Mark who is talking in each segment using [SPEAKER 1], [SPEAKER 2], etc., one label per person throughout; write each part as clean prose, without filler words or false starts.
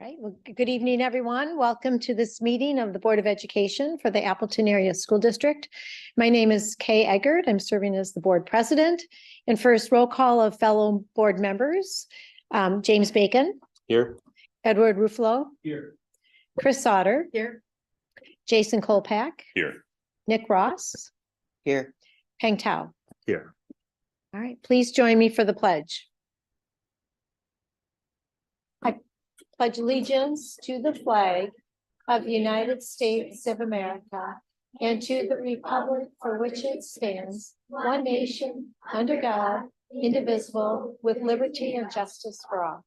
[SPEAKER 1] Right. Well, good evening, everyone. Welcome to this meeting of the Board of Education for the Appleton Area School District. My name is Kay Eggert. I'm serving as the board president. And first, roll call of fellow board members. James Bacon.
[SPEAKER 2] Here.
[SPEAKER 1] Edward Ruffalo.
[SPEAKER 2] Here.
[SPEAKER 1] Chris Sauter.
[SPEAKER 3] Here.
[SPEAKER 1] Jason Kolpak.
[SPEAKER 2] Here.
[SPEAKER 1] Nick Ross.
[SPEAKER 3] Here.
[SPEAKER 1] Peng Tao.
[SPEAKER 2] Here.
[SPEAKER 1] All right. Please join me for the pledge. Pledge allegiance to the flag of the United States of America and to the republic for which it stands, one nation, under God, indivisible, with liberty and justice for all.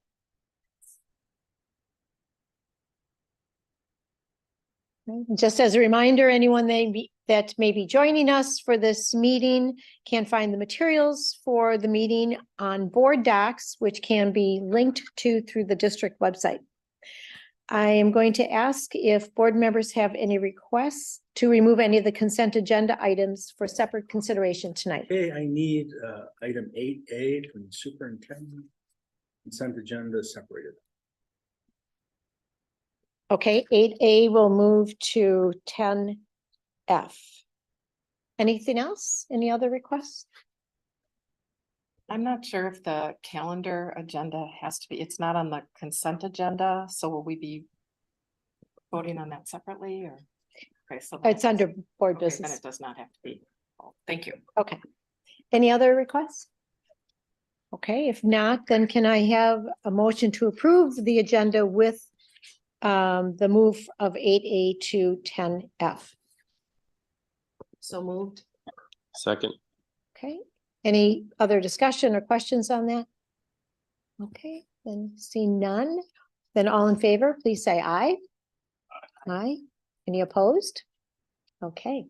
[SPEAKER 1] Just as a reminder, anyone that may be joining us for this meeting can find the materials for the meeting on board docs, which can be linked to through the district website. I am going to ask if board members have any requests to remove any of the consent agenda items for separate consideration tonight.
[SPEAKER 4] Okay, I need item 8A from the superintendent. Consent agenda separated.
[SPEAKER 1] Okay, 8A will move to 10F. Anything else? Any other requests?
[SPEAKER 3] I'm not sure if the calendar agenda has to be, it's not on the consent agenda, so will we be voting on that separately or? Okay, so
[SPEAKER 1] It's under board
[SPEAKER 3] okay, then
[SPEAKER 1] business.
[SPEAKER 3] it does not have to be. Oh, thank you.
[SPEAKER 1] Okay. Any other requests? Okay, if not, then can I have a motion to approve the agenda with the move of 8A to 10F?
[SPEAKER 3] So moved.
[SPEAKER 2] Second.
[SPEAKER 1] Okay, any other discussion or questions on that? Okay, then seeing none, then all in favor, please say aye. Aye. Any opposed? Okay.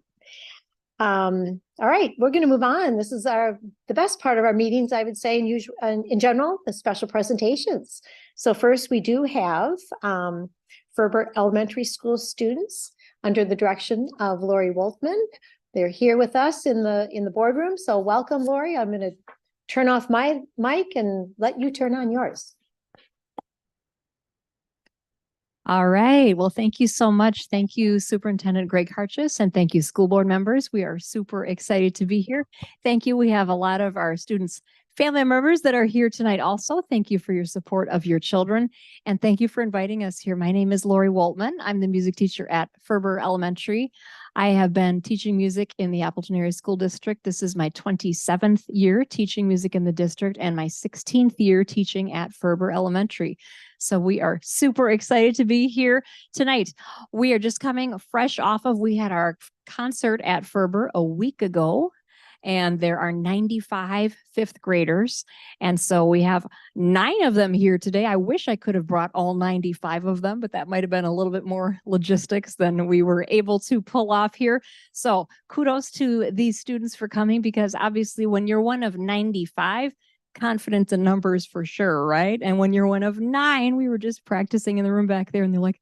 [SPEAKER 1] All right, we're going to move on. This is the best part of our meetings, I would say, in general, the special presentations. So first, we do have Ferber Elementary School students under the direction of Lori Wolfman. They're here with us in the boardroom. So welcome, Lori. I'm going to turn off my mic and let you turn on yours.
[SPEAKER 5] All right. Well, thank you so much. Thank you, Superintendent Greg Harchis, and thank you, school board members. We are super excited to be here. Thank you. We have a lot of our students' family members that are here tonight also. Thank you for your support of your children, and thank you for inviting us here. My name is Lori Woltman. I'm the music teacher at Ferber Elementary. I have been teaching music in the Appleton Area School District. This is my 27th year teaching music in the district and my 16th year teaching at Ferber Elementary. So we are super excited to be here tonight. We are just coming fresh off of, we had our concert at Ferber a week ago, and there are 95 fifth graders. And so we have 9 of them here today. I wish I could have brought all 95 of them, but that might have been a little bit more logistics than we were able to pull off here. So kudos to these students for coming, because obviously when you're one of 95, confidence in numbers for sure, right? And when you're one of 9, we were just practicing in the room back there, and they're like,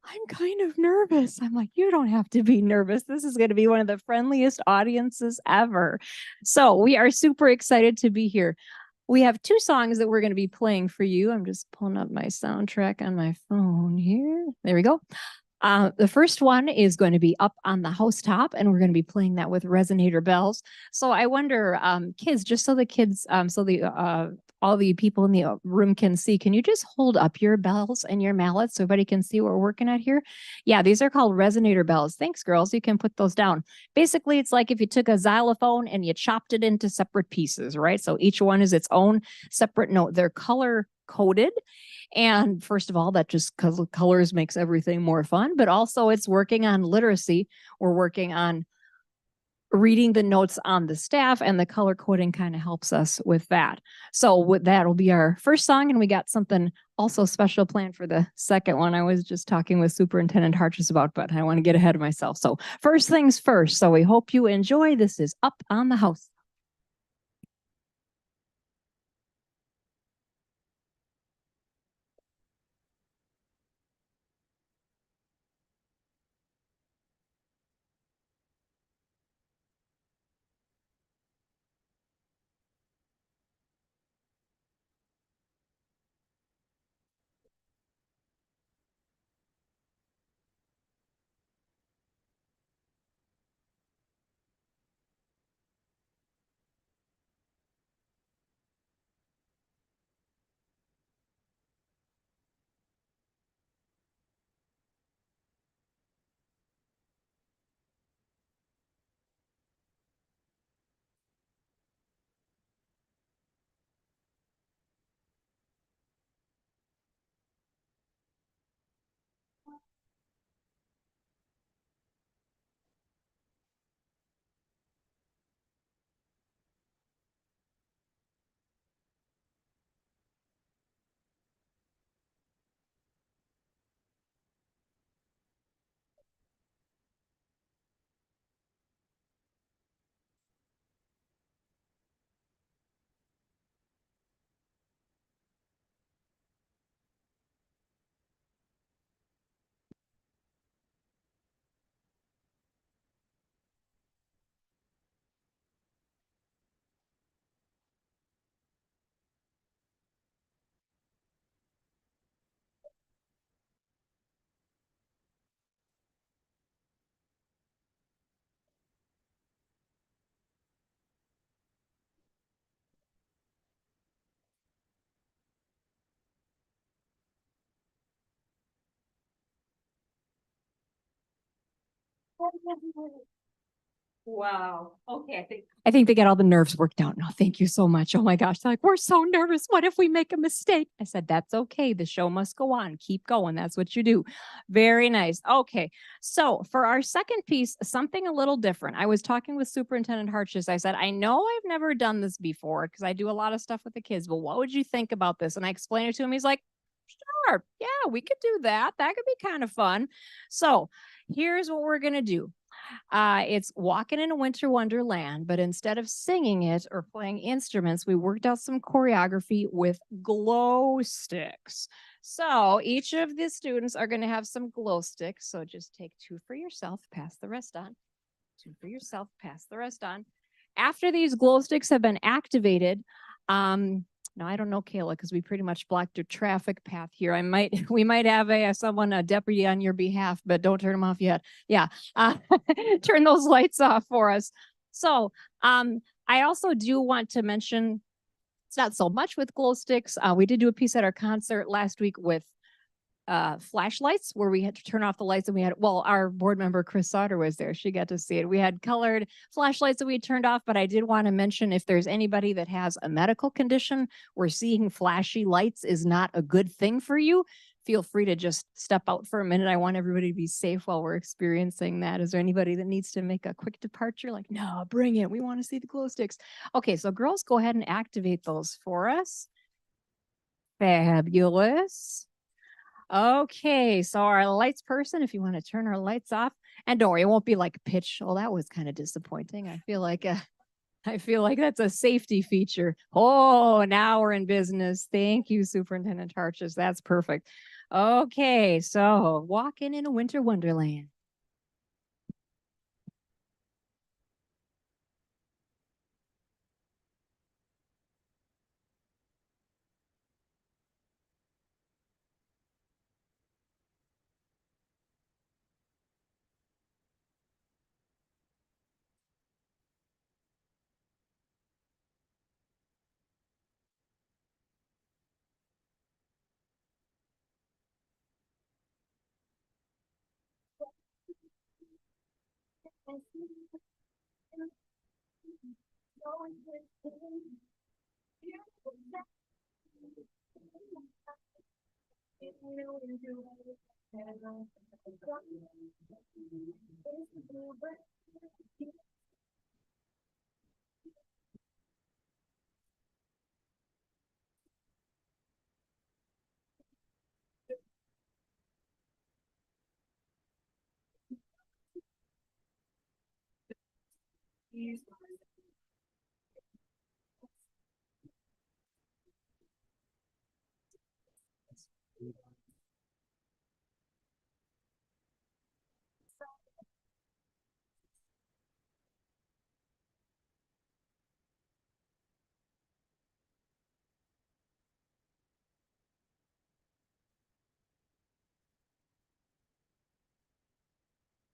[SPEAKER 5] I'm kind of nervous. I'm like, you don't have to be nervous. This is going to be one of the friendliest audiences ever. So we are super excited to be here. We have 2 songs that we're going to be playing for you. I'm just pulling up my soundtrack on my phone here. There we go. The first one is going to be Up on the Housetop, and we're going to be playing that with resonator bells. So I wonder, kids, just so the kids, all the people in the room can see, can you just hold up your bells and your mallets so everybody can see what we're working at here? Yeah, these are called resonator bells. Thanks, girls. You can put those down. Basically, it's like if you took a xylophone and you chopped it into separate pieces, right? So each one is its own separate note. They're color coded. And first of all, that just colors makes everything more fun, but also it's working on literacy. We're working on reading the notes on the staff, and the color coding kind of helps us with that. So with that will be our first song, and we got something also special planned for the second one. I was just talking with Superintendent Harchis about, but I want to get ahead of myself. So first things first. So we hope you enjoy. This is Up on the House. Wow. Okay. I think they got all the nerves worked out. No, thank you so much. Oh my gosh. They're like, we're so nervous. What if we make a mistake? I said, that's okay. The show must go on. Keep going. That's what you do. Very nice. Okay. So for our second piece, something a little different. I was talking with Superintendent Harches. I said, I know I've never done this before because I do a lot of stuff with the kids, but what would you think about this? And I explained it to him. He's like, sure. Yeah, we could do that. That could be kind of fun. So here's what we're going to do. It's Walking in a Winter Wonderland, but instead of singing it or playing instruments, we worked out some choreography with glow sticks. So each of the students are going to have some glow sticks. So just take 2 for yourself, pass the rest on. 2 for yourself, pass the rest on. After these glow sticks have been activated, now I don't know, Kayla, because we pretty much blocked your traffic path here. We might have a deputy on your behalf, but don't turn them off yet. Yeah, turn those lights off for us. So, I also do want to mention, it's not so much with glow sticks. We did do a piece at our concert last week with flashlights where we had to turn off the lights, and we had, well, our board member Chris Sauter was there. She got to see it. We had colored flashlights that we had turned off, but I did want to mention, if there's anybody that has a medical condition where seeing flashy lights is not a good thing for you, feel free to just step out for a minute. I want everybody to be safe while we're experiencing that. Is there anybody that needs to make a quick departure? Like, no, bring it. We want to see the glow sticks. Okay, so girls, go ahead and activate those for us. Fabulous. Okay, so our lights person, if you want to turn our lights off, and don't worry, it won't be like pitch. Oh, that was kind of disappointing. I feel like that's a safety feature. Oh, now we're in business. Thank you, Superintendent Harches. That's perfect. Okay, so Walking in a Winter Wonderland.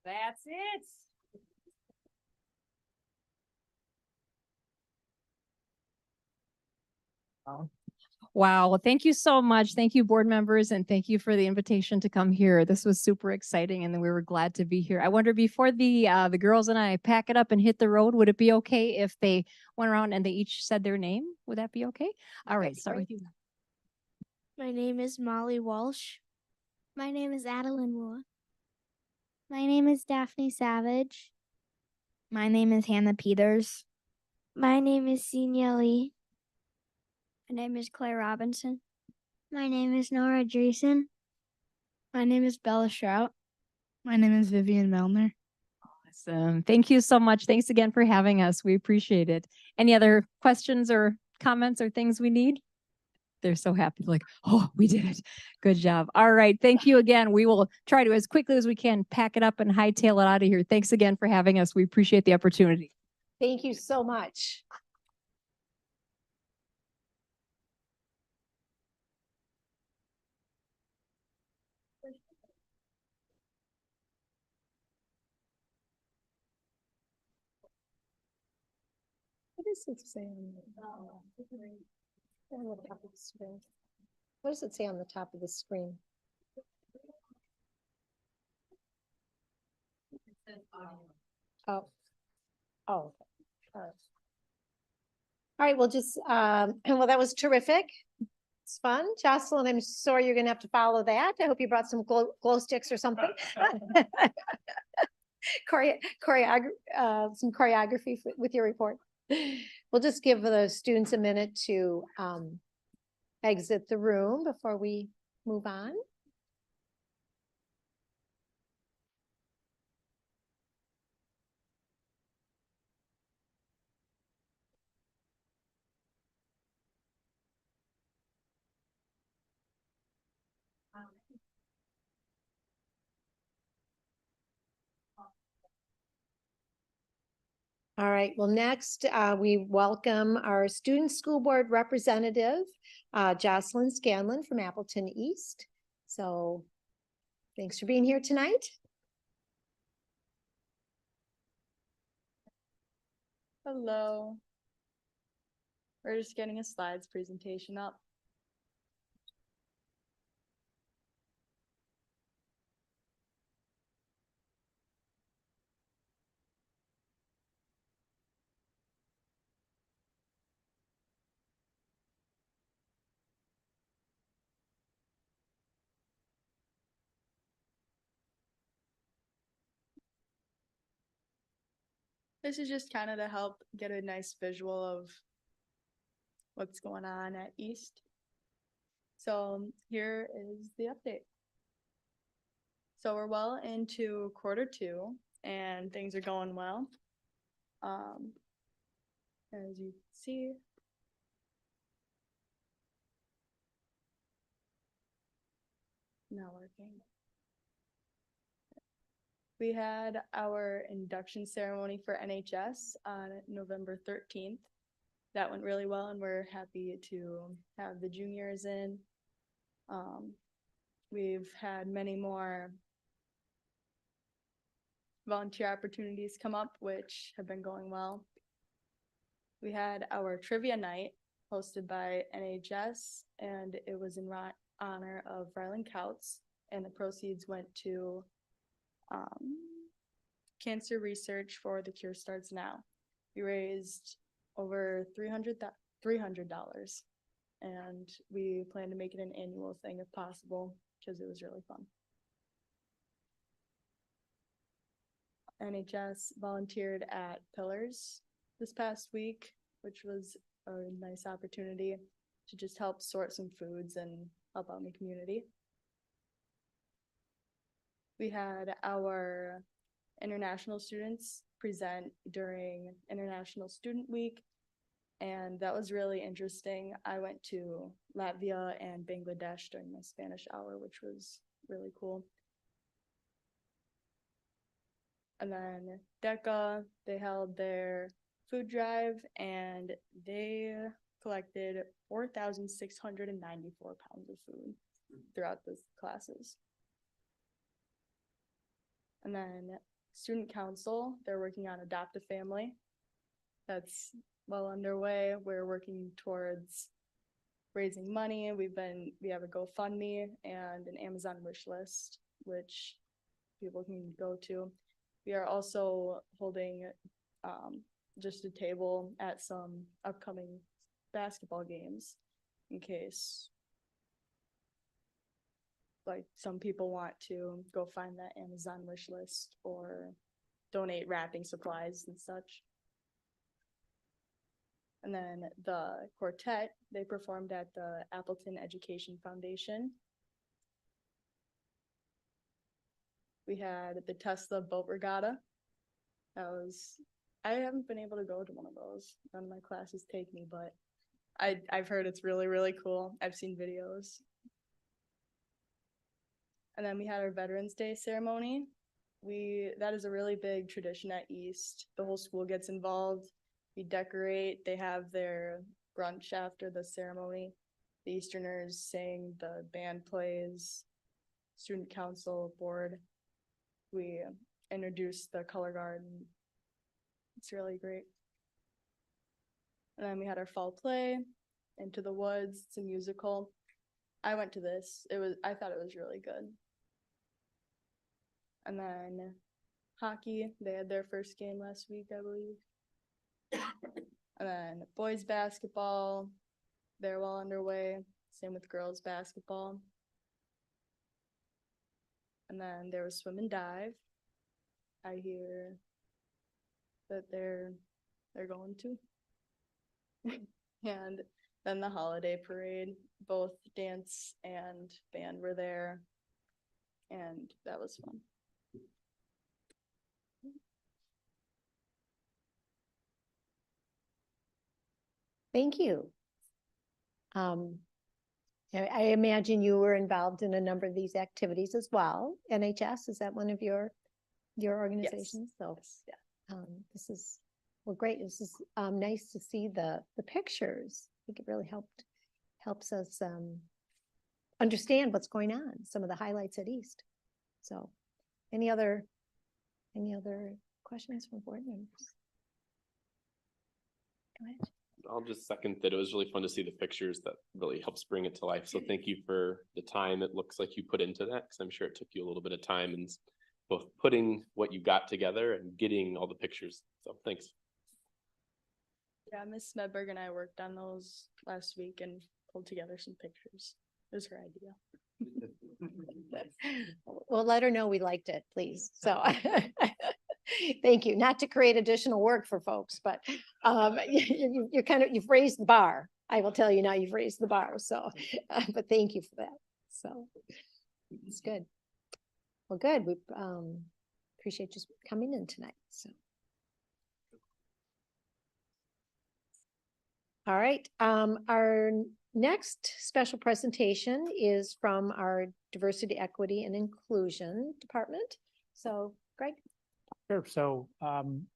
[SPEAKER 5] That's it. Wow. Well, thank you so much. Thank you, board members, and thank you for the invitation to come here. This was super exciting, and we were glad to be here. I wonder, before the girls and I pack it up and hit the road, would it be okay if they went around and they each said their name? Would that be okay? All right, start with you.
[SPEAKER 2] My name is Molly Walsh. My name is Adeline Moore. My name is Daphne Savage. My name is Hannah Peters. My name is Senia Lee. My name is Claire Robinson. My name is Nora Dreesen. My name is Bella Strout. My name is Vivian Melner.
[SPEAKER 5] Awesome. Thank you so much. Thanks again for having us. We appreciate it. Any other questions or comments or things we need? They're so happy, like, oh, we did it. Good job. All right. Thank you again. We will try to, as quickly as we can, pack it up and hightail it out of here. Thanks again for having us. We appreciate the opportunity.
[SPEAKER 1] Thank you so much. What does it say on the top of the screen? What does it say on the top of the screen? Oh. Oh. All right. All right, we'll just, well, that was terrific. It's fun. Jocelyn, I'm sorry you're gonna have to follow that. I hope you brought some glow sticks or something. Some choreography with your report. We'll just give the students a minute to exit the room before we move on. All right, well, next, we welcome our student school board representative, Jocelyn Scanlon from Appleton East. So thanks for being here tonight.
[SPEAKER 6] Hello. We're just getting a slides presentation up. This is just kind of to help get a nice visual of what's going on at East. So here is the update. So we're well into Q2 and things are going well. As you see, not working. We had our induction ceremony for NHS on November 13th. That went really well and we're happy to have the juniors in. We've had many more volunteer opportunities come up, which have been going well. We had our trivia night hosted by NHS and it was in honor of Rylan Couts and the proceeds went to cancer research for The Cure Starts Now. We raised over $300 and we plan to make it an annual thing if possible because it was really fun. NHS volunteered at Pillars this past week, which was a nice opportunity to just help sort some foods and help out in the community. We had our international students present during International Student Week, and that was really interesting. I went to Latvia and Bangladesh during my Spanish hour, which was really cool. And then DECA, they held their food drive and they collected 4,694 pounds of food throughout the classes. And then student council, they're working on Adopt a Family. That's well underway. We're working towards raising money. We have a GoFundMe and an Amazon wish list, which people can go to. We are also holding just a table at some upcoming basketball games in case like some people want to go find that Amazon wish list or donate wrapping supplies and such. And then the quartet, they performed at the Appleton Education Foundation. We had the Tesla boat regatta. I haven't been able to go to one of those. None of my classes take me, but I've heard it's really, really cool. I've seen videos. And then we had our Veterans Day ceremony. That is a really big tradition at East. The whole school gets involved. We decorate. They have their brunch after the ceremony. The Easterners sing, the band plays, student council board. We introduce the color guard. It's really great. And then we had our fall play, Into the Woods. It's a musical. I went to this. I thought it was really good. And then hockey, they had their first game last week, I believe. And then boys basketball, they're well underway. Same with girls basketball. And then there was swim and dive. I hear that they're going to. And then the holiday parade, both dance and band were there. And that was fun.
[SPEAKER 1] Thank you. I imagine you were involved in a number of these activities as well. NHS, is that one of your organizations? So,
[SPEAKER 6] Yes, yeah.
[SPEAKER 1] this is, well, great. This is, nice to see the pictures. I think it really helps us, understand what's going on, some of the highlights at East. So, any other questions from board members? Go ahead.
[SPEAKER 7] I'll just second that it was really fun to see the pictures. That really helps bring it to life. So thank you for the time it looks like you put into that, because I'm sure it took you a little bit of time and both putting what you got together and getting all the pictures. So thanks.
[SPEAKER 6] Yeah, Miss Smedberg and I worked on those last week and pulled together some pictures. It was her idea.
[SPEAKER 1] Well, let her know we liked it, please. So thank you. Not to create additional work for folks, but you're you've raised the bar. I will tell you now, you've raised the bar. So, but thank you for that. So it's good. Well, good. We appreciate you coming in tonight. So. All right. Our next special presentation is from our Diversity, Equity, and Inclusion Department. So, Greg.
[SPEAKER 8] Sure. So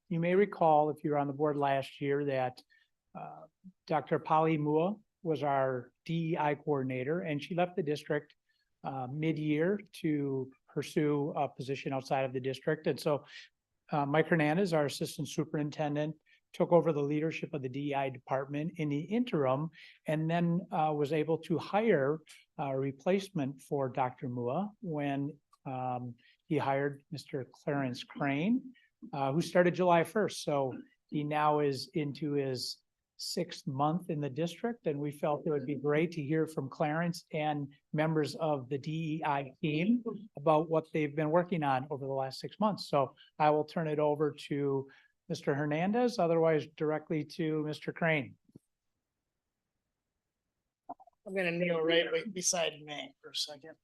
[SPEAKER 8] you may recall, if you were on the board last year, that Dr. Polly Mua was our DEI coordinator, and she left the district mid-year to pursue a position outside of the district. And so Mike Hernandez, our assistant superintendent, took over the leadership of the DEI department in the interim, and then was able to hire a replacement for Dr. Mua when he hired Mr. Clarence Crane, who started July 1st. So he now is into his 6th month in the district, and we felt it would be great to hear from Clarence and members of the DEI team about what they've been working on over the last 6 months. So I will turn it over to Mr. Hernandez, otherwise directly to Mr. Crane.
[SPEAKER 9] I'm gonna kneel right beside me for a second.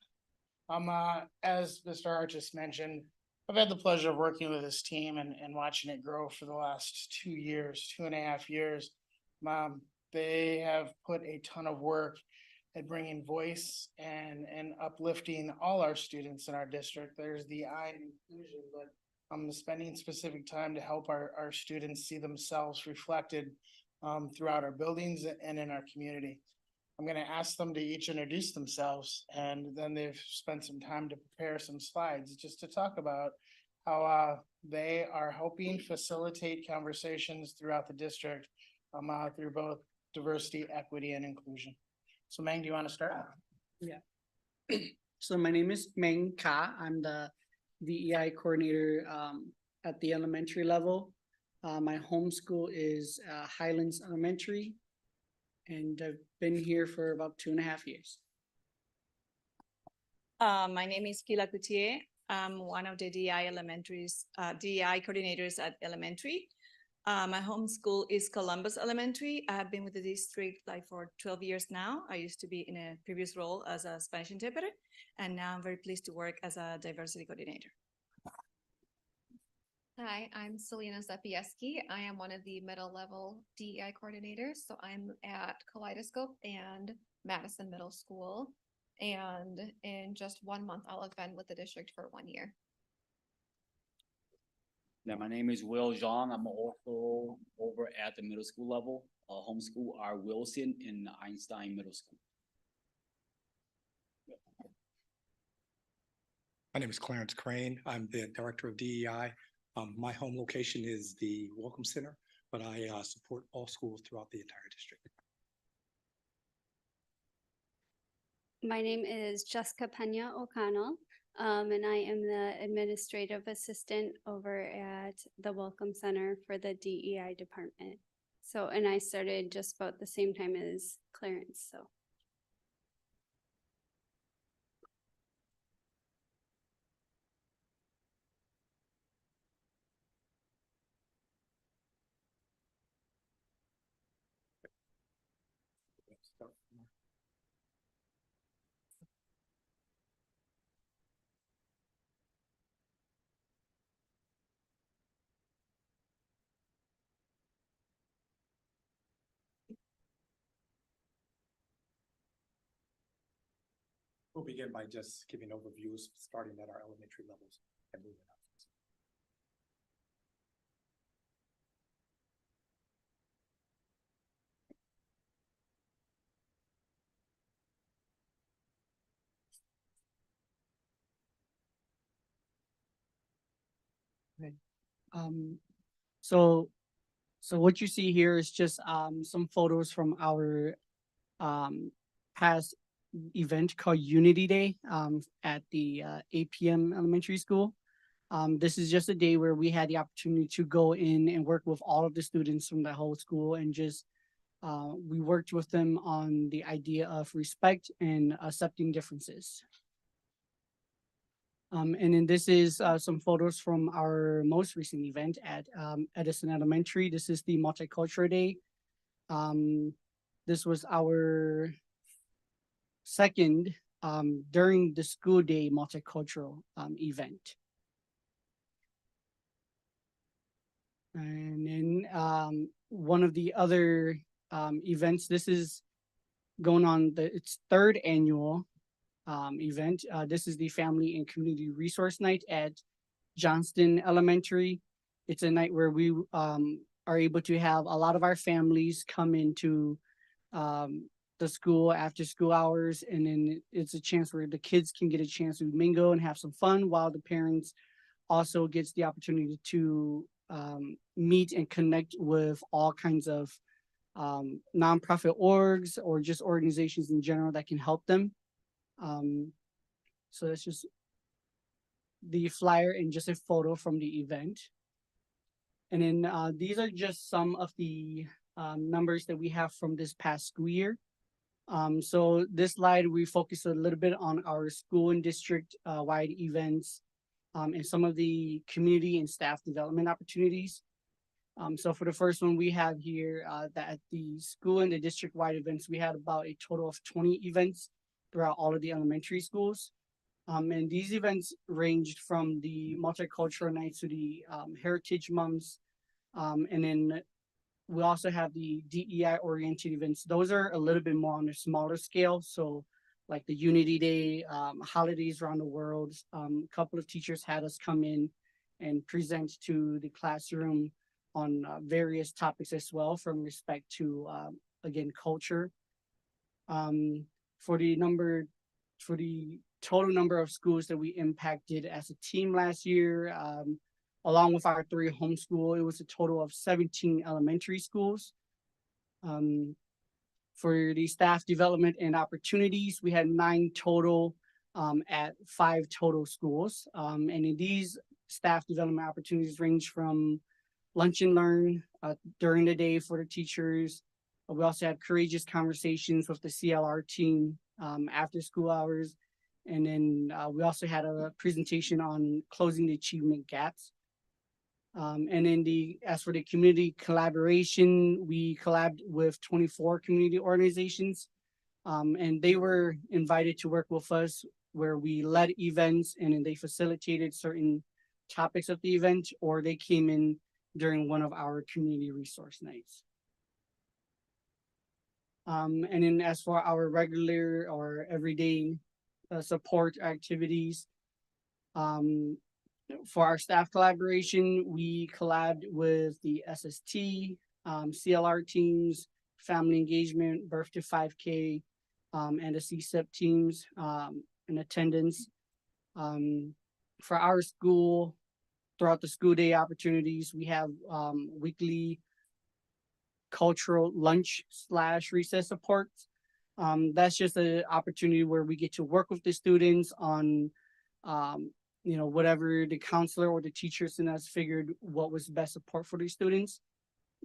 [SPEAKER 9] As Mr. Hart just mentioned, I've had the pleasure of working with this team and watching it grow for the last 2 years, 2.5 years. They have put a ton of work at bringing voice and uplifting all our students in our district. There's the I in inclusion, but I'm spending specific time to help our students see themselves reflected throughout our buildings and in our community. I'm going to ask them to each introduce themselves, and then they've spent some time to prepare some slides just to talk about how they are helping facilitate conversations throughout the district through both diversity, equity, and inclusion. So Meng, do you want to start?
[SPEAKER 10] Yeah. So my name is Meng Ka. I'm the DEI coordinator at the elementary level. My home school is Highlands Elementary, and I've been here for about 2.5 years.
[SPEAKER 11] My name is Kila Coutier. I'm one of the DEI coordinators at elementary. My home school is Columbus Elementary. I have been with the district for 12 years now. I used to be in a previous role as a Spanish interpreter, and now I'm very pleased to work as a diversity coordinator.
[SPEAKER 12] Hi, I'm Selena Zapieski. I am one of the middle level DEI coordinators. So I'm at Kaleidoscope and Madison Middle School. And in just 1 month, I'll have been with the district for 1 year.
[SPEAKER 13] Yeah, my name is Will Zhang. I'm also over at the middle school level. Homeschool are Wilson and Einstein Middle School.
[SPEAKER 14] My name is Clarence Crane. I'm the director of DEI. My home location is the Welcome Center, but I support all schools throughout the entire district.
[SPEAKER 15] My name is Jessica Pena O'Connell. And I am the administrative assistant over at the Welcome Center for the DEI department. So, and I started just about the same time as Clarence, so.
[SPEAKER 14] We'll begin by just giving overviews, starting at our elementary levels and moving up.
[SPEAKER 10] Um, so, so what you see here is just some photos from our past event called Unity Day at the APM Elementary School. This is just a day where we had the opportunity to go in and work with all of the students from the whole school and just we worked with them on the idea of respect and accepting differences. And then this is some photos from our most recent event at Edison Elementary. This is the Multicultural Day. This was our second during the school day multicultural event. And then one of the other events, this is going on its third annual event. This is the Family and Community Resource Night at Johnston Elementary. It's a night where we are able to have a lot of our families come into the school after school hours, and then it's a chance where the kids can get a chance to mingle and have some fun while the parents also gets the opportunity to meet and connect with all kinds of nonprofit orgs or just organizations in general that can help them. So that's just the flyer and just a photo from the event. And then these are just some of the numbers that we have from this past school year. So this slide, we focus a little bit on our school and district wide events and some of the community and staff development opportunities. So for the first one we have here that at the school and the district wide events, we had about a total of 20 events throughout all of the elementary schools. And these events ranged from the multicultural nights to the heritage months. And then we also have the DEI oriented events. Those are a little bit more on a smaller scale. So like the Unity Day, holidays around the world. A couple of teachers had us come in and present to the classroom on various topics as well, from respect to, again, culture. For the total number of schools that we impacted as a team last year, along with our 3 homeschool, it was a total of 17 elementary schools. For the staff development and opportunities, we had 9 total at 5 total schools. And in these staff development opportunities range from lunch and learn during the day for the teachers. We also had courageous conversations with the CLR team after school hours. And then we also had a presentation on closing the achievement gaps. And then as for the community collaboration, we collabed with 24 community organizations. And they were invited to work with us where we led events and then they facilitated certain topics of the event, or they came in during one of our community resource nights. And then as for our regular or everyday support activities, for our staff collaboration, we collabed with the SST, CLR teams, family engagement, birth to 5K, and the CSIP teams in attendance. For our school, throughout the school day opportunities, we have weekly cultural lunch / recess support. That's just an opportunity where we get to work with the students on whatever the counselor or the teachers in us figured what was best support for these students.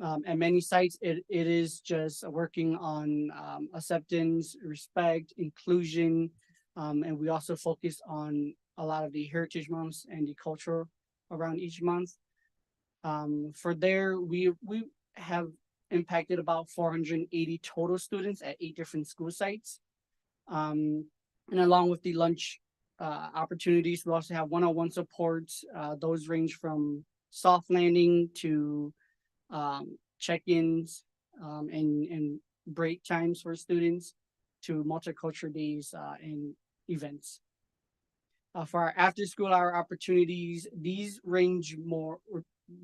[SPEAKER 10] At many sites, it is just working on acceptance, respect, inclusion, and we also focus on a lot of the heritage months and the culture around each month. For there, we have impacted about 480 total students at 8 different school sites. And along with the lunch opportunities, we also have one-on-one supports. Those range from soft landing to check-ins and break times for students to multicultural days and events. For our after-school hour opportunities, these range more,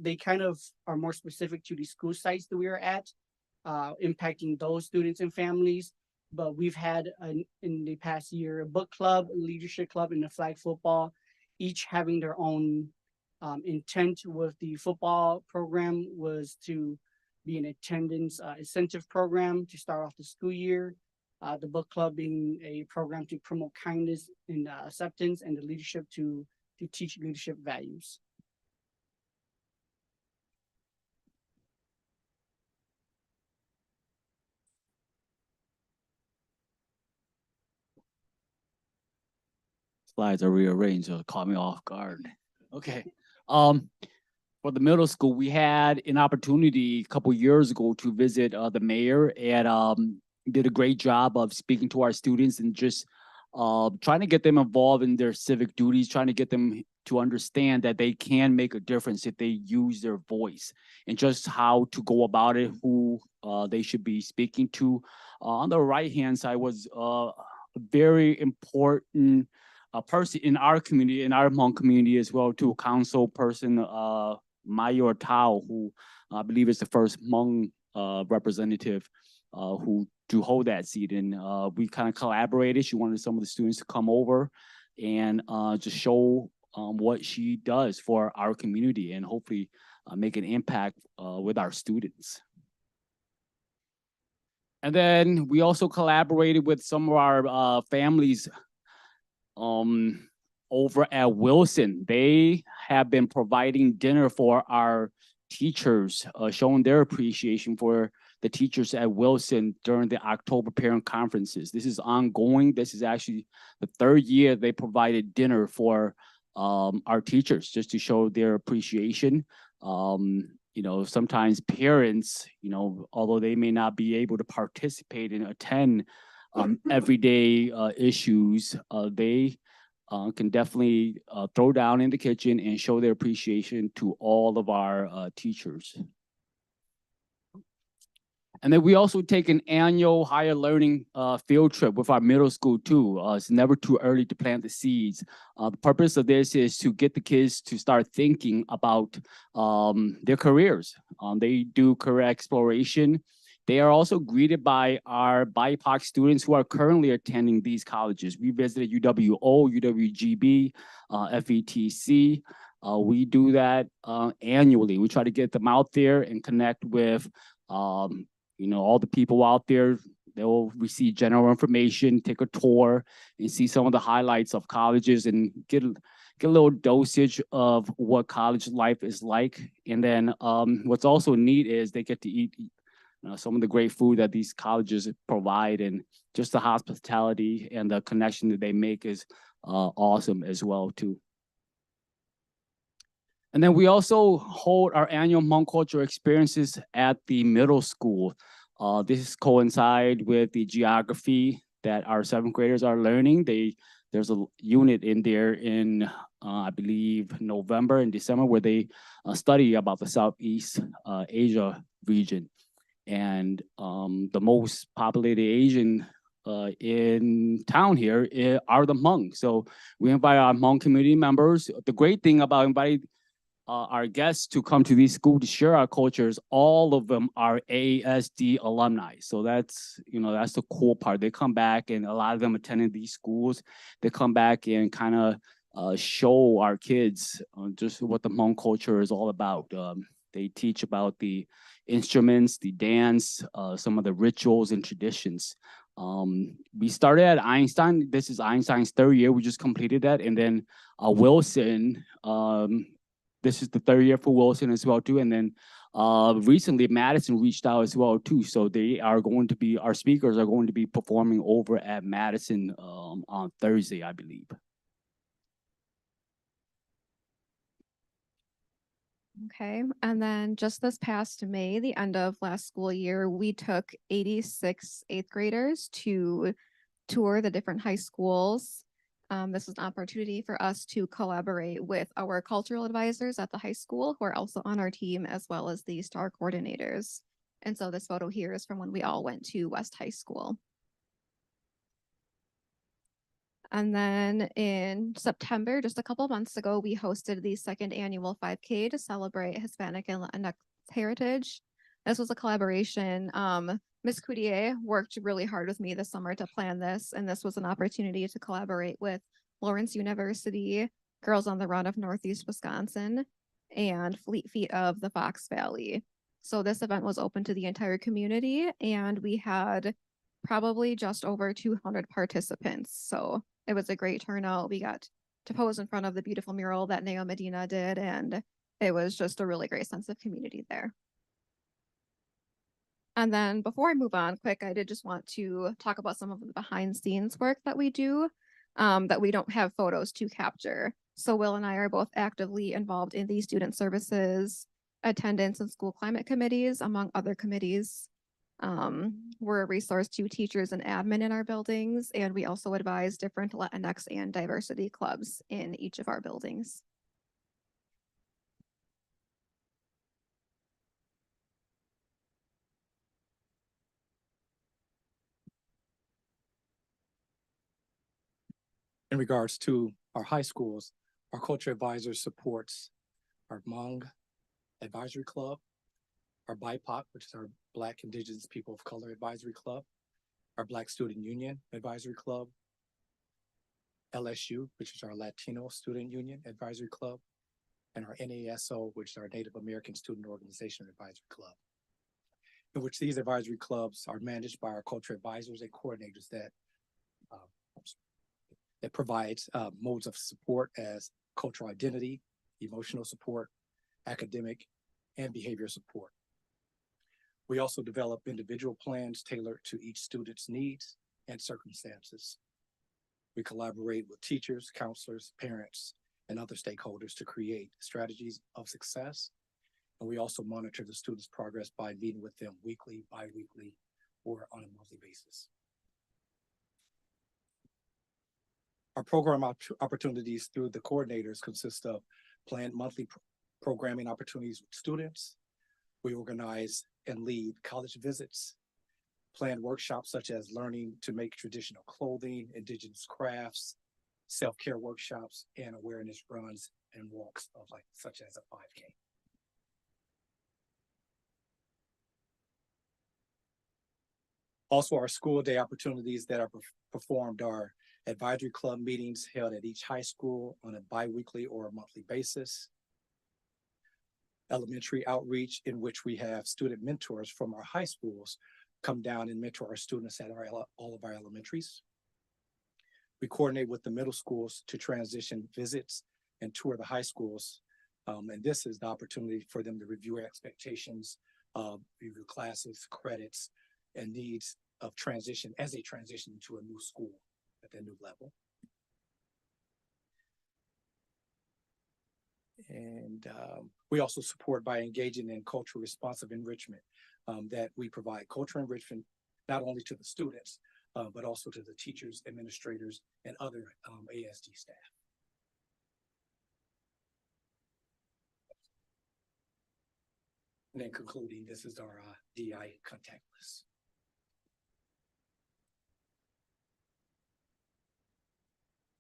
[SPEAKER 10] they kind of are more specific to the school sites that we are at, impacting those students and families. But we've had in the past year a book club, a leadership club, and a flag football, each having their own intent. With the football program was to be an attendance incentive program to start off the school year. The book club being a program to promote kindness and acceptance, and the leadership to teach leadership values.
[SPEAKER 13] Slides are rearranged, so it caught me off guard. Okay. For the middle school, we had an opportunity a couple years ago to visit the mayor, and did a great job of speaking to our students and just trying to get them involved in their civic duties, trying to get them to understand that they can make a difference if they use their voice, and just how to go about it, who they should be speaking to. On the right-hand side was a very important person in our community, in our Hmong community as well, to a council person, Mayor Tao, who I believe is the first Hmong representative who to hold that seat. And we kind of collaborated. She wanted some of the students to come over and just show what she does for our community, and hopefully make an impact with our students. And then we also collaborated with some of our families over at Wilson. They have been providing dinner for our teachers, showing their appreciation for the teachers at Wilson during the October parent conferences. This is ongoing. This is actually the 3rd year they provided dinner for our teachers, just to show their appreciation. Sometimes parents, although they may not be able to participate and attend everyday issues, they can definitely throw down in the kitchen and show their appreciation to all of our teachers. And then we also take an annual higher learning field trip with our middle school too. It's never too early to plant the seeds. The purpose of this is to get the kids to start thinking about their careers. They do career exploration. They are also greeted by our BIPOC students who are currently attending these colleges. We visited UWO, UWGB, FETC. We do that annually. We try to get them out there and connect with all the people out there. They'll receive general information, take a tour, and see some of the highlights of colleges, and get a little dosage of what college life is like. And then what's also neat is they get to eat some of the great food that these colleges provide, and just the hospitality and the connection that they make is awesome as well too. And then we also hold our annual Hmong cultural experiences at the middle school. This coincides with the geography that our 7th graders are learning. There's a unit in there in, I believe, November and December, where they study about the Southeast Asia region. And the most populated Asian in town here are the Hmong. So we invite our Hmong community members. The great thing about inviting our guests to come to these schools to share our cultures, all of them are AASD alumni. So that's the cool part. They come back, and a lot of them attended these schools. They come back and kind of show our kids just what the Hmong culture is all about. They teach about the instruments, the dance, some of the rituals and traditions We started at Einstein. This is Einstein's third year. We just completed that. And then Wilson, this is the third year for Wilson as well too. And then recently Madison reached out as well too. So they are going to be, our speakers are going to be performing over at Madison on Thursday, I believe.
[SPEAKER 16] Okay, and then just this past May, the end of last school year, we took 86 eighth graders to tour the different high schools. This was an opportunity for us to collaborate with our cultural advisors at the high school who are also on our team, as well as the STAR coordinators. And so this photo here is from when we all went to West High School. And then in September, just a couple months ago, we hosted the second annual 5K to celebrate Hispanic and Latinx heritage. This was a collaboration. Ms. Coutier worked really hard with me this summer to plan this, and this was an opportunity to collaborate with Lawrence University, Girls on the Run of Northeast Wisconsin, and Fleet Feet of the Fox Valley. So this event was open to the entire community, and we had probably just over 200 participants. So it was a great turnout. We got to pose in front of the beautiful mural that Neo Medina did, and it was just a really great sense of community there. And then before I move on quick, I did just want to talk about some of the behind scenes work that we do that we don't have photos to capture. So Will and I are both actively involved in the student services, attendance, and school climate committees, among other committees. We're a resource to teachers and admin in our buildings, and we also advise different Latinx and diversity clubs in each of our buildings.
[SPEAKER 14] In regards to our high schools, our culture advisor supports our Hmong Advisory Club, our BIPOC, which is our Black Indigenous People of Color Advisory Club, our Black Student Union Advisory Club, LSU, which is our Latino Student Union Advisory Club, and our NASO, which is our Native American Student Organization Advisory Club, in which these advisory clubs are managed by our culture advisors and coordinators that provides modes of support as cultural identity, emotional support, academic, and behavior support. We also develop individual plans tailored to each student's needs and circumstances. We collaborate with teachers, counselors, parents, and other stakeholders to create strategies of success. And we also monitor the students' progress by meeting with them weekly, bi-weekly, or on a monthly basis. Our program opportunities through the coordinators consist of planned monthly programming opportunities with students. We organize and lead college visits, planned workshops such as learning to make traditional clothing, indigenous crafts, self-care workshops, and awareness runs and walks of such as a 5K. Also, our school day opportunities that are performed are advisory club meetings held at each high school on a bi-weekly or a monthly basis. Elementary outreach, in which we have student mentors from our high schools come down and mentor our students at all of our elementaries. We coordinate with the middle schools to transition visits and tour the high schools. And this is the opportunity for them to review expectations, review classes, credits, and needs of transition as they transition to a new school at their new level. And we also support by engaging in cultural responsive enrichment, that we provide cultural enrichment not only to the students, but also to the teachers, administrators, and other AASD staff. And then concluding, this is our DI contact list.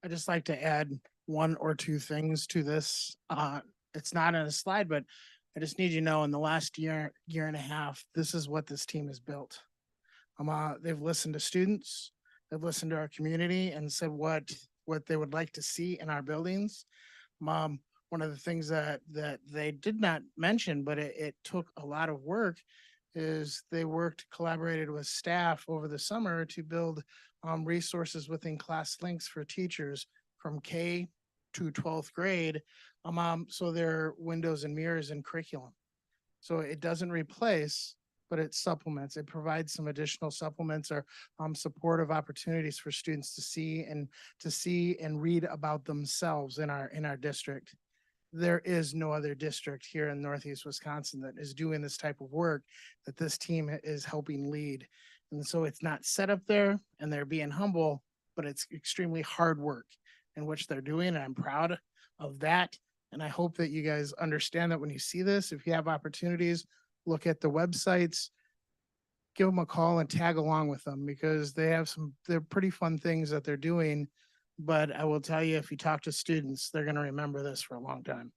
[SPEAKER 9] I'd just like to add one or two things to this. It's not on a slide, but I just need you to know in the last year and a half, this is what this team has built. They've listened to students, they've listened to our community and said what they would like to see in our buildings. One of the things that they did not mention, but it took a lot of work, is they collaborated with staff over the summer to build resources within class links for teachers from K to 12th grade. So they're windows and mirrors in curriculum. So it doesn't replace, but it supplements. It provides some additional supplements or supportive opportunities for students to see and read about themselves in our district. There is no other district here in Northeast Wisconsin that is doing this type of work that this team is helping lead. And so it's not set up there and they're being humble, but it's extremely hard work in which they're doing. And I'm proud of that. And I hope that you guys understand that when you see this, if you have opportunities, look at the websites, give them a call and tag along with them because they're pretty fun things that they're doing. But I will tell you, if you talk to students, they're going to remember this for a long time.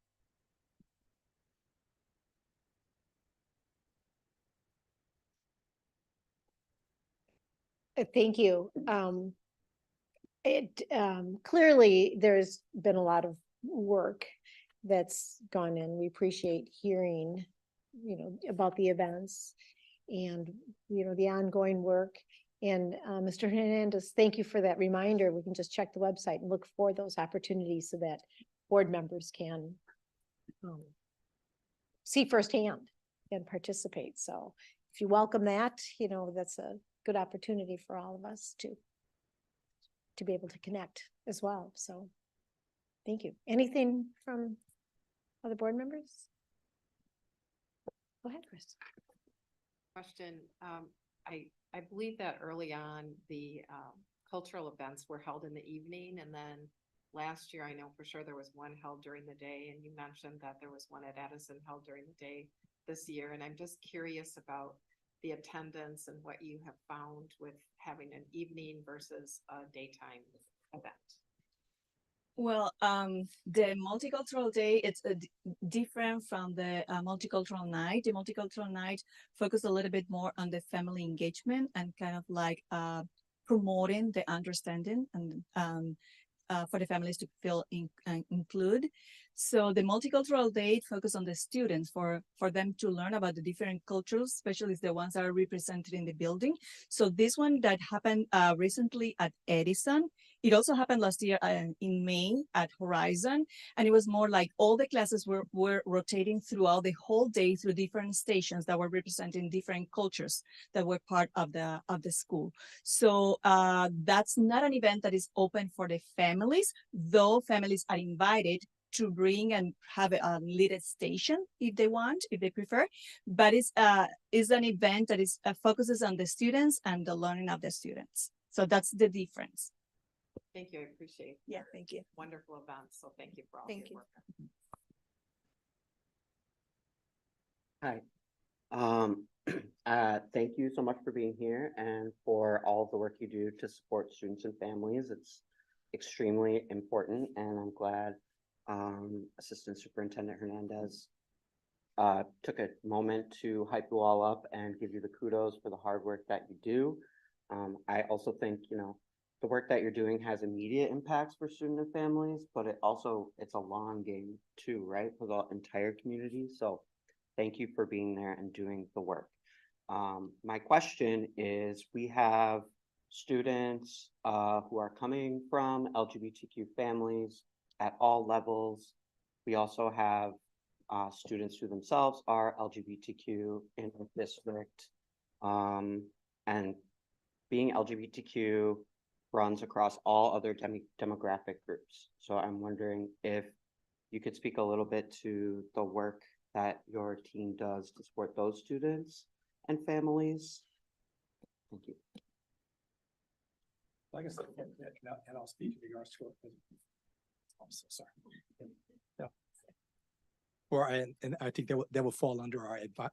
[SPEAKER 1] Thank you. Clearly, there's been a lot of work that's gone in. We appreciate hearing, about the events and, the ongoing work. And Mr. Hernandez, thank you for that reminder. We can just check the website and look for those opportunities so that board members can see firsthand and participate. So if you welcome that, that's a good opportunity for all of us to be able to connect as well. So thank you. Anything from other board members? Go ahead, Chris.
[SPEAKER 3] Question. I believe that early on, the cultural events were held in the evening, and then last year, I know for sure there was one held during the day, and you mentioned that there was one at Edison held during the day this year, and I'm just curious about the attendance and what you have found with having an evening versus a daytime event.
[SPEAKER 11] Well, the multicultural day, it's different from the multicultural night. The multicultural night focused a little bit more on the family engagement and kind of like promoting the understanding and for the families to feel included. So the multicultural day focus on the students for them to learn about the different cultures, especially the ones that are represented in the building. So this one that happened recently at Edison, it also happened last year in May at Horizon. And it was more like all the classes were rotating throughout the whole day through different stations that were representing different cultures that were part of the school. So that's not an event that is open for the families, though families are invited to bring and have a lit station if they want, if they prefer. But it's an event that is focuses on the students and the learning of the students. So that's the difference.
[SPEAKER 3] Thank you. I appreciate.
[SPEAKER 11] Yeah, thank you.
[SPEAKER 3] Wonderful events. So thank you for all
[SPEAKER 11] Thank
[SPEAKER 3] your
[SPEAKER 11] you.
[SPEAKER 3] work.
[SPEAKER 17] Hi. Thank you so much for being here and for all of the work you do to support students and families. It's extremely important, and I'm glad Assistant Superintendent Hernandez took a moment to hype you all up and give you the kudos for the hard work that you do. I also think, the work that you're doing has immediate impacts for student and families, but it's a long game too, right? For the entire community. So thank you for being there and doing the work. My question is, we have students who are coming from LGBTQ families at all levels. We also have students who themselves are LGBTQ in the district. And being LGBTQ runs across all other demographic groups. So I'm wondering if you could speak a little bit to the work that your team does to support those students and families. Thank you.
[SPEAKER 14] Like I said, and I'll speak in regards to it. I'm so sorry. Yeah. And I think that will fall under our advice.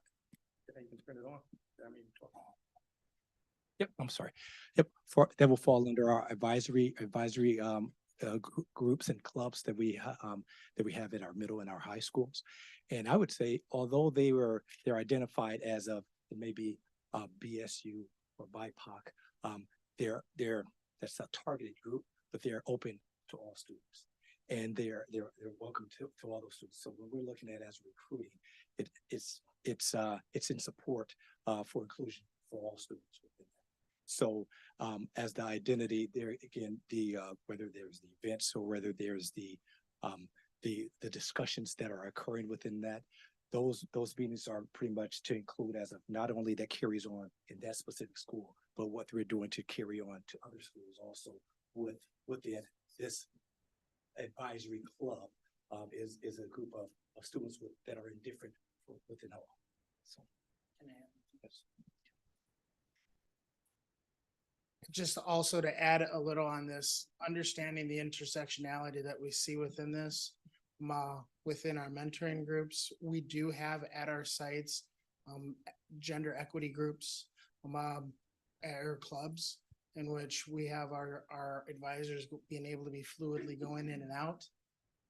[SPEAKER 14] You can turn it on. Yep, I'm sorry. Yep, that will fall under our advisory groups and clubs that we have in our middle and our high schools. And I would say, although they're identified as maybe BSU or BIPOC, that's a targeted group, but they're open to all students, and they're welcome to all those students. So when we're looking at as recruiting, it's it's in support for inclusion for all students within that. So as the identity there again, whether there's the events or whether there's the discussions that are occurring within that, those meetings are pretty much to include as of not only that carries on in that specific school, but what we're doing to carry on to other schools also within this advisory club is a group of students that are indifferent within all. So, yes.
[SPEAKER 9] Just also to add a little on this, understanding the intersectionality that we see within this, within our mentoring groups, we do have at our sites gender equity groups or clubs in which we have our advisors being able to be fluidly going in and out.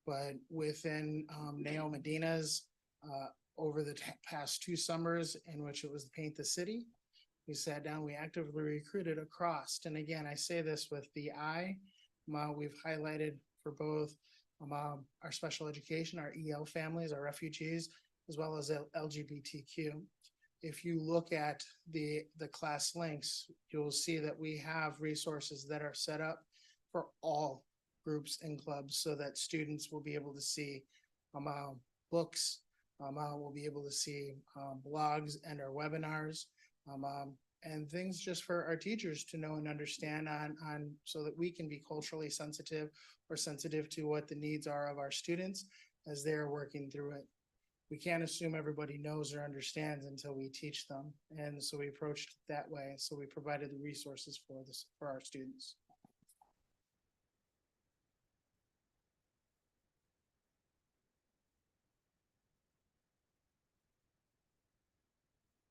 [SPEAKER 9] But within Nao Medina's over the past 2 summers in which it was Paint the City, we sat down, we actively recruited across. And again, I say this with the eye, we've highlighted for both our special education, our EL families, our refugees, as well as LGBTQ. If you look at the class links, you'll see that we have resources that are set up for all groups and clubs so that students will be able to see books, we'll be able to see blogs and our webinars, and things just for our teachers to know and understand on so that we can be culturally sensitive or sensitive to what the needs are of our students as they're working through it. We can't assume everybody knows or understands until we teach them. And so we approached it that way. So we provided the resources for this for our students.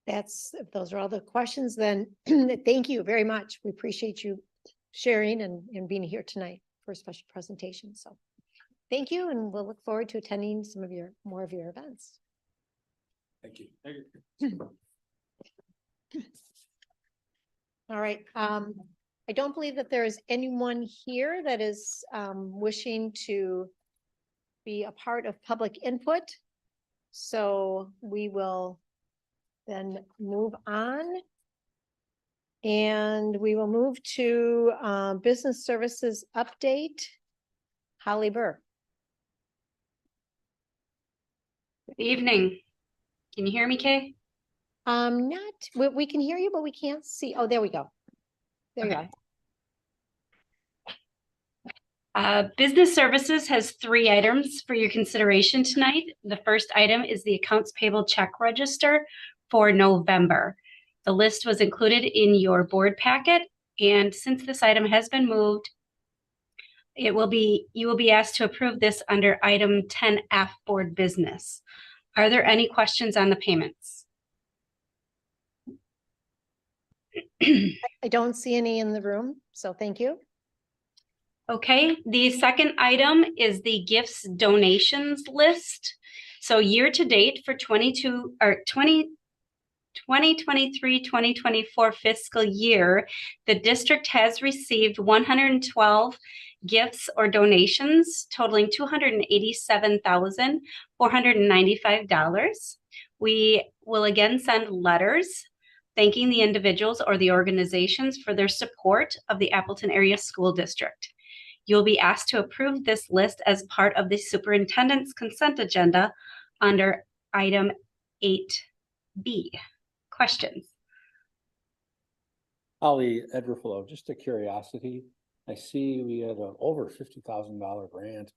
[SPEAKER 1] If those are all the questions, then thank you very much. We appreciate you sharing and being here tonight for a special presentation. So thank you, and we'll look forward to attending more of your events.
[SPEAKER 4] Thank you.
[SPEAKER 1] All right. I don't believe that there is anyone here that is wishing to be a part of public input. So we will then move on. And we will move to business services update. Holly Burr.
[SPEAKER 18] Good evening. Can you hear me, Kay?
[SPEAKER 1] We can hear you, but we can't see. Oh, there we go. There you
[SPEAKER 18] go. Business Services has 3 items for your consideration tonight. The first item is the accounts payable check register for November. The list was included in your board packet, and since this item has been moved, you will be asked to approve this under item 10F board business. Are there any questions on the payments?
[SPEAKER 1] I don't see any in the room, so thank you.
[SPEAKER 18] Okay, the second item is the gifts donations list. So year to date for 2023-2024 fiscal year, the district has received 112 gifts or donations totaling $287,495. We will again send letters thanking the individuals or the organizations for their support of the Appleton Area School District. You'll be asked to approve this list as part of the superintendent's consent agenda under item 8B. Questions?
[SPEAKER 4] Holly, Ed Ruffalo, just a curiosity. I see we had an over $50,000 grant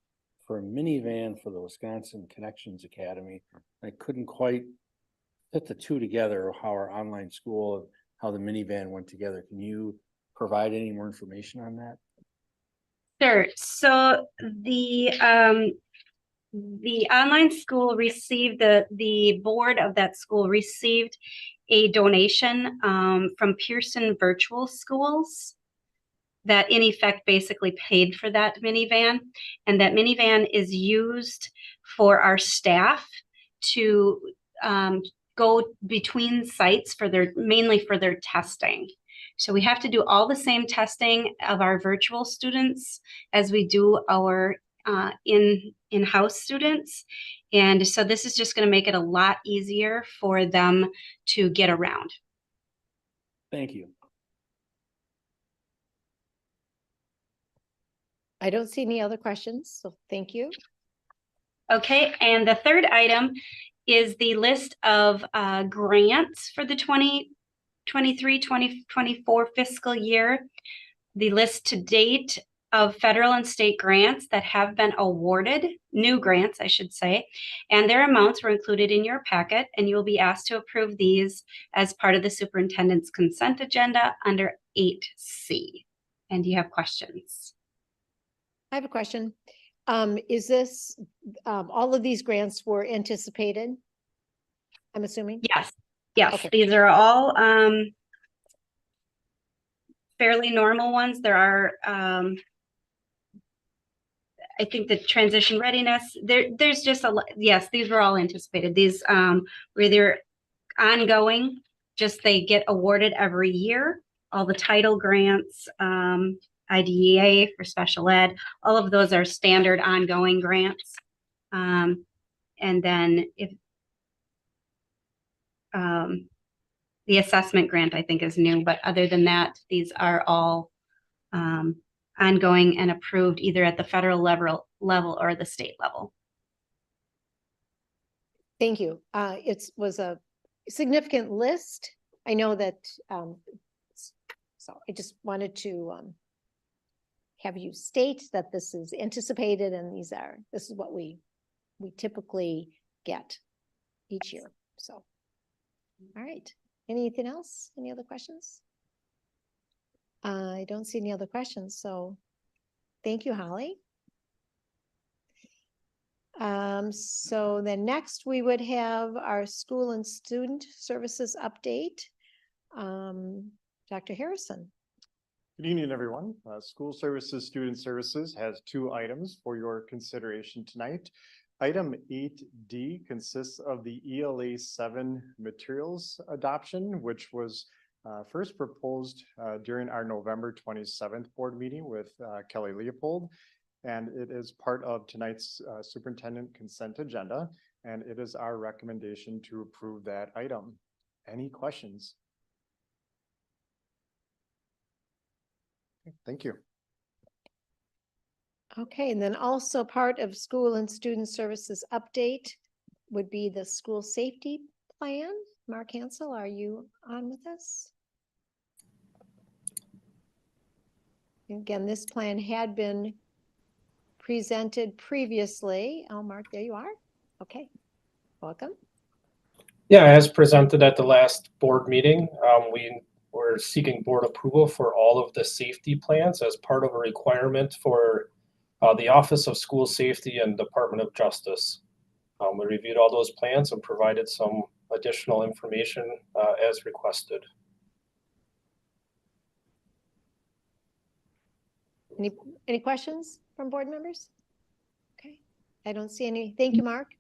[SPEAKER 4] for a minivan for the Wisconsin Connections Academy. I couldn't quite put the two together, how our online school, how the minivan went together. Can you provide any more information on that?
[SPEAKER 18] Sure. So the online school received, the board of that school received a donation from Pearson Virtual Schools that in effect basically paid for that minivan. And that minivan is used for our staff to go between sites mainly for their testing. So we have to do all the same testing of our virtual students as we do our in-house students. And so this is just going to make it a lot easier for them to get around.
[SPEAKER 4] Thank you.
[SPEAKER 1] I don't see any other questions, so thank you.
[SPEAKER 18] Okay, and the third item is the list of grants for the 2023-2024 fiscal year. The list to date of federal and state grants that have been awarded, new grants, I should say, and their amounts were included in your packet, and you will be asked to approve these as part of the superintendent's consent agenda under 8C. And do you have questions?
[SPEAKER 1] I have a question. Is this, all of these grants were anticipated? I'm assuming?
[SPEAKER 18] Yes, yes,
[SPEAKER 1] Okay.
[SPEAKER 18] these are all fairly normal ones. There are, I think the transition readiness, there's just yes, these were all anticipated. These were either ongoing, just they get awarded every year. All the title grants, IDEA for special ed, all of those are standard ongoing grants. And then if the assessment grant, I think, is new, but other than that, these are all ongoing and approved either at the federal level or the state level.
[SPEAKER 1] Thank you. It was a significant list. I know that, so I just wanted to have you state that this is anticipated and this is what we typically get each year. So, all right. Anything else? Any other questions? I don't see any other questions, so thank you, Holly. So then next we would have our school and student services update. Dr. Harrison.
[SPEAKER 19] Good evening, everyone. School Services, Student Services has 2 items for your consideration tonight. Item 8D consists of the ELA 7 materials adoption, which was first proposed during our November 27th board meeting with Kelly Leopold. And it is part of tonight's superintendent consent agenda. And it is our recommendation to approve that item. Any questions? Thank you.
[SPEAKER 1] Okay, and then also part of school and student services update would be the school safety plan. Mark Hansel, are you on with us? Again, this plan had been presented previously. Oh, Mark, there you are. Okay, welcome.
[SPEAKER 20] Yeah, as presented at the last board meeting, we were seeking board approval for all of the safety plans as part of a requirement for the Office of School Safety and Department of Justice. We reviewed all those plans and provided some additional information as requested.
[SPEAKER 1] Any questions from board members? Okay, I don't see any. Thank you, Mark.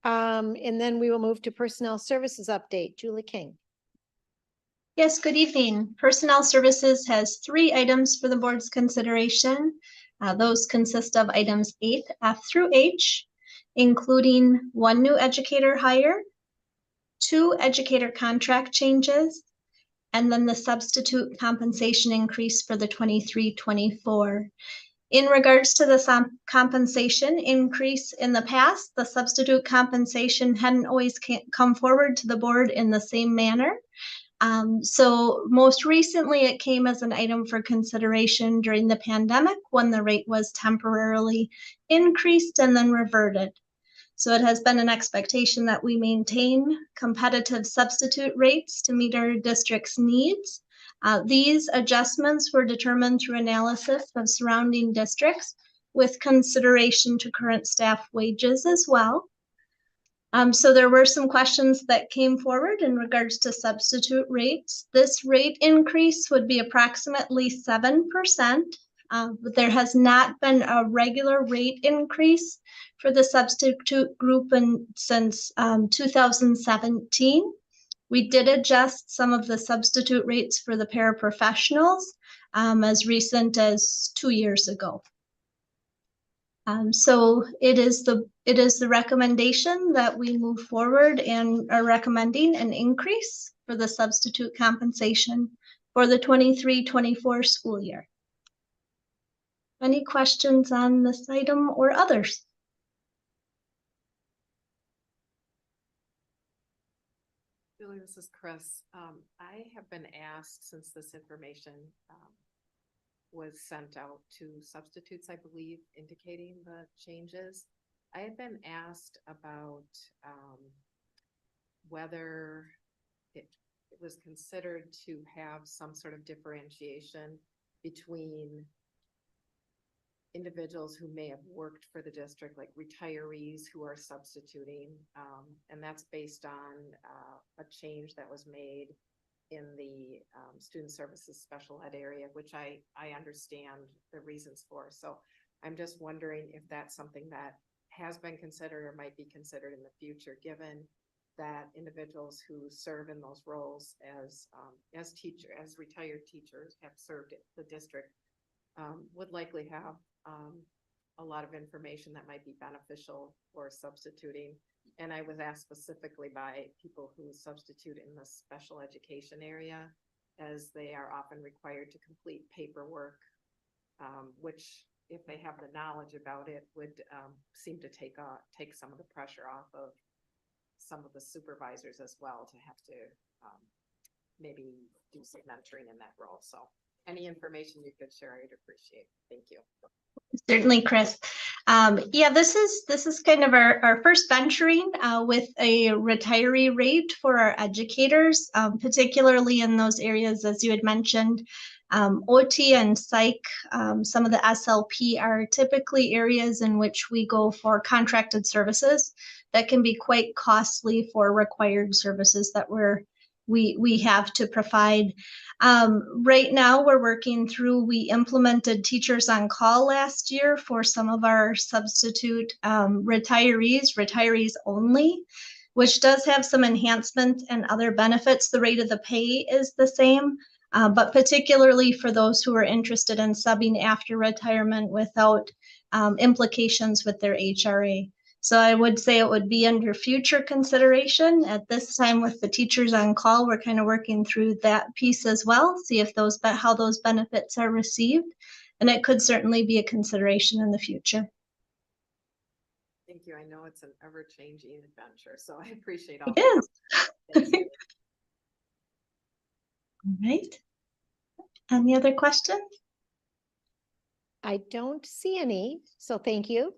[SPEAKER 1] And then we will move to personnel services update. Julie King.
[SPEAKER 21] Yes, good evening. Personnel Services has 3 items for the board's consideration. Those consist of items 8 F through H, including 1 new educator hire, 2 educator contract changes, and then the substitute compensation increase for the 23-24. In regards to the compensation increase in the past, the substitute compensation hadn't always come forward to the board in the same manner. So most recently it came as an item for consideration during the pandemic when the rate was temporarily increased and then reverted. So it has been an expectation that we maintain competitive substitute rates to meet our district's needs. These adjustments were determined through analysis of surrounding districts with consideration to current staff wages as well. So there were some questions that came forward in regards to substitute rates. This rate increase would be approximately 7%, but there has not been a regular rate increase for the substitute group since 2017. We did adjust some of the substitute rates for the paraprofessionals as recent as 2 years ago. So it is the recommendation that we move forward and are recommending an increase for the substitute compensation for the 23-24 school year. Any questions on this item or others?
[SPEAKER 3] Julie, this is Chris. I have been asked since this information was sent out to substitutes, I believe, indicating the changes. I have been asked about whether it was considered to have some sort of differentiation between individuals who may have worked for the district, like retirees who are substituting, and that's based on a change that was made in the student services special ed area, which I understand the reasons for. So I'm just wondering if that's something that has been considered or might be considered in the future, given that individuals who serve in those roles as retired teachers have served the district would likely have a lot of information that might be beneficial for substituting. And I was asked specifically by people who substitute in the special education area, as they are often required to complete paperwork, which, if they have the knowledge about it, would seem to take some of the pressure off of some of the supervisors as well, to have to maybe do some mentoring in that role. So any information you could share, I'd appreciate. Thank you.
[SPEAKER 21] Certainly, Chris. Yeah, this is kind of our first venturing with a retiree rate for our educators, particularly in those areas, as you had mentioned, OT and psych. Some of the SLP are typically areas in which we go for contracted services that can be quite costly for required services that we have to provide. Right now we're working through, we implemented teachers on call last year for some of our substitute retirees only, which does have some enhancement and other benefits. The rate of the pay is the same, but particularly for those who are interested in subbing after retirement without implications with their HRA. So I would say it would be under future consideration. At this time, with the teachers on call, we're kind of working through that piece as well, see if how those benefits are received. And it could certainly be a consideration in the future.
[SPEAKER 3] Thank you. I know it's an ever-changing adventure, so I appreciate all.
[SPEAKER 21] It is. All right. Any other questions?
[SPEAKER 1] I don't see any, so thank you.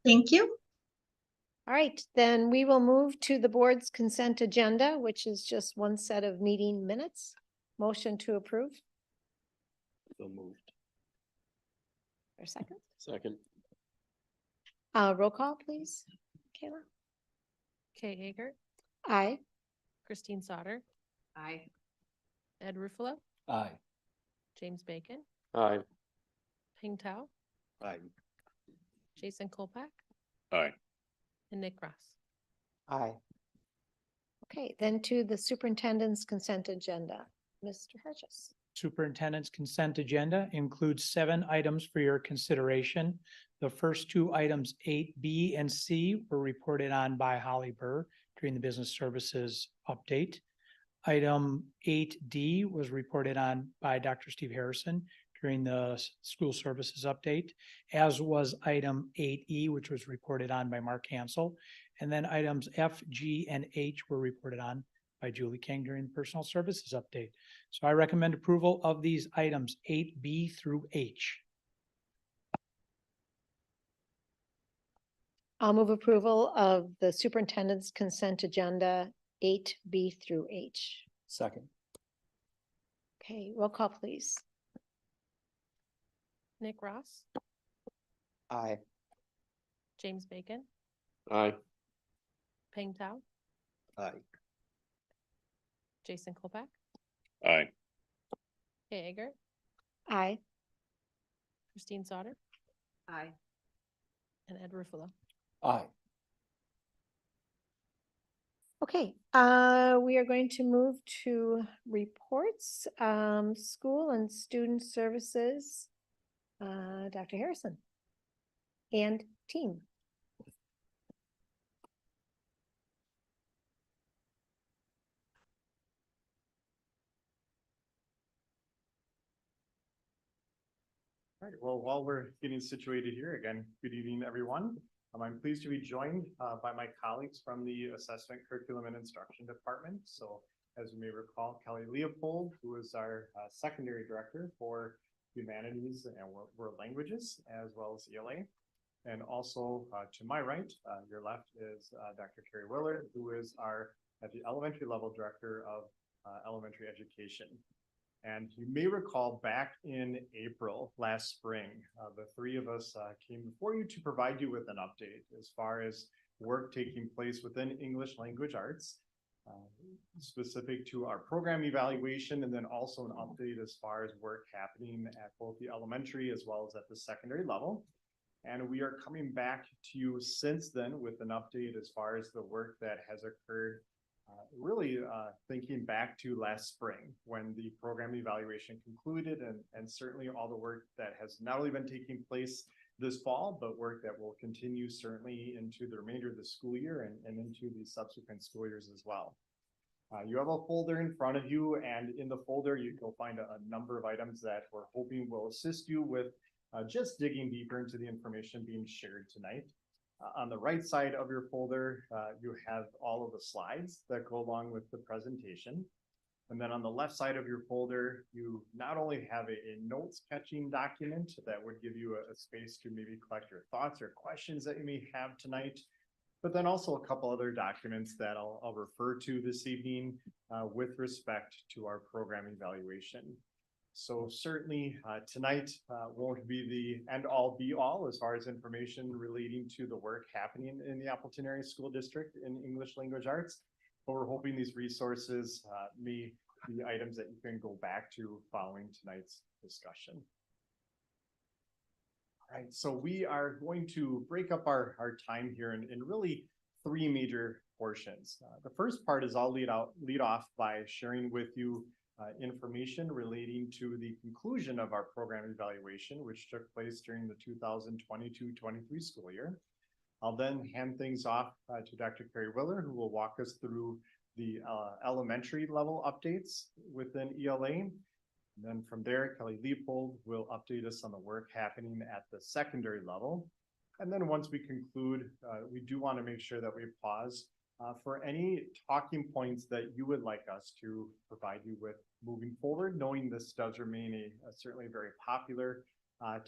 [SPEAKER 21] Thank you.
[SPEAKER 1] All right, then we will move to the board's consent agenda, which is just one set of meeting minutes. Motion to approve.
[SPEAKER 7] So moved.
[SPEAKER 1] For a second.
[SPEAKER 7] Second.
[SPEAKER 1] Roll call, please. Kayla.
[SPEAKER 2] Kay Hager,
[SPEAKER 1] Aye.
[SPEAKER 2] Christine Sauter,
[SPEAKER 3] Aye.
[SPEAKER 2] Ed Ruffalo,
[SPEAKER 4] Aye.
[SPEAKER 2] James Bacon,
[SPEAKER 7] Aye.
[SPEAKER 2] Ping Tao,
[SPEAKER 7] Aye.
[SPEAKER 2] Jason Kolpak,
[SPEAKER 7] Aye.
[SPEAKER 2] and Nick Ross.
[SPEAKER 17] Aye.
[SPEAKER 1] Okay, then to the superintendent's consent agenda. Mr. Hedges.
[SPEAKER 8] Superintendent's consent agenda includes 7 items for your consideration. The first 2 items, 8B and C, were reported on by Holly Burr during the business services update. Item 8D was reported on by Dr. Steve Harrison during the school services update, as was item 8E, which was reported on by Mark Hansel. And then items F, G, and H were reported on by Julie King during the personal services update. So I recommend approval of these items 8B through H.
[SPEAKER 1] I'll move approval of the superintendent's consent agenda 8B through H.
[SPEAKER 4] Second.
[SPEAKER 1] Okay, roll call, please.
[SPEAKER 2] Nick Ross,
[SPEAKER 17] Aye.
[SPEAKER 2] James Bacon,
[SPEAKER 7] Aye.
[SPEAKER 2] Ping Tao,
[SPEAKER 7] Aye.
[SPEAKER 2] Jason Kolpak,
[SPEAKER 7] Aye.
[SPEAKER 2] Kay Hager,
[SPEAKER 1] Aye.
[SPEAKER 2] Christine Sauter,
[SPEAKER 3] Aye.
[SPEAKER 2] and Ed Ruffalo.
[SPEAKER 4] Aye.
[SPEAKER 1] Okay, we are going to move to reports, school and student services. Dr. Harrison. And team.
[SPEAKER 19] All right, well, while we're getting situated here, again, good evening, everyone. I'm pleased to be joined by my colleagues from the Assessment, Curriculum, and Instruction Department. So as you may recall, Kelly Leopold, who is our secondary director for humanities and world languages, as well as ELA. And also to my right, your left is Dr. Carrie Willard, who is at the elementary level director of elementary education. And you may recall back in April last spring, the three of us came before you to provide you with an update as far as work taking place within English language arts, specific to our program evaluation, and then also an update as far as work happening at both the elementary as well as at the secondary level. And we are coming back to you since then with an update as far as the work that has occurred, really thinking back to last spring when the program evaluation concluded, and certainly all the work that has not only been taking place this fall, but work that will continue certainly into the remainder of the school year and into the subsequent school years as well. You have a folder in front of you, and in the folder you'll find a number of items that we're hoping will assist you with just digging deeper into the information being shared tonight. On the right side of your folder, you have all of the slides that go along with the presentation. And then on the left side of your folder, you not only have a notes catching document that would give you a space to maybe collect your thoughts or questions that you may have tonight, but then also a couple other documents that I'll refer to this evening with respect to our program evaluation. So certainly tonight won't be the end all be all as far as information relating to the work happening in the Appleton Area School District in English Language Arts, but we're hoping these resources may be items that you can go back to following tonight's discussion. All right, so we are going to break up our time here in really three major portions. The first part is I'll lead off by sharing with you information relating to the conclusion of our program evaluation, which took place during the 2022-23 school year. I'll then hand things off to Dr. Carrie Willard, who will walk us through the elementary level updates within ELA. And then from there, Kelly Leopold will update us on the work happening at the secondary level. And then once we conclude, we do want to make sure that we pause for any talking points that you would like us to provide you with moving forward, knowing this does remain a certainly very popular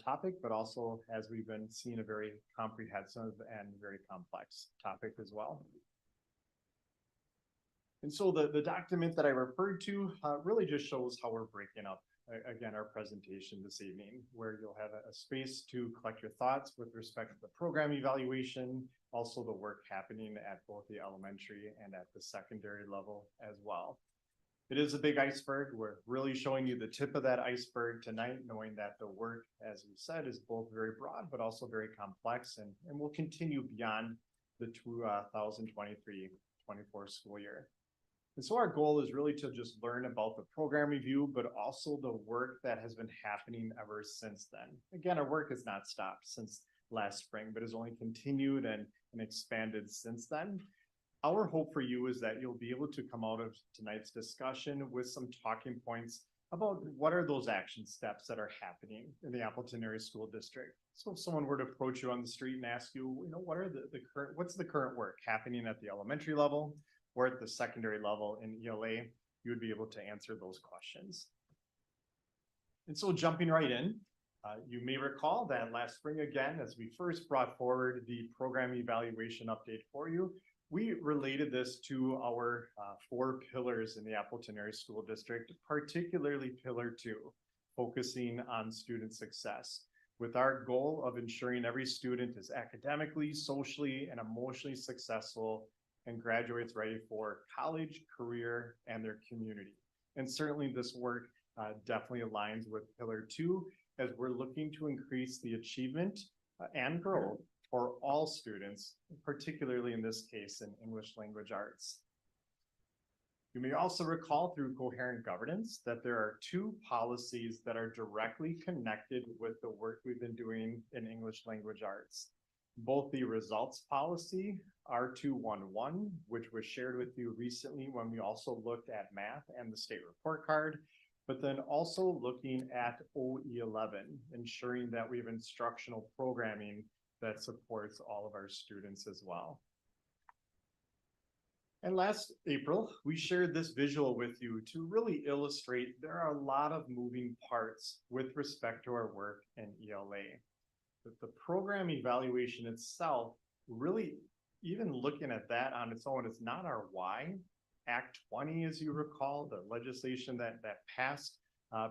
[SPEAKER 19] topic, but also, as we've been seeing, a very comprehensive and very complex topic as well. And so the document that I referred to really just shows how we're breaking up, again, our presentation this evening, where you'll have a space to collect your thoughts with respect to the program evaluation, also the work happening at both the elementary and at the secondary level as well. It is a big iceberg. We're really showing you the tip of that iceberg tonight, knowing that the work, as we said, is both very broad, but also very complex, and will continue beyond the 2023-24 school year. And so our goal is really to just learn about the program review, but also the work that has been happening ever since then. Again, our work has not stopped since last spring, but has only continued and expanded since then. Our hope for you is that you'll be able to come out of tonight's discussion with some talking points about what are those action steps that are happening in the Appleton Area School District. So if someone were to approach you on the street and ask you, what are what's the current work happening at the elementary level or at the secondary level in ELA, you would be able to answer those questions. And so jumping right in, you may recall that last spring, again, as we first brought forward the program evaluation update for you, we related this to our 4 pillars in the Appleton Area School District, particularly Pillar 2, focusing on student success, with our goal of ensuring every student is academically, socially, and emotionally successful and graduates ready for college, career, and their community. And certainly this work definitely aligns with Pillar 2, as we're looking to increase the achievement and growth for all students, particularly in this case in English Language Arts. You may also recall through coherent governance that there are two policies that are directly connected with the work we've been doing in English language arts. Both the results policy, R211, which was shared with you recently when we also looked at math and the state report card, but then also looking at OE11, ensuring that we have instructional programming that supports all of our students as well. And last April, we shared this visual with you to really illustrate there are a lot of moving parts with respect to our work in ELA. But the program evaluation itself, really, even looking at that on its own, is not our why. Act 20, as you recall, the legislation that passed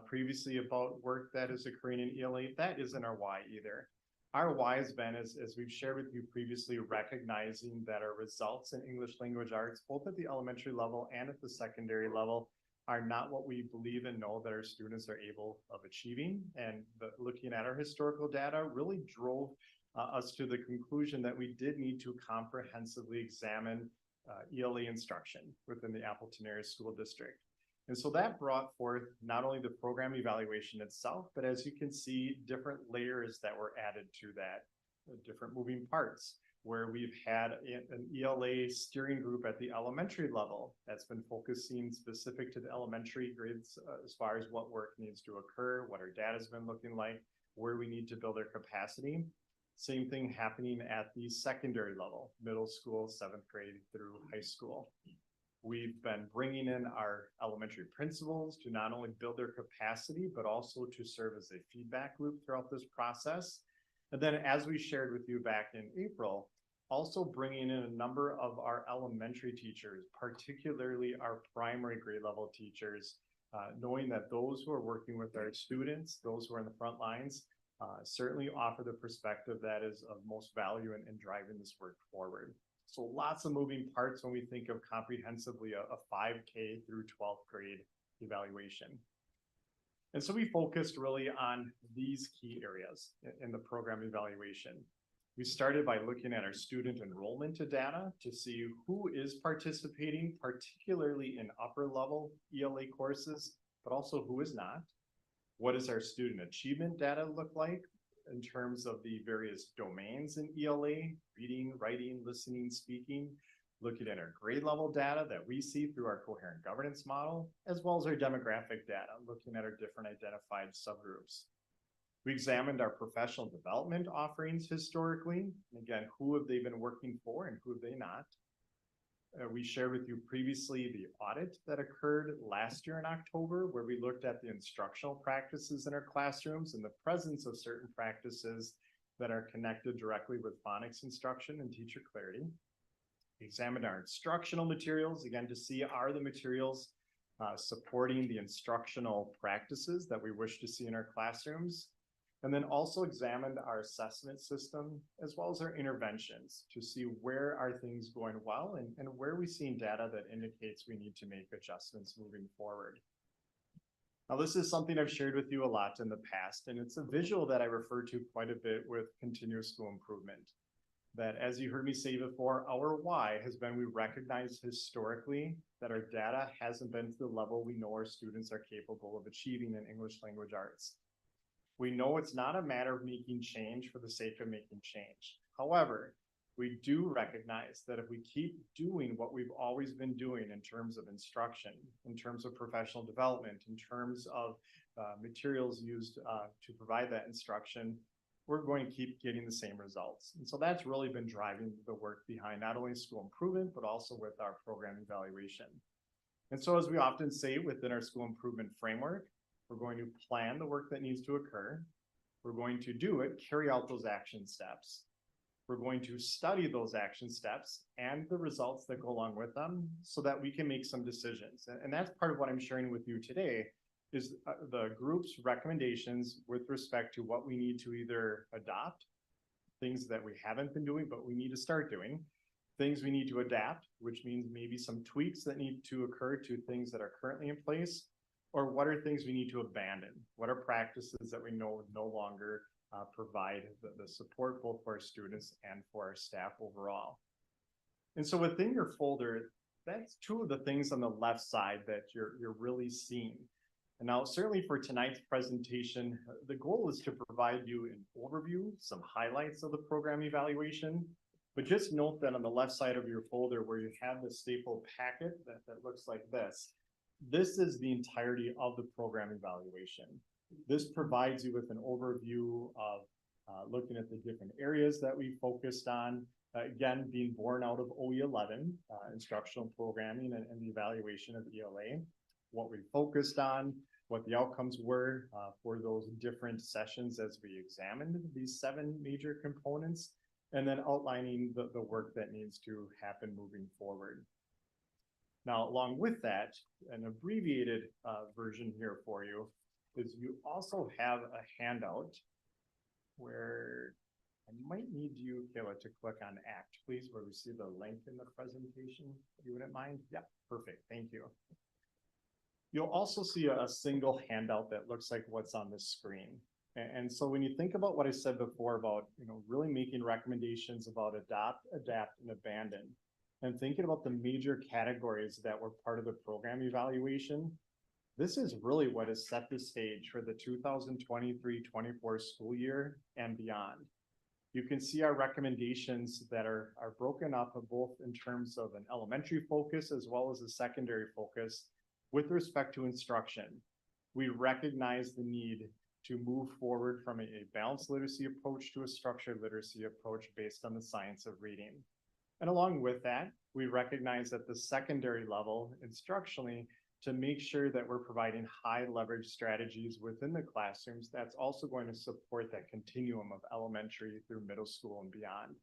[SPEAKER 19] previously about work that is occurring in ELA, that isn't our why either. Our why has been, as we've shared with you previously, recognizing that our results in English language arts, both at the elementary level and at the secondary level, are not what we believe and know that our students are able of achieving. And looking at our historical data really drove us to the conclusion that we did need to comprehensively examine ELA instruction within the Appleton Area School District. And so that brought forth not only the program evaluation itself, but as you can see, different layers that were added to that, different moving parts, where we've had an ELA steering group at the elementary level that's been focusing specific to the elementary grades as far as what work needs to occur, what our data has been looking like, where we need to build our capacity. Same thing happening at the secondary level, middle school, 7th grade through high school. We've been bringing in our elementary principals to not only build their capacity, but also to serve as a feedback loop throughout this process. And then as we shared with you back in April, also bringing in a number of our elementary teachers, particularly our primary grade level teachers, knowing that those who are working with our students, those who are in the front lines, certainly offer the perspective that is of most value in driving this work forward. So lots of moving parts when we think of comprehensively a 5K through 12th grade evaluation. And so we focused really on these key areas in the program evaluation. We started by looking at our student enrollment data to see who is participating, particularly in upper level ELA courses, but also who is not. What does our student achievement data look like in terms of the various domains in ELA, reading, writing, listening, speaking, looking at our grade level data that we see through our coherent governance model, as well as our demographic data, looking at our different identified subgroups. We examined our professional development offerings historically. Again, who have they been working for and who have they not? We shared with you previously the audit that occurred last year in October, where we looked at the instructional practices in our classrooms and the presence of certain practices that are connected directly with phonics instruction and teacher clarity. We examined our instructional materials, again, to see are the materials supporting the instructional practices that we wish to see in our classrooms. And then also examined our assessment system as well as our interventions to see where are things going well and where we're seeing data that indicates we need to make adjustments moving forward. Now, this is something I've shared with you a lot in the past, and it's a visual that I refer to quite a bit with continuous school improvement. That, as you heard me say before, our why has been we recognize historically that our data hasn't been to the level we know our students are capable of achieving in English language arts. We know it's not a matter of making change for the sake of making change. However, we do recognize that if we keep doing what we've always been doing in terms of instruction, in terms of professional development, in terms of materials used to provide that instruction, we're going to keep getting the same results. And so that's really been driving the work behind not only school improvement, but also with our program evaluation. And so as we often say within our school improvement framework, we're going to plan the work that needs to occur. We're going to do it, carry out those action steps. We're going to study those action steps and the results that go along with them so that we can make some decisions. And that's part of what I'm sharing with you today is the group's recommendations with respect to what we need to either adopt, things that we haven't been doing, but we need to start doing, things we need to adapt, which means maybe some tweaks that need to occur to things that are currently in place, or what are things we need to abandon? What are practices that we know no longer provide the support both for our students and for our staff overall? And so within your folder, that's two of the things on the left side that you're really seeing. And now certainly for tonight's presentation, the goal is to provide you an overview, some highlights of the program evaluation. But just note that on the left side of your folder where you have the staple packet that looks like this is the entirety of the program evaluation. This provides you with an overview of looking at the different areas that we focused on, again, being born out of OE11, instructional programming and the evaluation of ELA, what we focused on, what the outcomes were for those different sessions as we examined these 7 major components, and then outlining the work that needs to happen moving forward. Now, along with that, an abbreviated version here for you is you also have a handout where I might need you, Kayla, to click on ACT, please, where we see the link in the presentation. You wouldn't mind? Yeah, perfect. Thank you. You'll also see a single handout that looks like what's on the screen. And so when you think about what I said before about, really making recommendations about adopt, adapt, and abandon, and thinking about the major categories that were part of the program evaluation, this is really what has set the stage for the 2023-24 school year and beyond. You can see our recommendations that are broken up both in terms of an elementary focus as well as a secondary focus with respect to instruction. We recognize the need to move forward from a balanced literacy approach to a structured literacy approach based on the science of reading. And along with that, we recognize at the secondary level instructionally to make sure that we're providing high leverage strategies within the classrooms that's also going to support that continuum of elementary through middle school and beyond.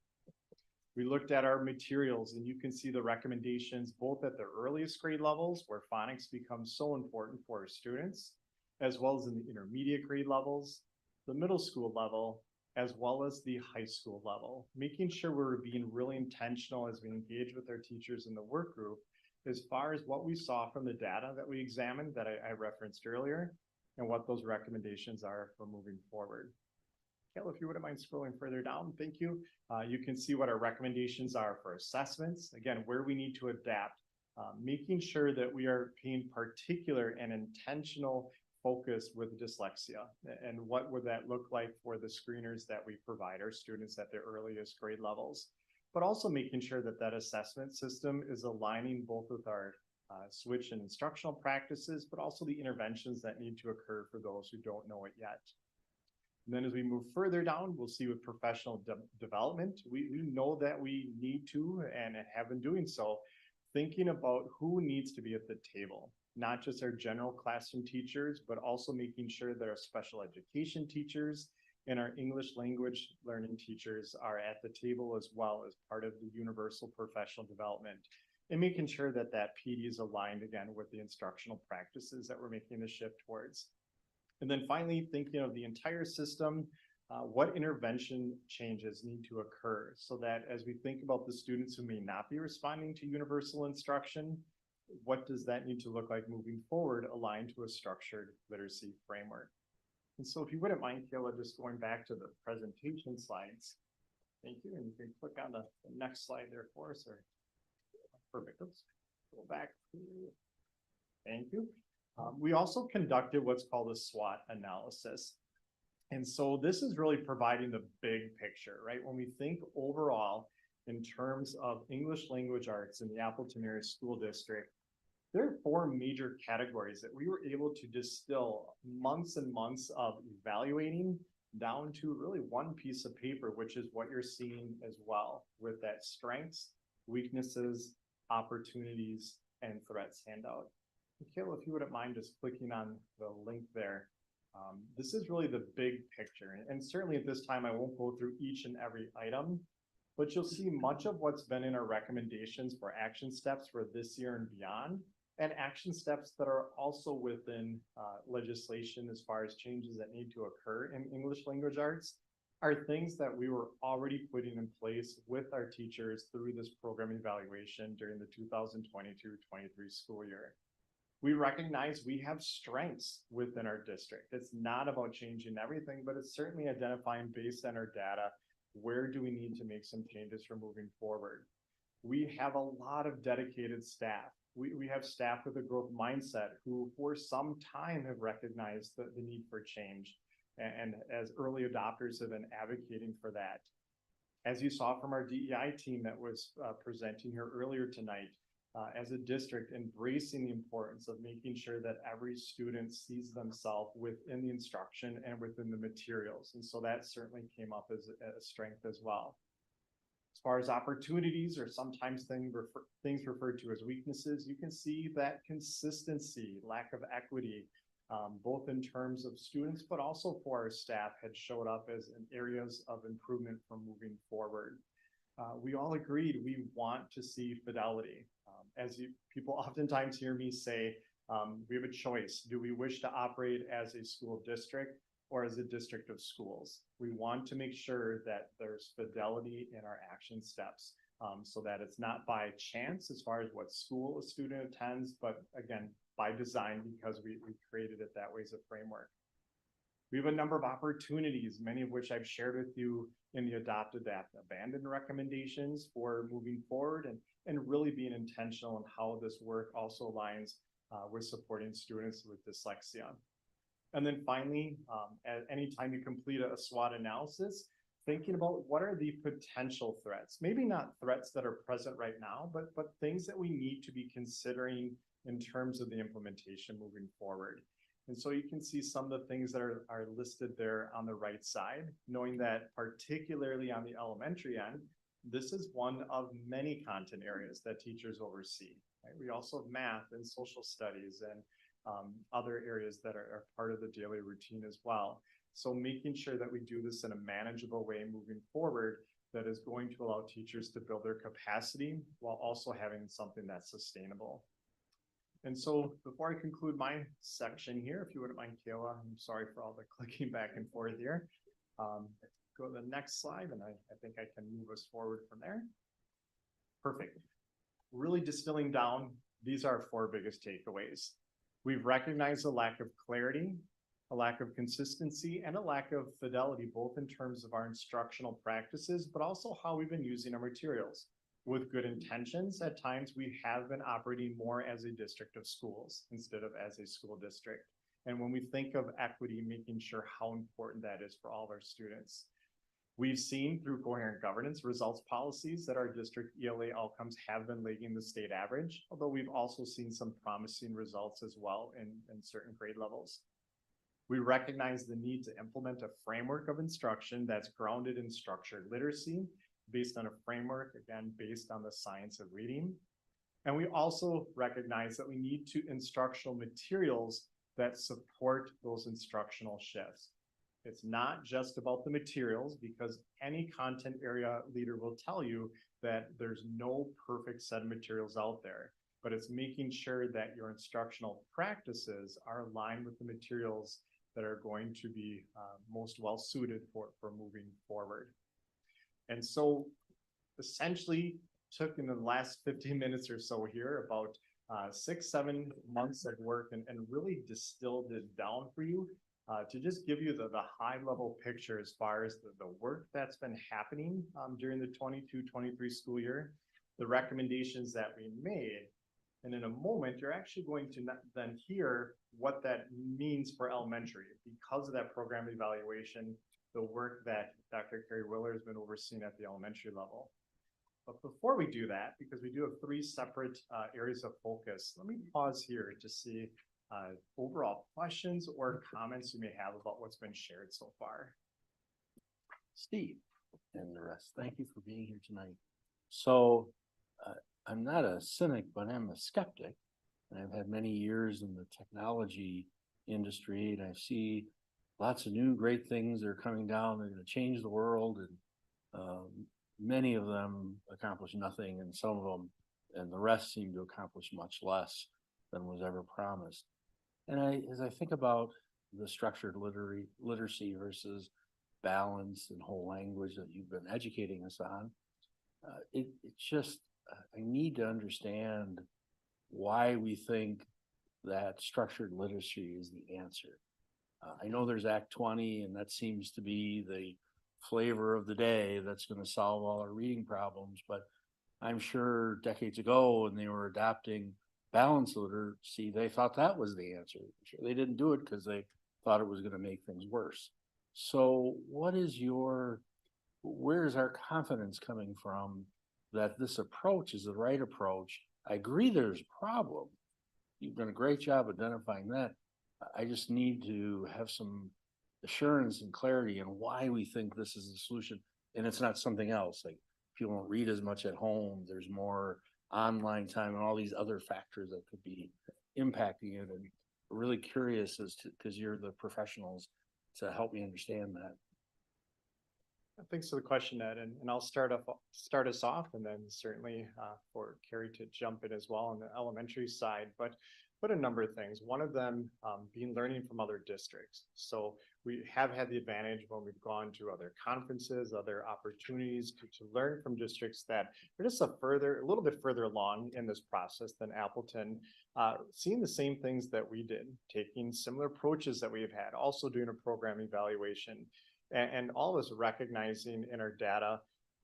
[SPEAKER 19] We looked at our materials and you can see the recommendations both at the earliest grade levels where phonics becomes so important for our students, as well as in the intermediate grade levels, the middle school level, as well as the high school level, making sure we're being really intentional as we engage with our teachers in the work group as far as what we saw from the data that we examined that I referenced earlier and what those recommendations are for moving forward. Kayla, if you wouldn't mind scrolling further down, thank you. You can see what our recommendations are for assessments. Again, where we need to adapt, making sure that we are paying particular and intentional focus with dyslexia. And what would that look like for the screeners that we provide our students at the earliest grade levels? But also making sure that that assessment system is aligning both with our switch and instructional practices, but also the interventions that need to occur for those who don't know it yet. And then as we move further down, we'll see with professional development, we know that we need to and have been doing so, thinking about who needs to be at the table, not just our general classroom teachers, but also making sure that our special education teachers and our English language learning teachers are at the table as well as part of the universal professional development, and making sure that that PD is aligned again with the instructional practices that we're making the shift towards. And then finally, thinking of the entire system, what intervention changes need to occur so that as we think about the students who may not be responding to universal instruction, what does that need to look like moving forward aligned to a structured literacy framework? And so if you wouldn't mind, Kayla, just going back to the presentation slides. Thank you. And you can click on the next slide there for us. Or perfect. Let's go back. Thank you. We also conducted what's called a SWOT analysis. And so this is really providing the big picture, right? When we think overall in terms of English language arts in the Appleton Area School District, there are 4 major categories that we were able to distill months and months of evaluating down to really one piece of paper, which is what you're seeing as well with that strengths, weaknesses, opportunities, and threats handout. Kayla, if you wouldn't mind just clicking on the link there. This is really the big picture. And certainly at this time, I won't go through each and every item, but you'll see much of what's been in our recommendations for action steps for this year and beyond, and action steps that are also within legislation as far as changes that need to occur in English language arts are things that we were already putting in place with our teachers through this program evaluation during the 2022-23 school year. We recognize we have strengths within our district. It's not about changing everything, but it's certainly identifying based on our data, where do we need to make some changes for moving forward? We have a lot of dedicated staff. We have staff with a growth mindset who for some time have recognized the need for change and as early adopters have been advocating for that. As you saw from our DEI team that was presenting here earlier tonight, as a district, embracing the importance of making sure that every student sees themselves within the instruction and within the materials. And so that certainly came up as a strength as well. As far as opportunities or sometimes things referred to as weaknesses, you can see that consistency, lack of equity, both in terms of students, but also for our staff had showed up as areas of improvement from moving forward. We all agreed we want to see fidelity. People oftentimes hear me say, we have a choice. Do we wish to operate as a school district or as a district of schools? We want to make sure that there's fidelity in our action steps so that it's not by chance as far as what school a student attends, but again, by design because we created it that way as a framework. We have a number of opportunities, many of which I've shared with you in the adopt, adapt, abandon recommendations for moving forward and really being intentional in how this work also aligns with supporting students with dyslexia. And then finally, at any time you complete a SWOT analysis, thinking about what are the potential threats, maybe not threats that are present right now, but things that we need to be considering in terms of the implementation moving forward. And so you can see some of the things that are listed there on the right side, knowing that particularly on the elementary end, this is one of many content areas that teachers oversee. Right? We also have math and social studies and other areas that are part of the daily routine as well. So making sure that we do this in a manageable way moving forward that is going to allow teachers to build their capacity while also having something that's sustainable. And so before I conclude my section here, if you wouldn't mind, Kayla, I'm sorry for all the clicking back and forth here. Go to the next slide, and I think I can move us forward from there. Perfect. Really distilling down, these are our 4 biggest takeaways. We've recognized a lack of clarity, a lack of consistency, and a lack of fidelity, both in terms of our instructional practices, but also how we've been using our materials. With good intentions, at times we have been operating more as a district of schools instead of as a school district. And when we think of equity, making sure how important that is for all of our students. We've seen through coherent governance results policies that our district ELA outcomes have been lagging the state average, although we've also seen some promising results as well in certain grade levels. We recognize the need to implement a framework of instruction that's grounded in structured literacy, based on a framework, again, based on the science of reading. And we also recognize that we need instructional materials that support those instructional shifts. It's not just about the materials, because any content area leader will tell you that there's no perfect set of materials out there, but it's making sure that your instructional practices are aligned with the materials that are going to be most well suited for moving forward. And so essentially took in the last 15 minutes or so here about 6-7 months of work and really distilled it down for you to just give you the high level picture as far as the work that's been happening during the 22-23 school year, the recommendations that we made. And in a moment, you're actually going to then hear what that means for elementary because of that program evaluation, the work that Dr. Carrie Willer has been overseeing at the elementary level. But before we do that, because we do have 3 separate areas of focus, let me pause here to see overall questions or comments you may have about what's been shared so far.
[SPEAKER 4] Steve and the rest, thank you for being here tonight. So I'm not a cynic, but I'm a skeptic. And I've had many years in the technology industry, and I see lots of new great things that are coming down. They're going to change the world, and many of them accomplish nothing, and some of them and the rest seem to accomplish much less than was ever promised. And as I think about the structured literacy versus balance and whole language that you've been educating us on, it's just, I need to understand why we think that structured literacy is the answer. I know there's Act 20, and that seems to be the flavor of the day that's going to solve all our reading problems, but I'm sure decades ago when they were adopting balanced literacy, they thought that was the answer. They didn't do it because they thought it was going to make things worse. So where is our confidence coming from that this approach is the right approach? I agree there's a problem. You've done a great job identifying that. I just need to have some assurance and clarity on why we think this is the solution. And it's not something else, like people don't read as much at home. There's more online time and all these other factors that could be impacting it. And really curious as to, because you're the professionals, to help me understand that.
[SPEAKER 19] Thanks for the question, Ed, and I'll start us off, and then certainly for Carrie to jump in as well on the elementary side. But a number of things. One of them being learning from other districts. So we have had the advantage when we've gone to other conferences, other opportunities to learn from districts that are just a little bit further along in this process than Appleton, seeing the same things that we did, taking similar approaches that we have had, also doing a program evaluation. And all of us recognizing in our data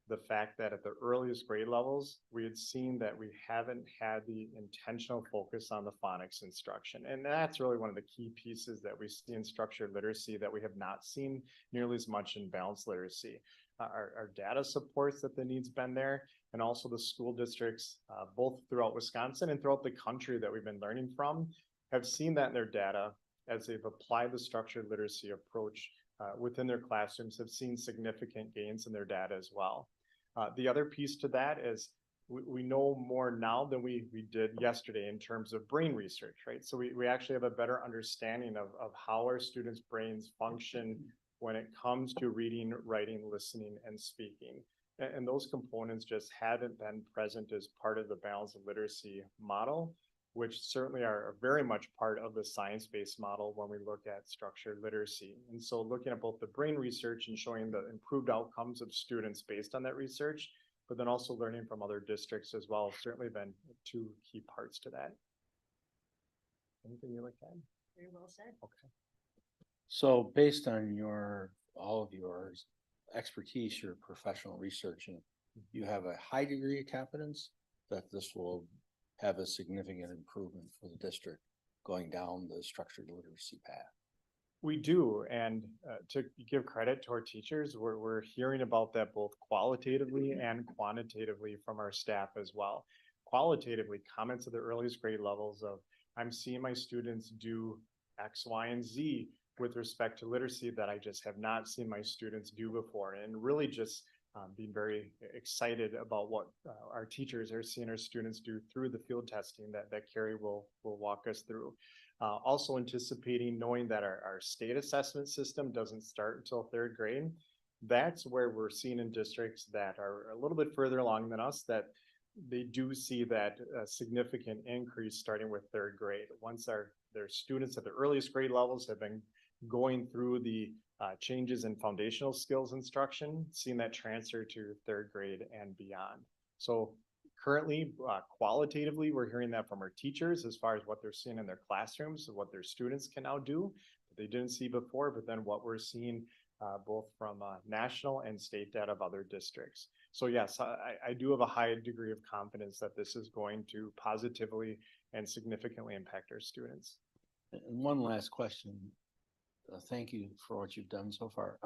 [SPEAKER 19] the fact that at the earliest grade levels, we had seen that we haven't had the intentional focus on the phonics instruction. And that's really one of the key pieces that we see in structured literacy that we have not seen nearly as much in balanced literacy. Our data supports that the need's been there, and also the school districts, both throughout Wisconsin and throughout the country that we've been learning from, have seen that in their data as they've applied the structured literacy approach within their classrooms, have seen significant gains in their data as well. The other piece to that is we know more now than we did yesterday in terms of brain research, right? So we actually have a better understanding of how our students' brains function when it comes to reading, writing, listening, and speaking. And those components just haven't been present as part of the balanced literacy model, which certainly are very much part of the science-based model when we look at structured literacy. And so looking at both the brain research and showing the improved outcomes of students based on that research, but then also learning from other districts as well, certainly been two key parts to that. Anything you'd like to add?
[SPEAKER 18] Very well said.
[SPEAKER 4] Okay. So based on all of your expertise, your professional research, and you have a high degree of confidence that this will have a significant improvement for the district going down the structured literacy path.
[SPEAKER 19] We do, and to give credit to our teachers, we're hearing about that both qualitatively and quantitatively from our staff as well. Qualitatively, comments at the earliest grade levels of, I'm seeing my students do X, Y, and Z with respect to literacy that I just have not seen my students do before, and really just being very excited about what our teachers are seeing our students do through the field testing that Carrie will walk us through. Also anticipating, knowing that our state assessment system doesn't start until third grade. That's where we're seeing in districts that are a little bit further along than us that they do see that significant increase starting with third grade. Once their students at the earliest grade levels have been going through the changes in foundational skills instruction, seeing that transfer to third grade and beyond. So currently, qualitatively, we're hearing that from our teachers as far as what they're seeing in their classrooms, what their students can now do that they didn't see before, but then what we're seeing both from national and state data of other districts. So yes, I do have a high degree of confidence that this is going to positively and significantly impact our students.
[SPEAKER 4] And one last question. Thank you for what you've done so far.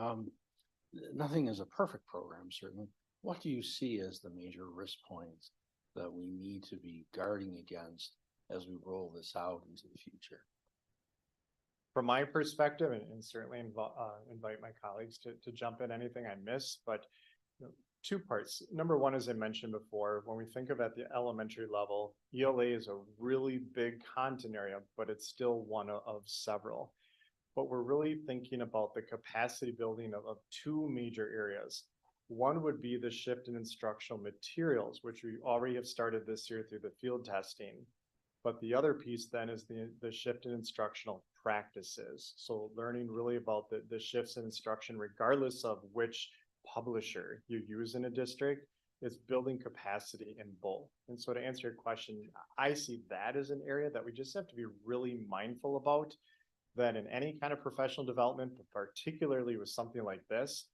[SPEAKER 4] Nothing is a perfect program, certainly. What do you see as the major risk points that we need to be guarding against as we roll this out into the future?
[SPEAKER 19] From my perspective, and certainly invite my colleagues to jump in anything I miss, but two parts. Number one, as I mentioned before, when we think of at the elementary level, ELA is a really big content area, but it's still one of several. But we're really thinking about the capacity building of two major areas. One would be the shift in instructional materials, which we already have started this year through the field testing. But the other piece then is the shift in instructional practices. So learning really about the shifts in instruction, regardless of which publisher you use in a district, it's building capacity in both. And so to answer your question, I see that as an area that we just have to be really mindful about, that in any kind of professional development, but particularly with something like this,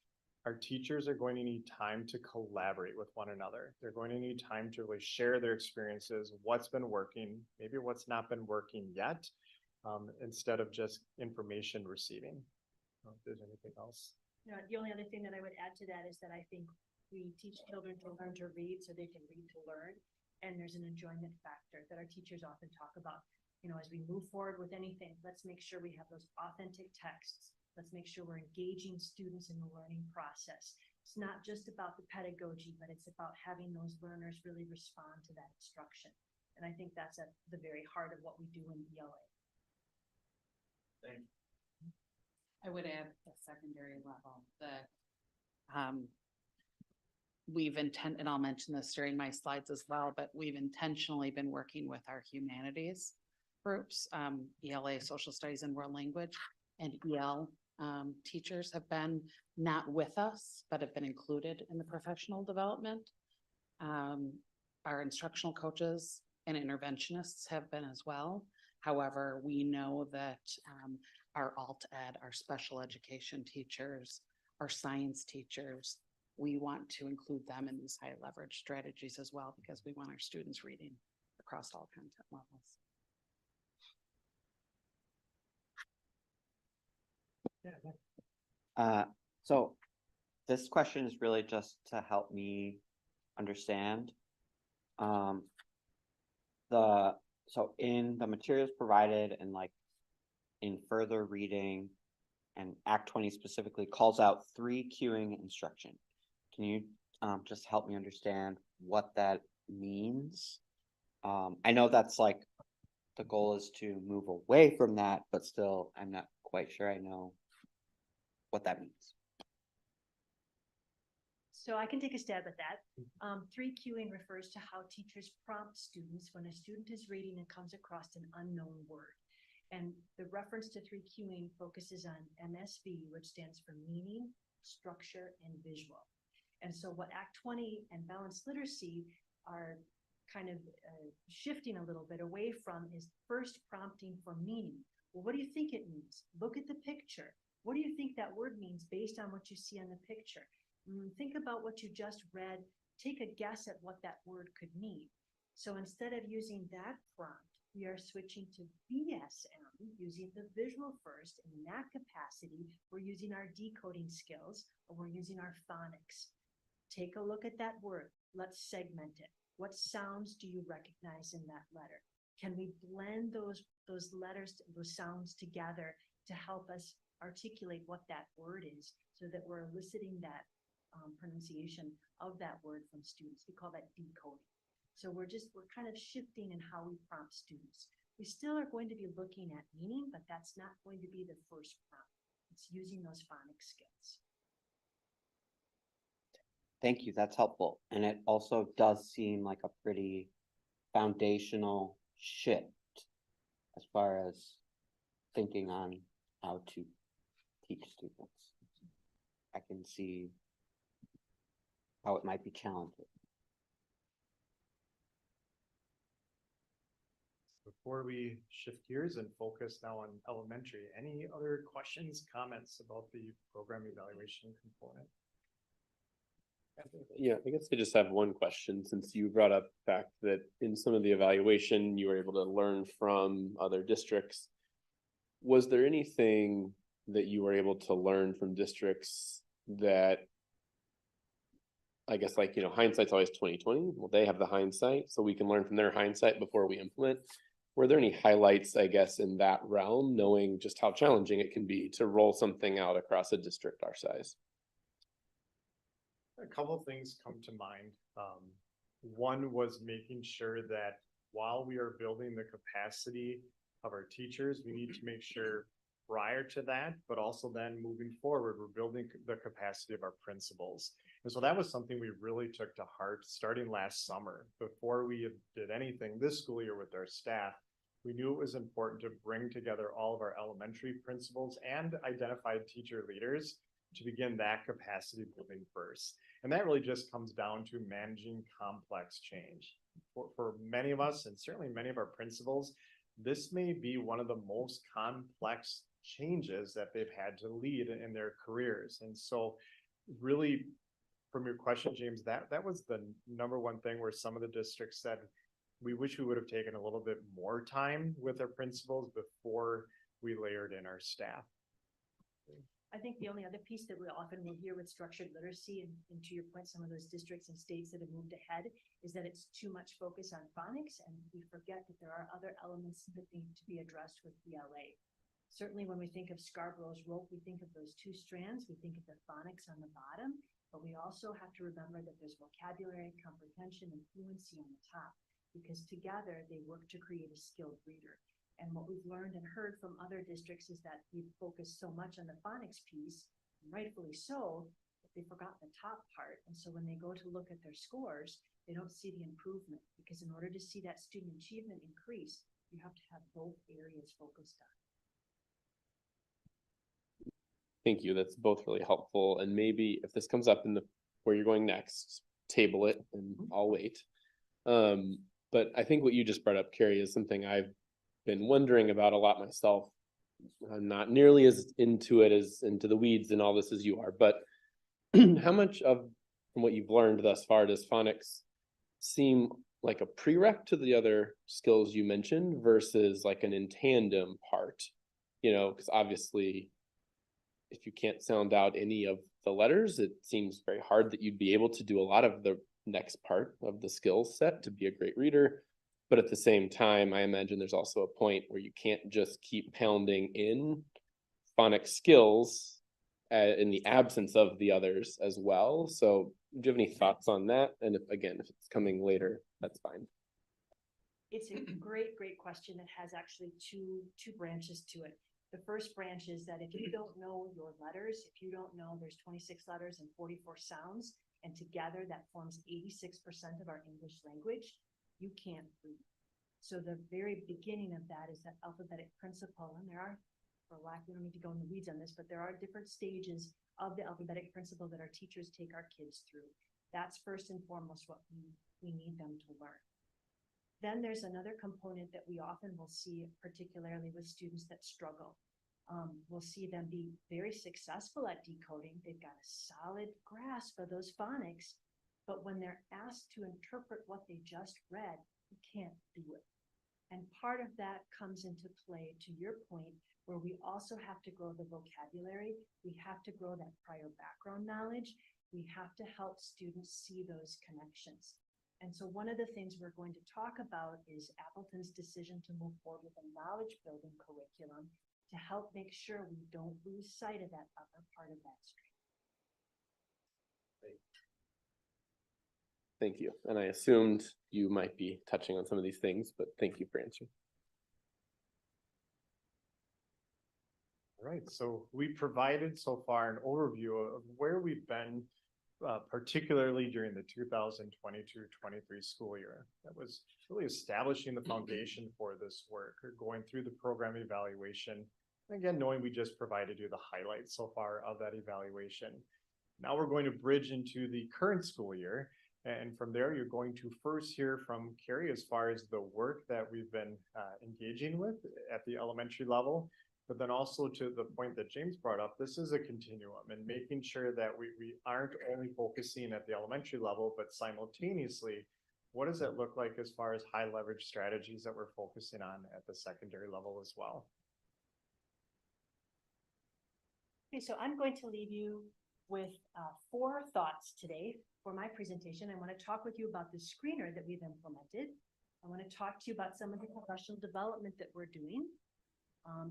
[SPEAKER 19] Our teachers are going to need time to collaborate with one another. They're going to need time to really share their experiences, what's been working, maybe what's not been working yet, instead of just information receiving. I don't know if there's anything else.
[SPEAKER 5] You know, the only other thing that I would add to that is that I think we teach children to learn to read so they can read to learn. And there's an enjoyment factor that our teachers often talk about. You know, as we move forward with anything, let's make sure we have those authentic texts. Let's make sure we're engaging students in the learning process. It's not just about the pedagogy, but it's about having those learners really respond to that instruction. And I think that's at the very heart of what we do in ELA.
[SPEAKER 19] Thank you.
[SPEAKER 22] I would add the secondary level that we've and I'll mention this during my slides as well, but we've intentionally been working with our humanities groups, ELA, social studies and world language, and EL teachers have been not with us, but have been included in the professional development. Our instructional coaches and interventionists have been as well. However, we know that our alt ed, our special education teachers, our science teachers, we want to include them in these high leverage strategies as well, because we want our students reading across all content levels.
[SPEAKER 17] So this question is really just to help me understand. So in the materials provided and like in further reading, and Act 20 specifically calls out 3 queuing instruction. Can you just help me understand what that means? I know that's like the goal is to move away from that, but still, I'm not quite sure I know what that means.
[SPEAKER 5] So I can take a stab at that. 3 queuing refers to how teachers prompt students when a student is reading and comes across an unknown word. And the reference to 3 queuing focuses on MSV, which stands for meaning, structure, and visual. And so what Act 20 and balanced literacy are kind of shifting a little bit away from is first prompting for meaning. Well, what do you think it means? Look at the picture. What do you think that word means based on what you see on the picture? Think about what you just read. Take a guess at what that word could mean. So instead of using that prompt, we are switching to BSM, using the visual first. And in that capacity, we're using our decoding skills, or we're using our phonics. Take a look at that word. Let's segment it. What sounds do you recognize in that letter? Can we blend those letters, those sounds together to help us articulate what that word is, so that we're eliciting that pronunciation of that word from students? We call that decoding. So we're kind of shifting in how we prompt students. We still are going to be looking at meaning, but that's not going to be the first prompt. It's using those phonic skills.
[SPEAKER 17] Thank you, that's helpful. And it also does seem like a pretty foundational shift as far as thinking on how to teach students. I can see how it might be challenging.
[SPEAKER 19] Before we shift gears and focus now on elementary, any other questions, comments about the program evaluation component?
[SPEAKER 7] Yeah, I guess I just have one question, since you brought up the fact that in some of the evaluation, you were able to learn from other districts. Was there anything that you were able to learn from districts that, I guess, like, you know, hindsight's always 20/20. Well, they have the hindsight, so we can learn from their hindsight before we implement. Were there any highlights, I guess, in that realm, knowing just how challenging it can be to roll something out across a district our size?
[SPEAKER 19] A couple of things come to mind. One was making sure that while we are building the capacity of our teachers, we need to make sure prior to that, but also then moving forward, we're building the capacity of our principals. And so that was something we really took to heart starting last summer. Before we did anything this school year with our staff, we knew it was important to bring together all of our elementary principals and identified teacher leaders to begin that capacity building first. And that really just comes down to managing complex change. For many of us, and certainly many of our principals, this may be one of the most complex changes that they've had to lead in their careers. And so really, from your question, James, that was the number one thing where some of the districts said, we wish we would have taken a little bit more time with our principals before we layered in our staff.
[SPEAKER 5] I think the only other piece that we often will hear with structured literacy, and to your point, some of those districts and states that have moved ahead, is that it's too much focus on phonics, and we forget that there are other elements that need to be addressed with ELA. Certainly when we think of Scarborough's rope, we think of those two strands, we think of the phonics on the bottom, but we also have to remember that there's vocabulary, comprehension, and fluency on the top, because together they work to create a skilled reader. And what we've learned and heard from other districts is that we've focused so much on the phonics piece, and rightfully so, that they forgot the top part. And so when they go to look at their scores, they don't see the improvement, because in order to see that student achievement increase, you have to have both areas focused on.
[SPEAKER 7] Thank you. That's both really helpful. And maybe if this comes up in the where you're going next, table it and I'll wait. But I think what you just brought up, Carrie, is something I've been wondering about a lot myself. I'm not nearly as into the weeds and all this as you are, but how much of from what you've learned thus far does phonics seem like a prereq to the other skills you mentioned versus like an in tandem part? You know, because obviously if you can't sound out any of the letters, it seems very hard that you'd be able to do a lot of the next part of the skills set to be a great reader. But at the same time, I imagine there's also a point where you can't just keep pounding in phonics skills in the absence of the others as well. So do you have any thoughts on that? And if it's coming later, that's fine.
[SPEAKER 5] It's a great question that has actually two branches to it. The first branch is that if you don't know your letters, if you don't know there's 26 letters and 44 sounds, and together that forms 86% of our English language, you can't read. So the very beginning of that is that alphabetic principle, and there are, we don't need to go in the weeds on this, but there are different stages of the alphabetic principle that our teachers take our kids through. That's first and foremost what we need them to learn. Then there's another component that we often will see, particularly with students that struggle. We'll see them be very successful at decoding. They've got a solid grasp of those phonics, but when they're asked to interpret what they just read, you can't do it. And part of that comes into play, to your point, where we also have to grow the vocabulary. We have to grow that prior background knowledge. We have to help students see those connections. And so one of the things we're going to talk about is Appleton's decision to move forward with a knowledge building curriculum to help make sure we don't lose sight of that upper part of that stream.
[SPEAKER 7] Thank you. And I assumed you might be touching on some of these things, but thank you for answering.
[SPEAKER 19] All right, so we provided so far an overview of where we've been, particularly during the 2022-23 school year. That was really establishing the foundation for this work, or going through the program evaluation. Again, knowing we just provided you the highlights so far of that evaluation. Now we're going to bridge into the current school year. And from there, you're going to first hear from Carrie as far as the work that we've been engaging with at the elementary level, but then also to the point that James brought up, this is a continuum, and making sure that we aren't only focusing at the elementary level, but simultaneously, what does it look like as far as high leverage strategies that we're focusing on at the secondary level as well?
[SPEAKER 5] Okay, so I'm going to leave you with 4 thoughts today for my presentation. I want to talk with you about the screener that we've implemented. I want to talk to you about some of the professional development that we're doing.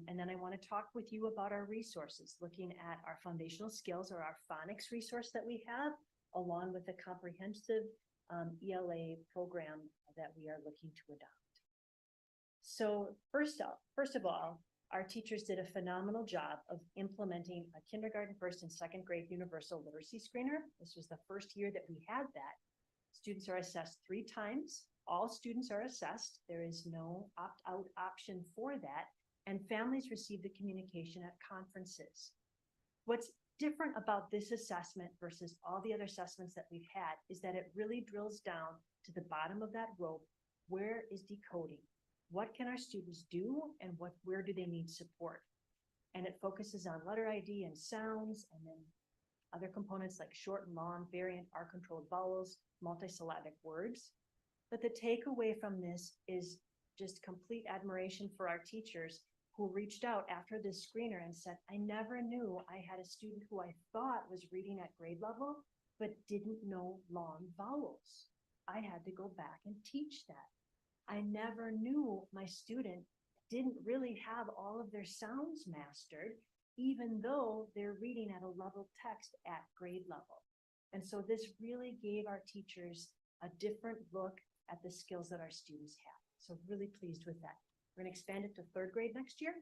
[SPEAKER 5] And then I want to talk with you about our resources, looking at our foundational skills, or our phonics resource that we have, along with a comprehensive ELA program that we are looking to adopt. So first of all, our teachers did a phenomenal job of implementing a kindergarten, first and second grade universal literacy screener. This was the first year that we had that. Students are assessed 3 times. All students are assessed. There is no opt-out option for that. And families receive the communication at conferences. What's different about this assessment versus all the other assessments that we've had is that it really drills down to the bottom of that rope. Where is decoding? What can our students do, and where do they need support? And it focuses on letter ID and sounds, and then Other components like short and long, variant, R-controlled vowels, multisyllabic words. But the takeaway from this is just complete admiration for our teachers who reached out after this screener and said, I never knew I had a student who I thought was reading at grade level, but didn't know long vowels. I had to go back and teach that. I never knew my student didn't really have all of their sounds mastered, even though they're reading at a level text at grade level. And so this really gave our teachers a different look at the skills that our students have. So really pleased with that. We're going to expand it to third grade next year,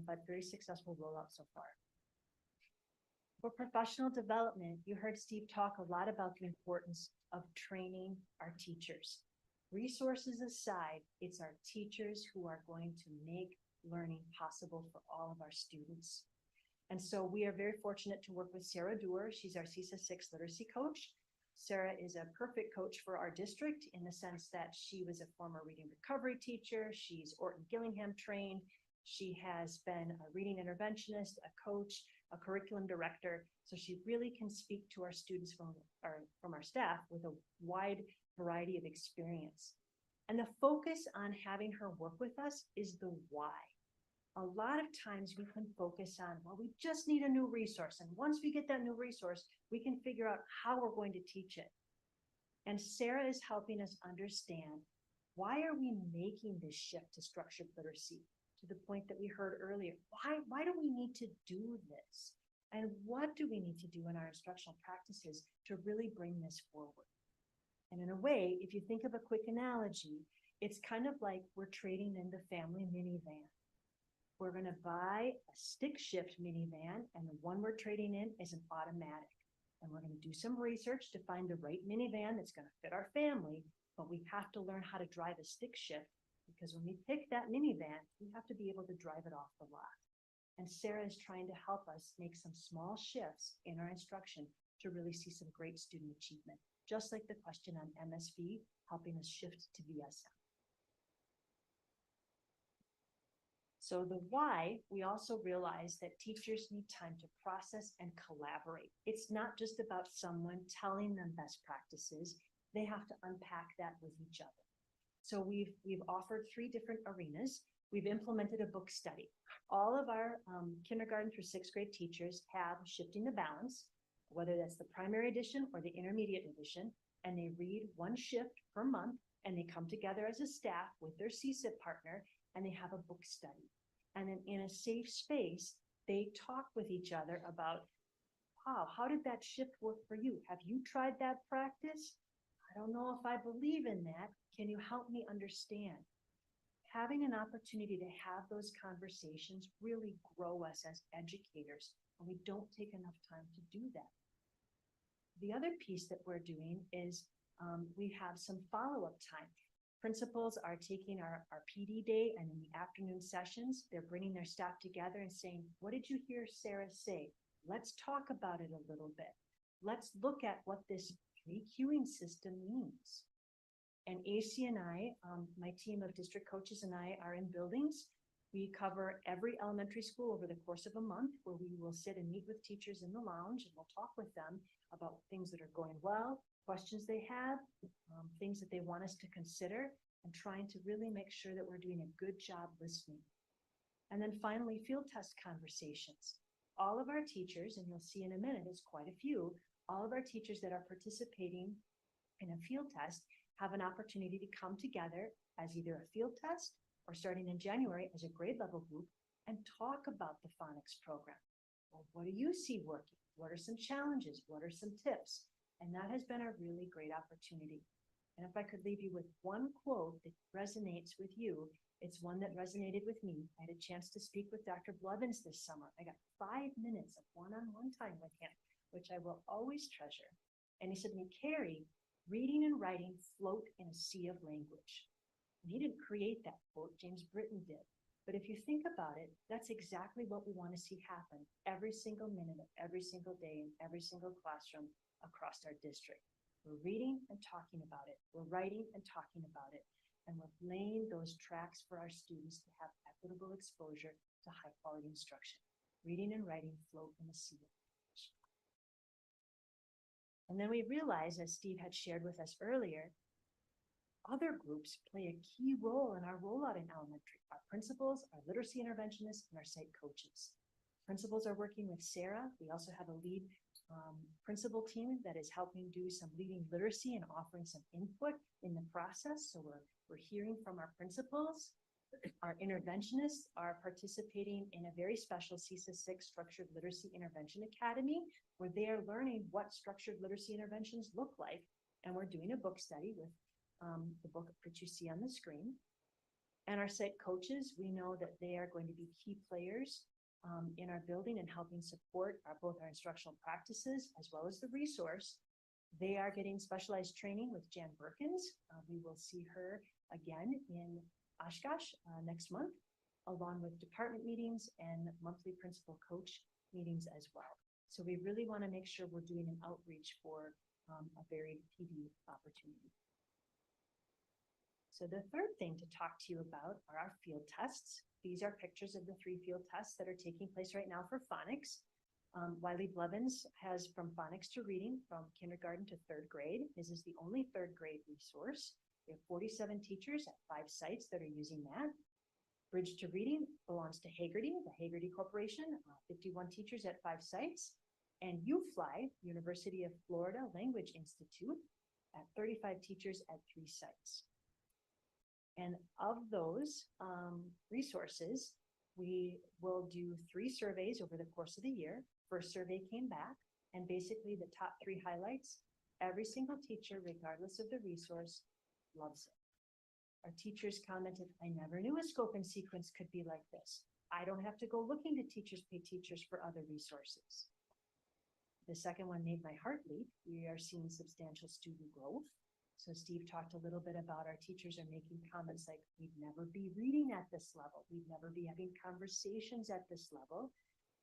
[SPEAKER 5] but very successful rollout so far. For professional development, you heard Steve talk a lot about the importance of training our teachers. Resources aside, it's our teachers who are going to make learning possible for all of our students. And so we are very fortunate to work with Sarah Doer. She's our CISA 6 literacy coach. Sarah is a perfect coach for our district in the sense that she was a former reading recovery teacher. She's Orton Gillingham trained. She has been a reading interventionist, a coach, a curriculum director. So she really can speak to our students from our staff with a wide variety of experience. And the focus on having her work with us is the why. A lot of times we can focus on, well, we just need a new resource. And once we get that new resource, we can figure out how we're going to teach it. And Sarah is helping us understand, why are we making this shift to structured literacy? To the point that we heard earlier, why do we need to do this? And what do we need to do in our instructional practices to really bring this forward? And in a way, if you think of a quick analogy, it's kind of like we're trading in the family minivan. We're going to buy a stick shift minivan, and the one we're trading in is an automatic. And we're going to do some research to find the right minivan that's going to fit our family, but we have to learn how to drive a stick shift, because when we pick that minivan, we have to be able to drive it off the lot. And Sarah is trying to help us make some small shifts in our instruction to really see some great student achievement, just like the question on MSV, helping us shift to VSM. So the why, we also realize that teachers need time to process and collaborate. It's not just about someone telling them best practices. They have to unpack that with each other. So we've offered 3 different arenas. We've implemented a book study. All of our kindergarten through 6th grade teachers have Shifting the Balance, whether that's the primary edition or the intermediate edition, and they read 1 shift per month, and they come together as a staff with their CSIP partner, and they have a book study. And then in a safe space, they talk with each other about, wow, how did that shift work for you? Have you tried that practice? I don't know if I believe in that. Can you help me understand? Having an opportunity to have those conversations really grow us as educators, and we don't take enough time to do that. The other piece that we're doing is we have some follow-up time. Principals are taking our PD day, and in the afternoon sessions, they're bringing their staff together and saying, what did you hear Sarah say? Let's talk about it a little bit. Let's look at what this 3 cueing system means. And AC and I, my team of district coaches and I are in buildings. We cover every elementary school over the course of a month, where we will sit and meet with teachers in the lounge, and we'll talk with them about things that are going well, questions they have, things that they want us to consider, and trying to really make sure that we're doing a good job listening. And then finally, field test conversations. All of our teachers, and you'll see in a minute, it's quite a few, all of our teachers that are participating in a field test have an opportunity to come together as either a field test or, starting in January, as a grade level group and talk about the phonics program. Well, what do you see working? What are some challenges? What are some tips? And that has been a really great opportunity. And if I could leave you with one quote that resonates with you, it's one that resonated with me. I had a chance to speak with Dr. Blevins this summer. I got 5 minutes of one-on-one time with him, which I will always treasure. And he said to me, Carrie, reading and writing float in a sea of language. And he didn't create that quote, James Britton did. But if you think about it, that's exactly what we want to see happen every single minute of every single day in every single classroom across our district. We're reading and talking about it. We're writing and talking about it. And we're laying those tracks for our students to have equitable exposure to high quality instruction. Reading and writing float in the sea. And then we realized, as Steve had shared with us earlier, other groups play a key role in our rollout in elementary. Our principals, our literacy interventionists, and our site coaches. Principals are working with Sarah. We also have a lead principal team that is helping do some leading literacy and offering some input in the process. So we're hearing from our principals. Our interventionists are participating in a very special CISA 6 Structured Literacy Intervention Academy, where they are learning what structured literacy interventions look like. And we're doing a book study with the book that you see on the screen. And our site coaches, we know that they are going to be key players in our building and helping support both our instructional practices as well as the resource. They are getting specialized training with Jan Berkins. We will see her again in Oshkosh next month, along with department meetings and monthly principal coach meetings as well. So we really want to make sure we're doing an outreach for a varied PD opportunity. So the third thing to talk to you about are our field tests. These are pictures of the 3 field tests that are taking place right now for phonics. Wiley Blevins has From Phonics to Reading from kindergarten to 3rd grade. This is the only 3rd grade resource. We have 47 teachers at 5 sites that are using that. Bridge to Reading belongs to Hagerty, the Hagerty Corporation, 51 teachers at 5 sites. And UFly, University of Florida Language Institute, at 35 teachers at 3 sites. And of those resources, we will do 3 surveys over the course of the year. First survey came back, and basically the top 3 highlights, every single teacher, regardless of the resource, loves it. Our teachers commented, I never knew a scope and sequence could be like this. I don't have to go looking to teachers pay teachers for other resources. The second one made my heart leap. We are seeing substantial student growth. So Steve talked a little bit about our teachers are making comments like, we'd never be reading at this level. We'd never be having conversations at this level.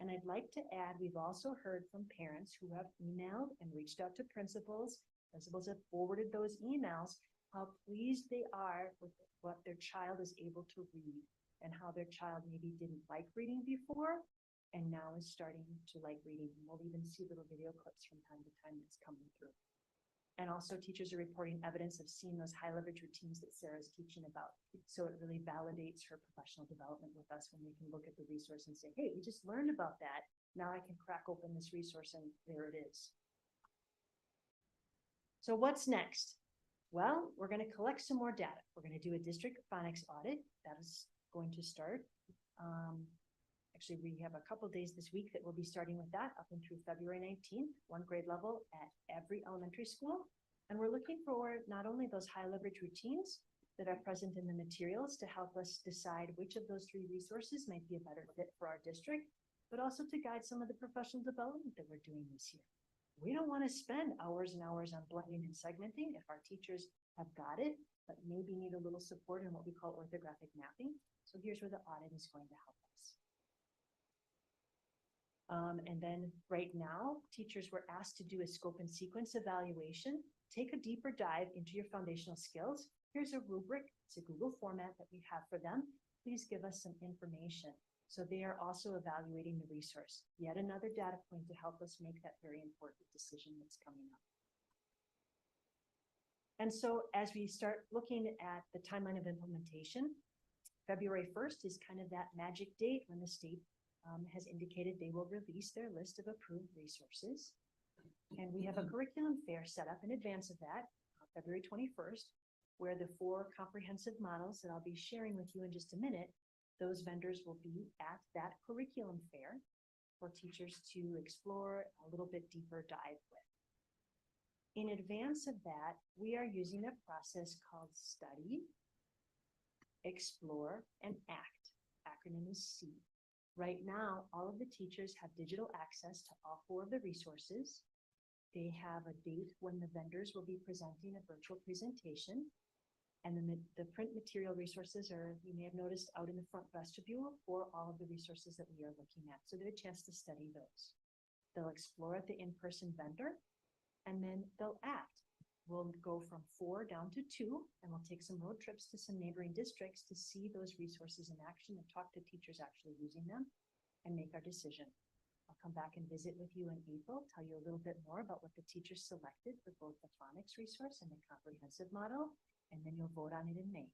[SPEAKER 5] And I'd like to add, we've also heard from parents who have emailed and reached out to principals. Principals have forwarded those emails, how pleased they are with what their child is able to read and how their child maybe didn't like reading before and now is starting to like reading. And we'll even see little video clips from time to time that's coming through. And also teachers are reporting evidence of seeing those high leverage routines that Sarah's teaching about. So it really validates her professional development with us when we can look at the resource and say, hey, we just learned about that. Now I can crack open this resource and there it is. So what's next? Well, we're going to collect some more data. We're going to do a district phonics audit. That is going to start. Actually, we have a couple days this week that we'll be starting with that up and through February 19th, 1 grade level at every elementary school. And we're looking for not only those high leverage routines that are present in the materials to help us decide which of those 3 resources might be a better fit for our district, but also to guide some of the professional development that we're doing this year. We don't want to spend hours and hours on blending and segmenting if our teachers have got it, but maybe need a little support in what we call orthographic mapping. So here's where the audit is going to help us. And then right now, teachers were asked to do a scope and sequence evaluation, take a deeper dive into your foundational skills. Here's a rubric, it's a Google format that we have for them. Please give us some information. So they are also evaluating the resource. Yet another data point to help us make that very important decision that's coming up. And so as we start looking at the timeline of implementation, February 1st is kind of that magic date when the state has indicated they will release their list of approved resources. And we have a curriculum fair set up in advance of that, February 21st, where the 4 comprehensive models that I'll be sharing with you in just a minute, those vendors will be at that curriculum fair for teachers to explore a little bit deeper dive with. In advance of that, we are using a process called Study, Explore, and ACT. Acronym is C. Right now, all of the teachers have digital access to all 4 of the resources. They have a date when the vendors will be presenting a virtual presentation. And then the print material resources are, you may have noticed, out in the front vestibule for all of the resources that we are looking at. So they have a chance to study those. They'll explore at the in-person vendor, and then they'll act. We'll go from 4 down to 2, and we'll take some road trips to some neighboring districts to see those resources in action and talk to teachers actually using them and make our decision. I'll come back and visit with you in April, tell you a little bit more about what the teachers selected for both the phonics resource and the comprehensive model, and then you'll vote on it in May.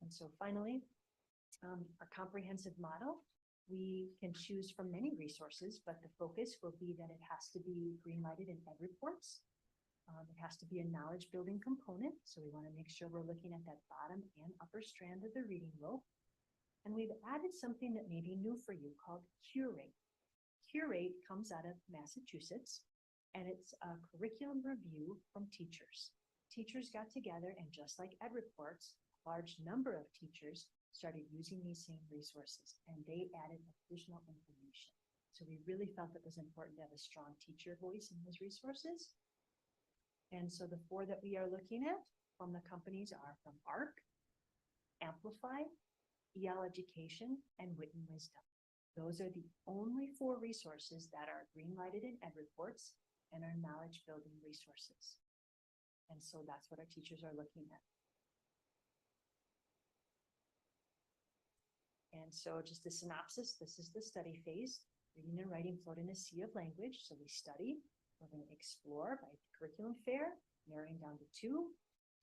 [SPEAKER 5] And so finally, our comprehensive model, we can choose from many resources, but the focus will be that it has to be green lighted in ed reports. It has to be a knowledge building component. So we want to make sure we're looking at that bottom and upper strand of the reading rope. And we've added something that may be new for you called Curate. Curate comes out of Massachusetts, and it's a curriculum review from teachers. Teachers got together, and just like ed reports, a large number of teachers started using these same resources, and they added additional information. So we really felt it was important to have a strong teacher voice in those resources. And so the 4 that we are looking at from the companies are from ARC, Amplify, EL Education, and Witten Wisdom. Those are the only 4 resources that are green lighted in ed reports and are knowledge building resources. And so that's what our teachers are looking at. And so just a synopsis, this is the study phase. Reading and writing float in a sea of language. So we study, we're going to explore by curriculum fair, narrowing down to 2.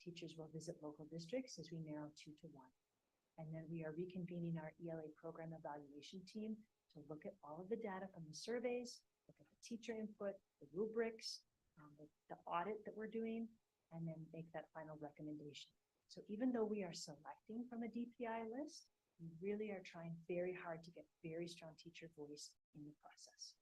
[SPEAKER 5] Teachers will visit local districts as we narrow 2 to 1. And then we are reconvening our ELA program evaluation team to look at all of the data from the surveys, look at the teacher input, the rubrics, the audit that we're doing, and then make that final recommendation. So even though we are selecting from a DPI list, we really are trying very hard to get very strong teacher voice in the process.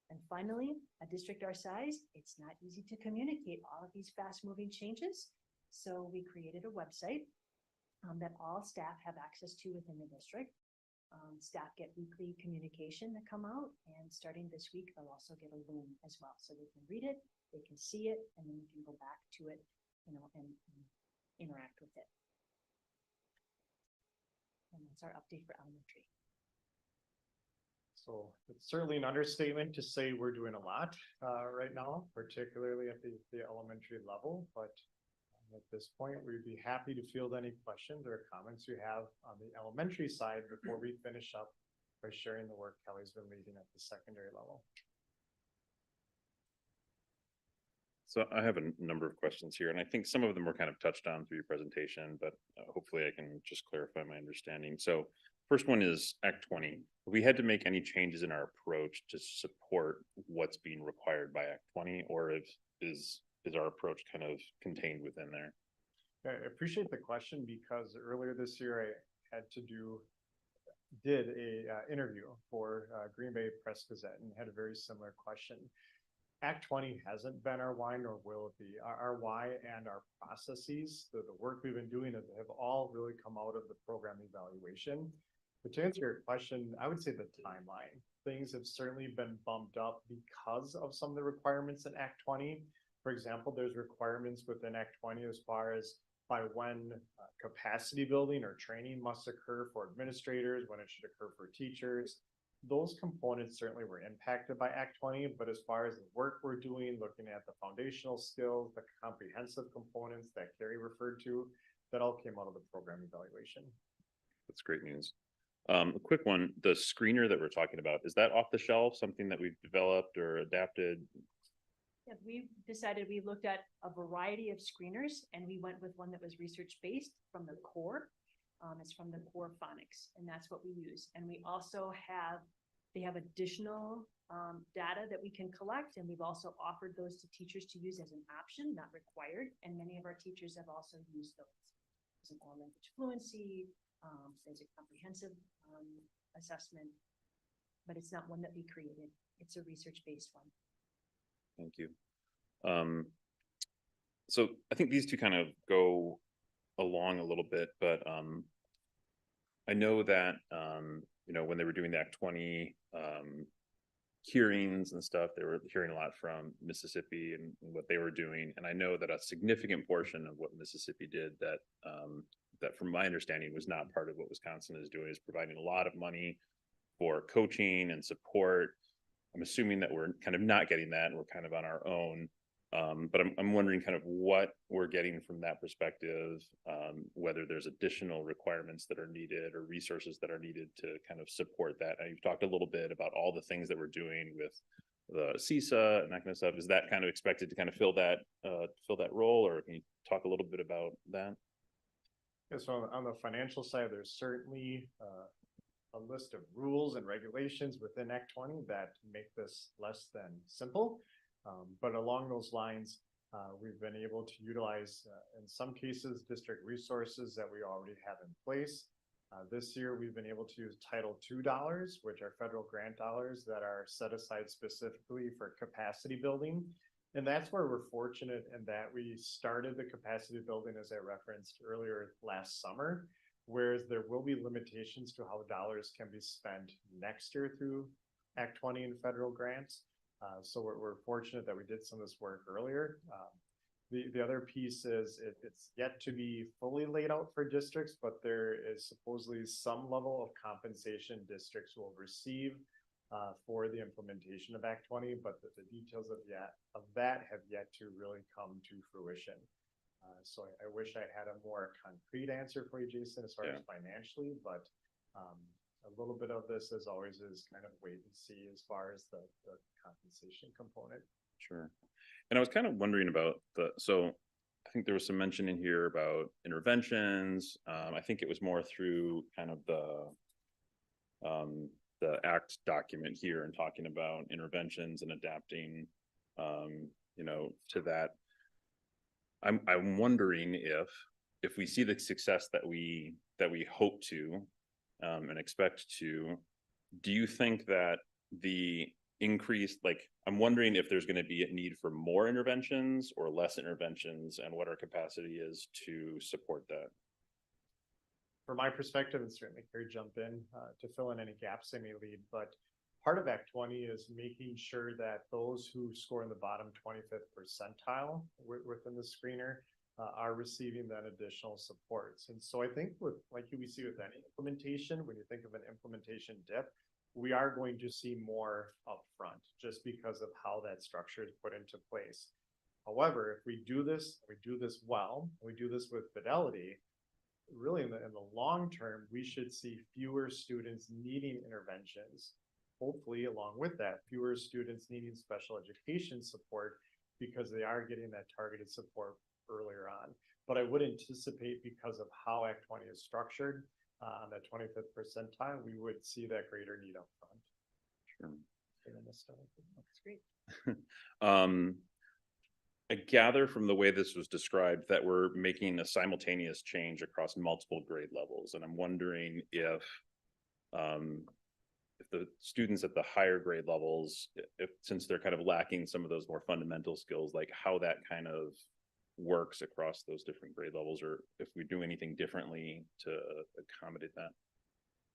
[SPEAKER 5] And finally, a district our size, it's not easy to communicate all of these fast-moving changes. So we created a website that all staff have access to within the district. Staff get weekly communication that come out, and starting this week, they'll also get a Loom as well. So they can read it, they can see it, and then we can go back to it, and interact with it. And that's our update for elementary.
[SPEAKER 19] So it's certainly an understatement to say we're doing a lot right now, particularly at the elementary level. But at this point, we'd be happy to field any questions or comments you have on the elementary side before we finish up by sharing the work Kelly's been leading at the secondary level.
[SPEAKER 6] So I have a number of questions here, and I think some of them were kind of touched on through your presentation, but hopefully I can just clarify my understanding. So first one is Act 20. Have we had to make any changes in our approach to support what's being required by Act 20, or is our approach kind of contained within there?
[SPEAKER 19] I appreciate the question, because earlier this year I did a interview for Green Bay Press Gazette and had a very similar question. Act 20 hasn't been our why, nor will it be. Our why and our processes, the work we've been doing have all really come out of the program evaluation. But to answer your question, I would say the timeline. Things have certainly been bumped up because of some of the requirements in Act 20. For example, there's requirements within Act 20 as far as by when capacity building or training must occur for administrators, when it should occur for teachers. Those components certainly were impacted by Act 20, but as far as the work we're doing, looking at the foundational skills, the comprehensive components that Carrie referred to, that all came out of the program evaluation.
[SPEAKER 6] That's great news. A quick one, the screener that we're talking about, is that off the shelf, something that we've developed or adapted?
[SPEAKER 5] Yeah, we decided, we looked at a variety of screeners, and we went with one that was research-based from the core. It's from the core phonics, and that's what we use. And we also they have additional data that we can collect, and we've also offered those to teachers to use as an option, not required. And many of our teachers have also used those. There's an oral language fluency, there's a comprehensive assessment, but it's not one that we created. It's a research-based one.
[SPEAKER 6] Thank you. So I think these two kind of go along a little bit, but I know that when they were doing the Act 20 hearings and stuff, they were hearing a lot from Mississippi and what they were doing. And I know that a significant portion of what Mississippi did that from my understanding was not part of what Wisconsin is doing, is providing a lot of money for coaching and support. I'm assuming that we're kind of not getting that, and we're kind of on our own. But I'm wondering kind of what we're getting from that perspective, whether there's additional requirements that are needed or resources that are needed to kind of support that. And you've talked a little bit about all the things that we're doing with the CISA and that kind of stuff. Is that kind of expected to kind of fill that role, or can you talk a little bit about that?
[SPEAKER 19] Yeah, so on the financial side, there's certainly a list of rules and regulations within Act 20 that make this less than simple. But along those lines, we've been able to utilize, in some cases, district resources that we already have in place. This year, we've been able to use Title II dollars, which are federal grant dollars that are set aside specifically for capacity building. And that's where we're fortunate in that we started the capacity building, as I referenced earlier, last summer, whereas there will be limitations to how dollars can be spent next year through Act 20 and federal grants. So we're fortunate that we did some of this work earlier. The other piece is it's yet to be fully laid out for districts, but there is supposedly some level of compensation districts will receive for the implementation of Act 20, but the details of that have yet to really come to fruition. So I wish I had a more concrete answer for you, Jason, as far as financially, but a little bit of this, as always, is kind of wait and see as far as the compensation component.
[SPEAKER 6] Sure. And I was kind of wondering about so I think there was some mention in here about interventions. I think it was more through kind of the ACT document here and talking about interventions and adapting, to that. I'm wondering if we see the success that we hope to and expect to, do you think that the increase, I'm wondering if there's going to be a need for more interventions or less interventions, and what our capacity is to support that?
[SPEAKER 19] From my perspective, and certainly Carrie jump in to fill in any gaps I may leave, but part of Act 20 is making sure that those who score in the bottom 25th percentile within the screener are receiving that additional supports. And so I think like we see with any implementation, when you think of an implementation dip, we are going to see more upfront just because of how that structure is put into place. However, if we do this well, we do this with fidelity, really in the long term, we should see fewer students needing interventions. Hopefully, along with that, fewer students needing special education support because they are getting that targeted support earlier on. But I would anticipate, because of how Act 20 is structured, on that 25th percentile, we would see that greater need up front.
[SPEAKER 6] Sure.
[SPEAKER 5] That's great.
[SPEAKER 6] I gather from the way this was described that we're making a simultaneous change across multiple grade levels. And I'm wondering if the students at the higher grade levels, since they're kind of lacking some of those more fundamental skills, like how that kind of works across those different grade levels, or if we do anything differently to accommodate that.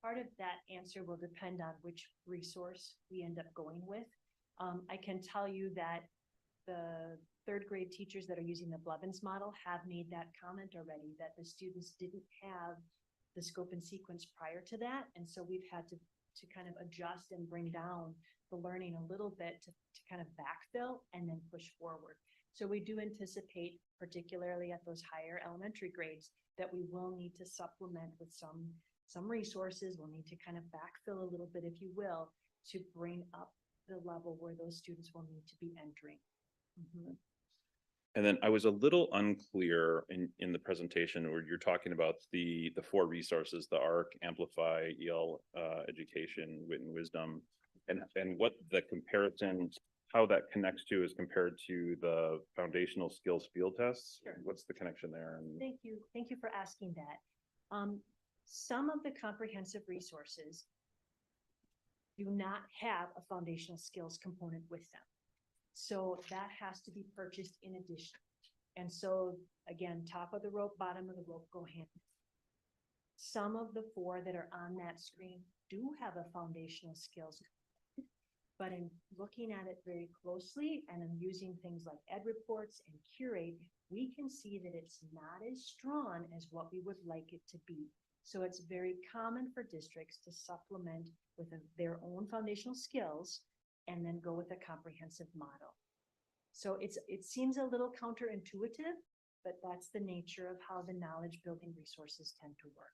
[SPEAKER 5] Part of that answer will depend on which resource we end up going with. I can tell you that the third grade teachers that are using the Blevins model have made that comment already, that the students didn't have the scope and sequence prior to that. And so we've had to kind of adjust and bring down the learning a little bit to kind of backfill and then push forward. So we do anticipate, particularly at those higher elementary grades, that we will need to supplement with some resources. We'll need to kind of backfill a little bit, if you will, to bring up the level where those students will need to be entering. Mm-hmm.
[SPEAKER 6] And then I was a little unclear in the presentation where you're talking about the 4 resources, the ARC, Amplify, EL Education, Wit and Wisdom, and what the comparison, how that connects to is compared to the foundational skills field tests.
[SPEAKER 5] Sure.
[SPEAKER 6] What's the connection there?
[SPEAKER 5] Thank you. Thank you for asking that. Some of the comprehensive resources do not have a foundational skills component with them. So that has to be purchased in addition. And so again, top of the rope, bottom of the rope go hand. Some of the 4 that are on that screen do have a foundational skills, but in looking at it very closely and in using things like Ed Reports and Curate, we can see that it's not as strong as what we would like it to be. So it's very common for districts to supplement with their own foundational skills and then go with a comprehensive model. So it seems a little counterintuitive, but that's the nature of how the knowledge building resources tend to work.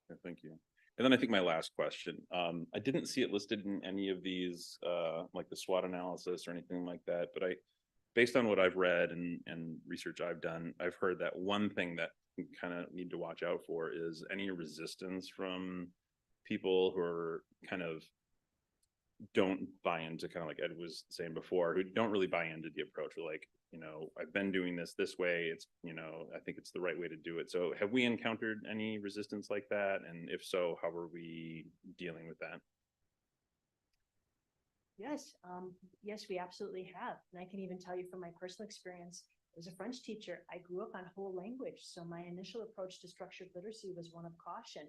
[SPEAKER 6] Yeah, thank you. And then I think my last question, I didn't see it listed in any of these, like the SWOT analysis or anything like that, but based on what I've read and research I've done, I've heard that one thing that we kind of need to watch out for is any resistance from people who are kind of don't buy into, kind of like Ed was saying before, who don't really buy into the approach. We're like, I've been doing this way. It's, I think it's the right way to do it. So have we encountered any resistance like that? And if so, how are we dealing with that?
[SPEAKER 5] Yes, yes, we absolutely have. And I can even tell you from my personal experience as a French teacher, I grew up on whole language. So my initial approach to structured literacy was one of caution.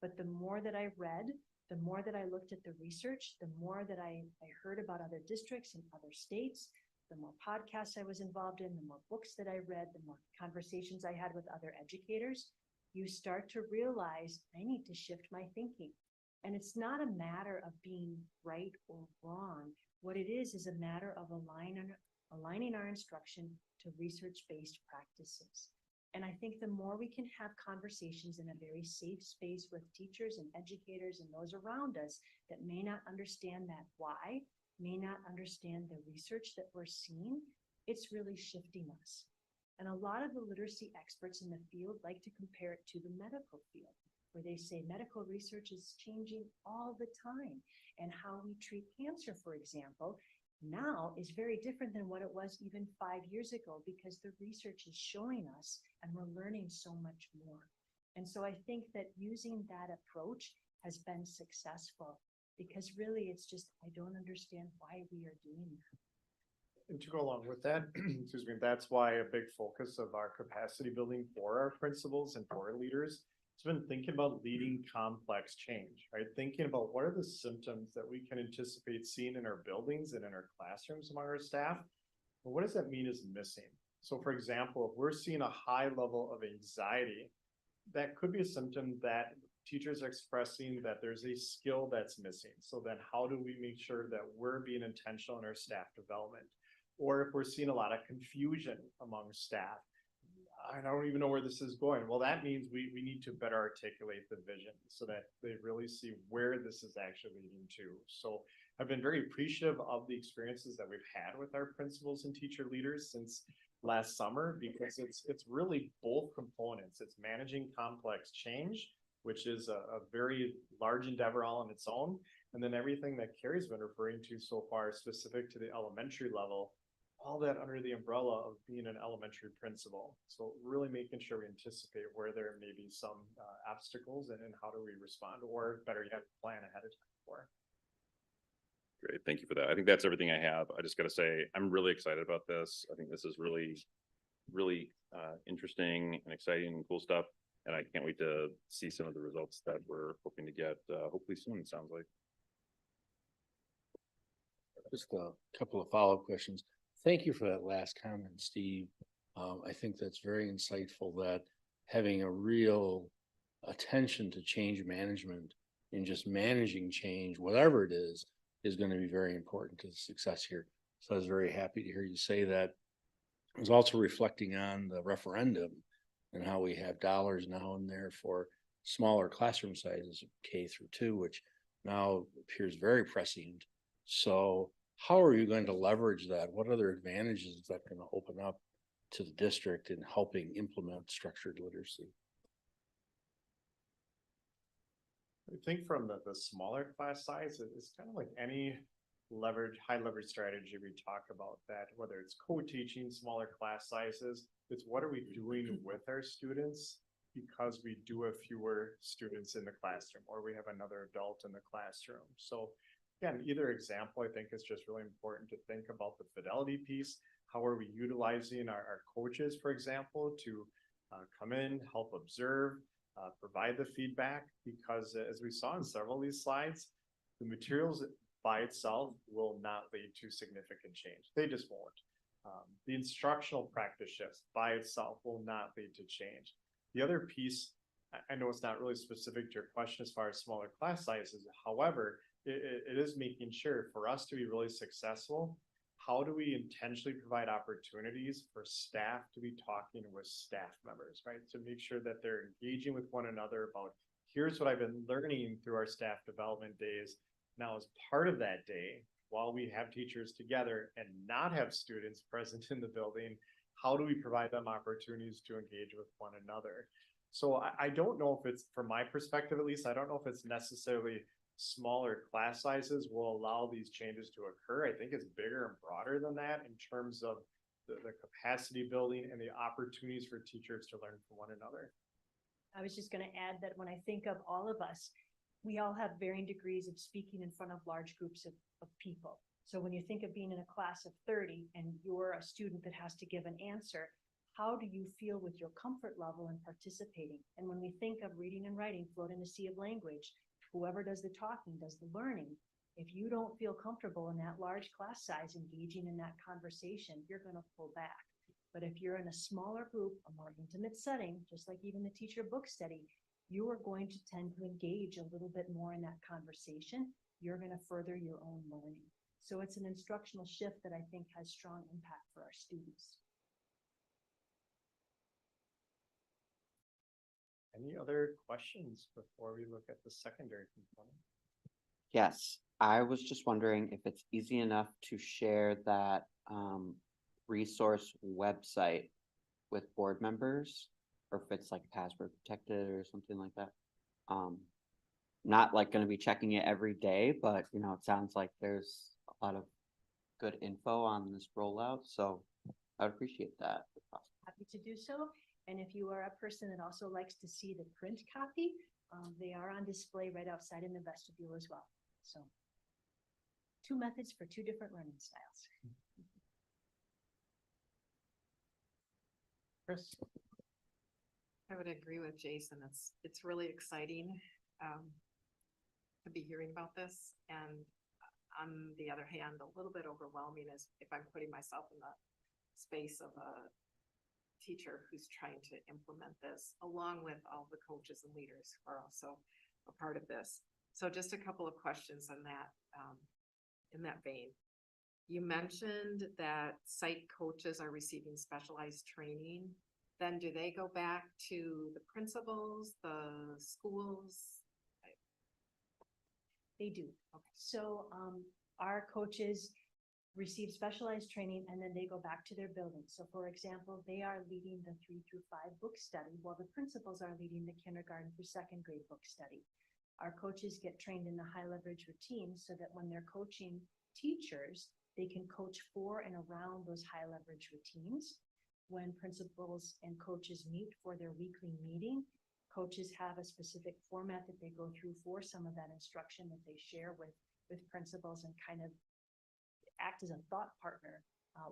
[SPEAKER 5] But the more that I read, the more that I looked at the research, the more that I heard about other districts and other states, the more podcasts I was involved in, the more books that I read, the more conversations I had with other educators, you start to realize I need to shift my thinking. And it's not a matter of being right or wrong. What it is a matter of aligning our instruction to research-based practices. And I think the more we can have conversations in a very safe space with teachers and educators and those around us that may not understand that why, may not understand the research that we're seeing, it's really shifting us. And a lot of the literacy experts in the field like to compare it to the medical field, where they say medical research is changing all the time. And how we treat cancer, for example, now is very different than what it was even 5 years ago, because the research is showing us and we're learning so much more. And so I think that using that approach has been successful, because really it's just, I don't understand why we are doing that.
[SPEAKER 19] And to go along with that, excuse me, that's why a big focus of our capacity building for our principals and for our leaders has been thinking about leading complex change, right? Thinking about what are the symptoms that we can anticipate seeing in our buildings and in our classrooms among our staff. And what does that mean is missing? So for example, if we're seeing a high level of anxiety, that could be a symptom that teachers are expressing that there's a skill that's missing. So then how do we make sure that we're being intentional in our staff development? Or if we're seeing a lot of confusion among staff, I don't even know where this is going. Well, that means we need to better articulate the vision so that they really see where this is actually leading to. So I've been very appreciative of the experiences that we've had with our principals and teacher leaders since last summer, because it's really both components. It's managing complex change, which is a very large endeavor all on its own. And then everything that Carrie's been referring to so far, specific to the elementary level, all that under the umbrella of being an elementary principal. So really making sure we anticipate where there may be some obstacles and how do we respond, or better yet, plan ahead of time for.
[SPEAKER 6] Great, thank you for that. I think that's everything I have. I just got to say, I'm really excited about this. I think this is really, really interesting and exciting and cool stuff. And I can't wait to see some of the results that we're hoping to get hopefully soon, it sounds like.
[SPEAKER 4] Just a couple of follow-up questions. Thank you for that last comment, Steve. I think that's very insightful, that having a real attention to change management and just managing change, whatever it is going to be very important to the success here. So I was very happy to hear you say that. I was also reflecting on the referendum and how we have dollars now in there for smaller classroom sizes, K-2, which now appears very prescient. So how are you going to leverage that? What other advantages is that going to open up to the district in helping implement structured literacy?
[SPEAKER 19] I think from the smaller class size, it's kind of like any high leverage strategy we talk about, that whether it's co-teaching, smaller class sizes, it's what are we doing with our students because we do have fewer students in the classroom, or we have another adult in the classroom. So again, either example, I think is just really important to think about the fidelity piece. How are we utilizing our coaches, for example, to come in, help observe, provide the feedback? Because as we saw in several of these slides, the materials by itself will not lead to significant change. They just won't. The instructional practice shifts by itself will not lead to change. The other piece, I know it's not really specific to your question as far as smaller class sizes. However, it is making sure for us to be really successful, how do we intentionally provide opportunities for staff to be talking with staff members, right? To make sure that they're engaging with one another about, here's what I've been learning through our staff development days. Now, as part of that day, while we have teachers together and not have students present in the building, how do we provide them opportunities to engage with one another? So I don't know if it's, from my perspective at least, I don't know if it's necessarily smaller class sizes will allow these changes to occur. I think it's bigger and broader than that in terms of the capacity building and the opportunities for teachers to learn from one another.
[SPEAKER 5] I was just going to add that when I think of all of us, we all have varying degrees of speaking in front of large groups of people. So when you think of being in a class of 30 and you're a student that has to give an answer, how do you feel with your comfort level in participating? And when we think of reading and writing, float in a sea of language, whoever does the talking does the learning. If you don't feel comfortable in that large class size engaging in that conversation, you're going to pull back. But if you're in a smaller group, a more intimate setting, just like even the teacher book study, you are going to tend to engage a little bit more in that conversation. You're going to further your own learning. So it's an instructional shift that I think has strong impact for our students.
[SPEAKER 19] Any other questions before we look at the secondary component?
[SPEAKER 17] Yes, I was just wondering if it's easy enough to share that resource website with board members, or if it's like password protected or something like that. Not like going to be checking it every day, but you know, it sounds like there's a lot of good info on this rollout, so I would appreciate that.
[SPEAKER 5] Happy to do so. And if you are a person that also likes to see the print copy, they are on display right outside in the vestibule as well. So 2 methods for 2 different learning styles.
[SPEAKER 19] Chris?
[SPEAKER 3] I would agree with Jason. It's really exciting to be hearing about this. And on the other hand, a little bit overwhelming is if I'm putting myself in the space of a teacher who's trying to implement this, along with all the coaches and leaders who are also a part of this. So just a couple of questions on that, in that vein. You mentioned that site coaches are receiving specialized training. Then do they go back to the principals, the schools?
[SPEAKER 5] They do. Okay. So our coaches receive specialized training and then they go back to their buildings. So for example, they are leading the 3 through 5 book study while the principals are leading the kindergarten through 2nd grade book study. Our coaches get trained in the high leverage routines so that when they're coaching teachers, they can coach for and around those high leverage routines. When principals and coaches meet for their weekly meeting, coaches have a specific format that they go through for some of that instruction that they share with principals and kind of act as a thought partner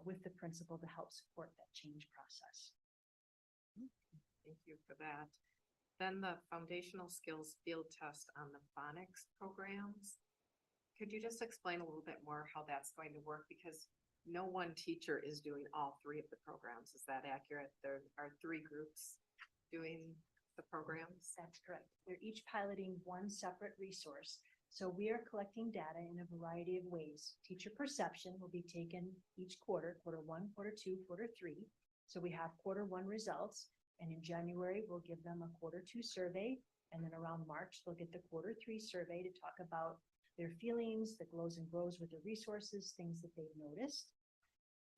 [SPEAKER 5] with the principal to help support that change process.
[SPEAKER 3] Thank you for that. Then the foundational skills field test on the phonics programs. Could you just explain a little bit more how that's going to work? Because no one teacher is doing all 3 of the programs. Is that accurate? There are 3 groups doing the programs?
[SPEAKER 5] That's correct. They're each piloting one separate resource. So we are collecting data in a variety of ways. Teacher perception will be taken each quarter, quarter 1, quarter 2, quarter 3. So we have quarter 1 results, and in January, we'll give them a quarter 2 survey. And then around March, they'll get the quarter 3 survey to talk about their feelings, the glows and grows with the resources, things that they've noticed.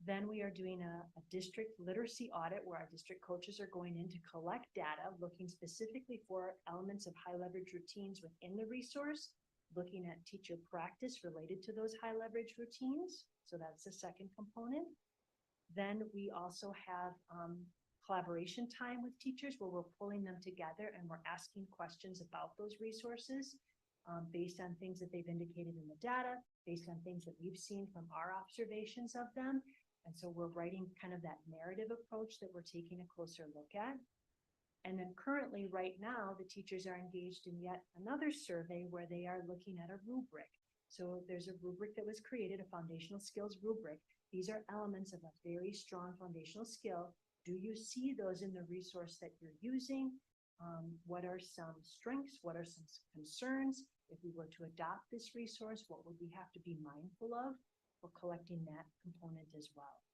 [SPEAKER 5] Then we are doing a district literacy audit where our district coaches are going in to collect data, looking specifically for elements of high leverage routines within the resource, looking at teacher practice related to those high leverage routines. So that's the second component. Then we also have collaboration time with teachers where we're pulling them together and we're asking questions about those resources based on things that they've indicated in the data, based on things that we've seen from our observations of them. And so we're writing kind of that narrative approach that we're taking a closer look at. And then currently right now, the teachers are engaged in yet another survey where they are looking at a rubric. So there's a rubric that was created, a foundational skills rubric. These are elements of a very strong foundational skill. Do you see those in the resource that you're using? What are some strengths? What are some concerns? If we were to adopt this resource, what would we have to be mindful of? we're collecting that component as well.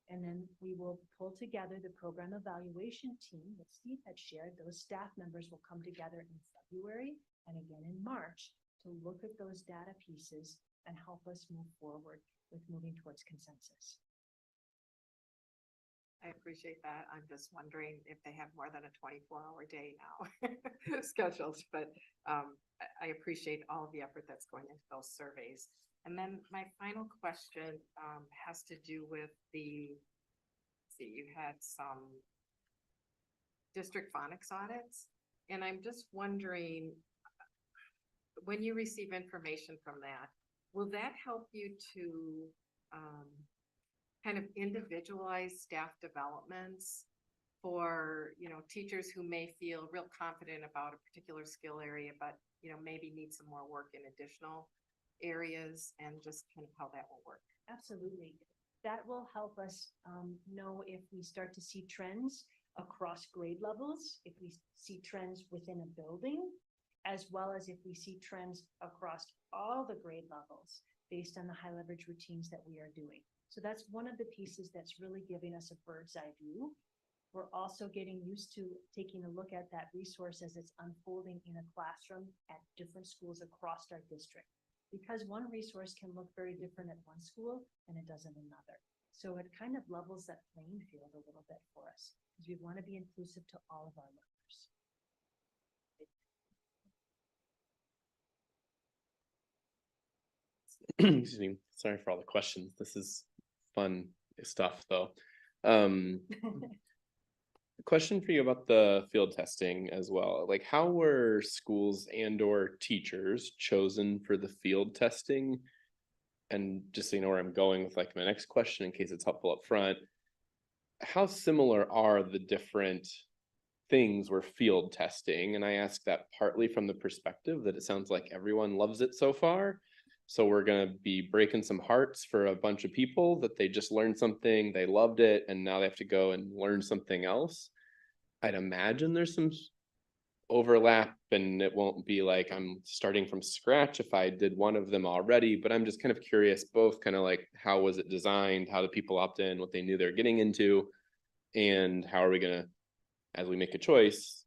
[SPEAKER 5] And then we will pull together the program evaluation team that Steve had shared. Those staff members will come together in February and again in March to look at those data pieces and help us move forward with moving towards consensus.
[SPEAKER 3] I appreciate that. I'm just wondering if they have more than a 24-hour day now scheduled, but I appreciate all of the effort that's going into those surveys. And then my final question has to do with you had some district phonics audits, and I'm just wondering, when you receive information from that, will that help you to kind of individualize staff developments for, teachers who may feel real confident about a particular skill area, but, maybe need some more work in additional areas, and just kind of how that will work?
[SPEAKER 5] Absolutely. That will help us know if we start to see trends across grade levels, if we see trends within a building, as well as if we see trends across all the grade levels based on the high leverage routines that we are doing. So that's one of the pieces that's really giving us a bird's eye view. We're also getting used to taking a look at that resource as it's unfolding in a classroom at different schools across our district. Because one resource can look very different at one school than it does in another. So it kind of levels that playing field a little bit for us, because we want to be inclusive to all of our learners.
[SPEAKER 7] Excuse me. Sorry for all the questions. This is fun stuff, though. Question for you about the field testing as well. Like, how were schools and/or teachers chosen for the field testing? And just so you know where I'm going with like my next question, in case it's helpful up front, how similar are the different things we're field testing? And I ask that partly from the perspective that it sounds like everyone loves it so far. So we're going to be breaking some hearts for a bunch of people that they just learned something, they loved it, and now they have to go and learn something else. I'd imagine there's some overlap, and it won't be like I'm starting from scratch if I did one of them already, but I'm just kind of curious, both kind of like, how was it designed? How do people opt in, what they knew they're getting into, and how are we going to, as we make a choice,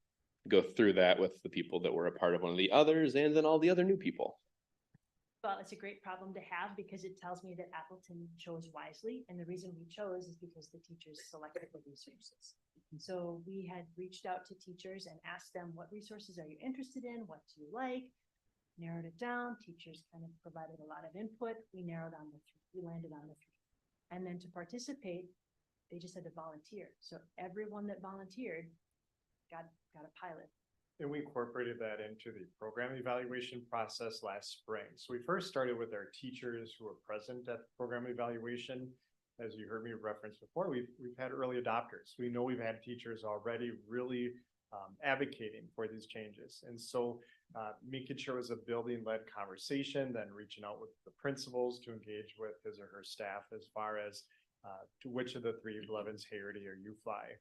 [SPEAKER 7] go through that with the people that were a part of one of the others and then all the other new people?
[SPEAKER 5] Well, it's a great problem to have because it tells me that Appleton chose wisely. And the reason we chose is because the teachers selected the resources. And so we had reached out to teachers and asked them, what resources are you interested in? What do you like? Narrowed it down. Teachers kind of provided a lot of input. We narrowed on the three. We landed on the three. And then to participate, they just had to volunteer. So everyone that volunteered got a pilot.
[SPEAKER 19] And we incorporated that into the program evaluation process last spring. So we first started with our teachers who were present at the program evaluation. As you heard me reference before, we've had early adopters. We know we've had teachers already really advocating for these changes. And so making sure it was a building-led conversation, then reaching out with the principals to engage with his or her staff as far as to which of the three, Blevins, Hagerty, or UFly,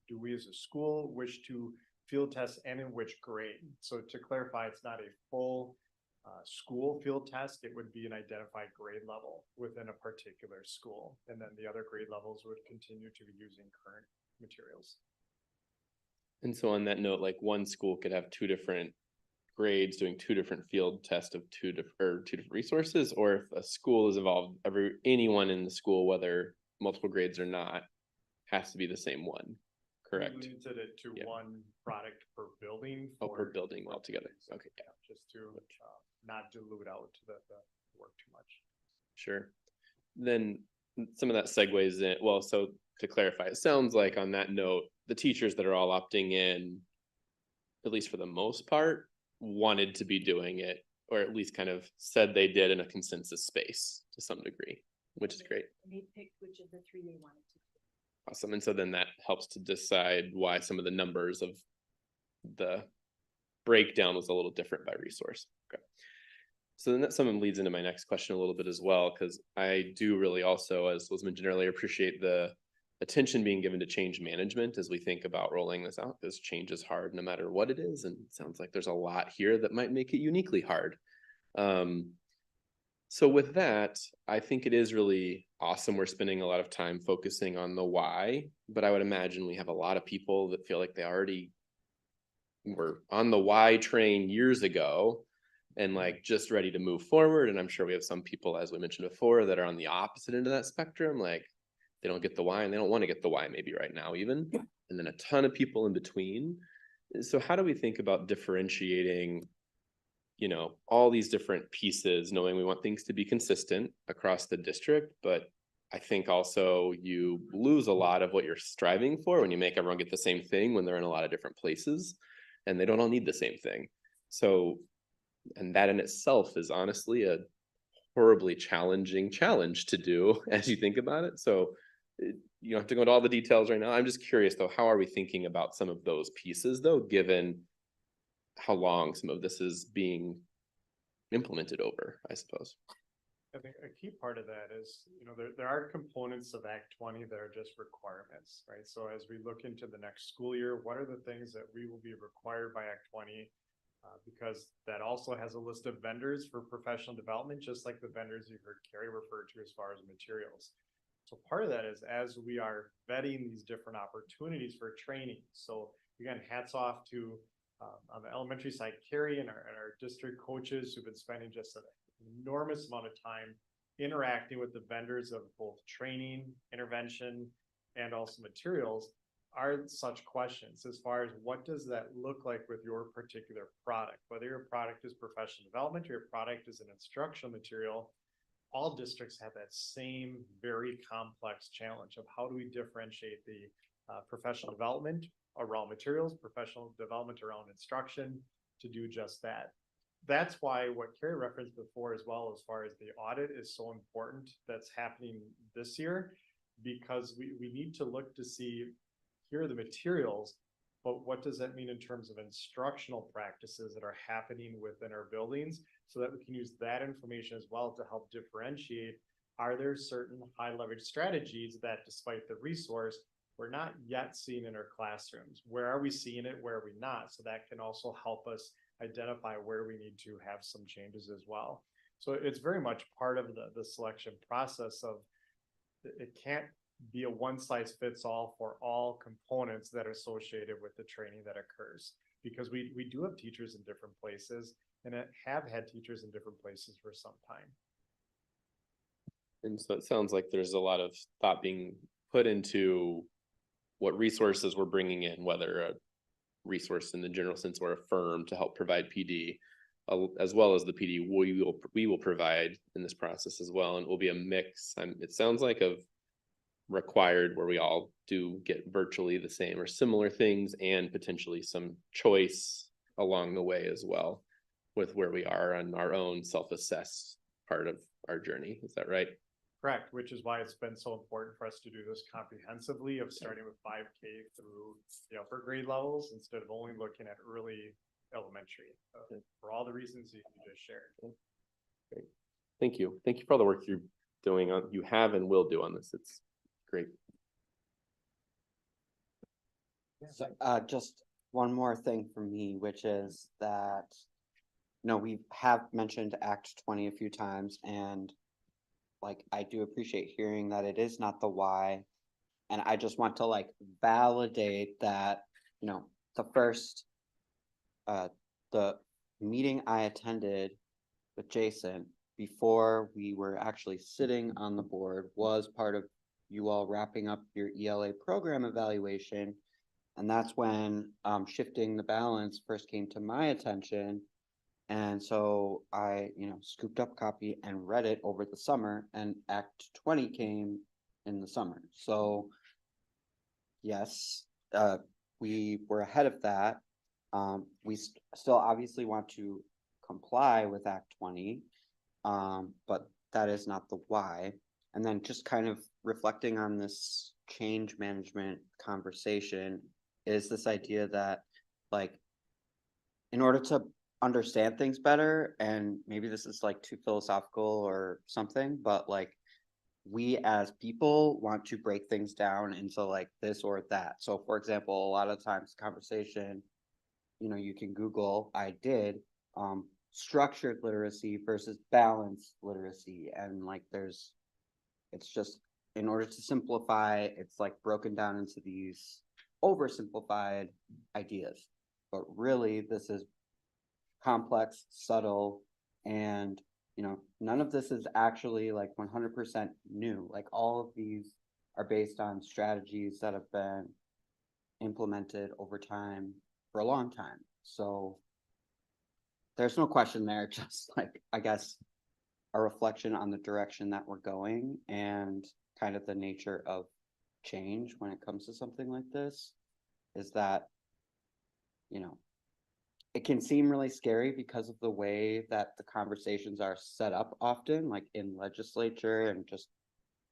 [SPEAKER 19] do we as a school wish to field test, and in which grade? So to clarify, it's not a full school field test. It would be an identified grade level within a particular school. And then the other grade levels would continue to be using current materials.
[SPEAKER 7] And so on that note, like one school could have two different grades doing two different field tests of two different resources, or if a school is involved, anyone in the school, whether multiple grades or not, has to be the same one. Correct.
[SPEAKER 19] We limited it to one product per building.
[SPEAKER 7] Per building altogether. Okay.
[SPEAKER 19] Yeah, just to not dilute out the work too much.
[SPEAKER 7] Sure. Then some of that segues in. Well, so to clarify, it sounds like on that note, the teachers that are all opting in, at least for the most part, wanted to be doing it, or at least kind of said they did in a consensus space to some degree, which is great.
[SPEAKER 5] And they picked which of the three they wanted to.
[SPEAKER 7] Awesome. And so then that helps to decide why some of the numbers of the breakdown was a little different by resource. Okay. So then that someone leads into my next question a little bit as well, because I do really also, as was mentioned earlier, appreciate the attention being given to change management as we think about rolling this out, because change is hard no matter what it is. And it sounds like there's a lot here that might make it uniquely hard. So with that, I think it is really awesome. We're spending a lot of time focusing on the why, but I would imagine we have a lot of people that feel like they already were on the why train years ago and like just ready to move forward. And I'm sure we have some people, as we mentioned before, that are on the opposite end of that spectrum. Like they don't get the why and they don't want to get the why maybe right now even. And then a ton of people in between. So how do we think about differentiating, you know, all these different pieces, knowing we want things to be consistent across the district, but I think also you lose a lot of what you're striving for when you make everyone get the same thing when they're in a lot of different places and they don't all need the same thing. So, and that in itself is honestly a horribly challenging challenge to do as you think about it. So you don't have to go into all the details right now. I'm just curious though, how are we thinking about some of those pieces though, given how long some of this is being implemented over, I suppose.
[SPEAKER 19] I think a key part of that is, you know, there are components of Act 20 that are just requirements, right? So as we look into the next school year, what are the things that we will be required by Act 20? Because that also has a list of vendors for professional development, just like the vendors you heard Carrie refer to as far as materials. So part of that is as we are vetting these different opportunities for training. So again, hats off to on the elementary side, Carrie and our district coaches who've been spending just an enormous amount of time interacting with the vendors of both training, intervention, and also materials are such questions as far as what does that look like with your particular product, whether your product is professional development or your product is an instructional material. All districts have that same very complex challenge of how do we differentiate the professional development around materials, professional development around instruction to do just that. That's why what Carrie referenced before as well, as far as the audit is so important that's happening this year, because we need to look to see, here are the materials, but what does that mean in terms of instructional practices that are happening within our buildings so that we can use that information as well to help differentiate, are there certain high leverage strategies that despite the resource, we're not yet seeing in our classrooms? Where are we seeing it? Where are we not? So that can also help us identify where we need to have some changes as well. So it's very much part of the selection process of, it can't be a one size fits all for all components that are associated with the training that occurs, because we do have teachers in different places and have had teachers in different places for some time.
[SPEAKER 7] And so it sounds like there's a lot of thought being put into what resources we're bringing in, whether a resource in the general sense or a firm to help provide PD, as well as the PD we will provide in this process as well. And it will be a mix. It sounds like of required where we all do get virtually the same or similar things and potentially some choice along the way as well with where we are on our own self-assessed part of our journey. Is that right?
[SPEAKER 19] Correct, which is why it's been so important for us to do this comprehensively of starting with 5K through the upper grade levels instead of only looking at early elementary for all the reasons you just shared.
[SPEAKER 7] Great. Thank you. Thank you for all the work you're doing on, you have and will do on this. It's great.
[SPEAKER 17] So, just one more thing from me, which is that, you know, we have mentioned Act 20 a few times, and like, I do appreciate hearing that it is not the why. And I just want to like validate that, you know, the meeting I attended with Jason before we were actually sitting on the board was part of you all wrapping up your ELA program evaluation. And that's when shifting the balance first came to my attention. And so I, you know, scooped up a copy and read it over the summer, and Act 20 came in the summer. So yes, we were ahead of that. We still obviously want to comply with Act 20, but that is not the why. And then just kind of reflecting on this change management conversation is this idea that, like, in order to understand things better, and maybe this is like too philosophical or something, but like, we as people want to break things down into like this or that. So for example, a lot of times conversation, you know, you can Google, I did, structured literacy versus balanced literacy. And like it's just, in order to simplify, it's like broken down into these oversimplified ideas. But really, this is complex, subtle, and none of this is actually like 100% new. Like all of these are based on strategies that have been implemented over time for a long time. So there's no question there, just like, I guess, a reflection on the direction that we're going and kind of the nature of change when it comes to something like this is that, it can seem really scary because of the way that the conversations are set up often, like in legislature and just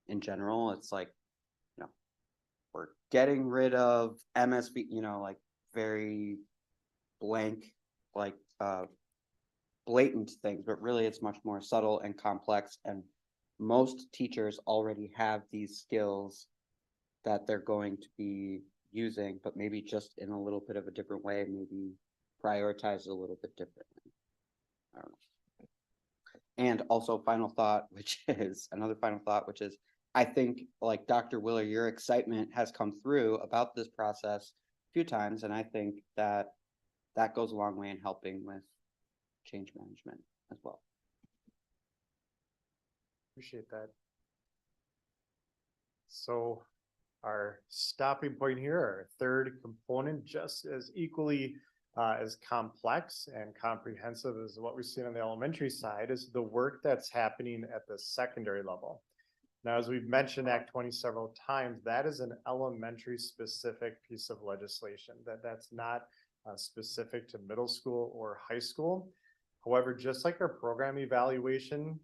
[SPEAKER 17] in general. It's like, we're getting rid of MSB, like very blank, like blatant things, but really it's much more subtle and complex. And most teachers already have these skills that they're going to be using, but maybe just in a little bit of a different way, maybe prioritize a little bit differently. I don't know. And also final thought, which is I think, like Dr. Willer, your excitement has come through about this process a few times, and I think that goes a long way in helping with change management as well.
[SPEAKER 19] Appreciate that. So our stopping point here, our third component, just as equally as complex and comprehensive as what we've seen on the elementary side, is the work that's happening at the secondary level. Now, as we've mentioned Act 20 several times, that is an elementary specific piece of legislation that's not specific to middle school or high school. However, just like our program evaluation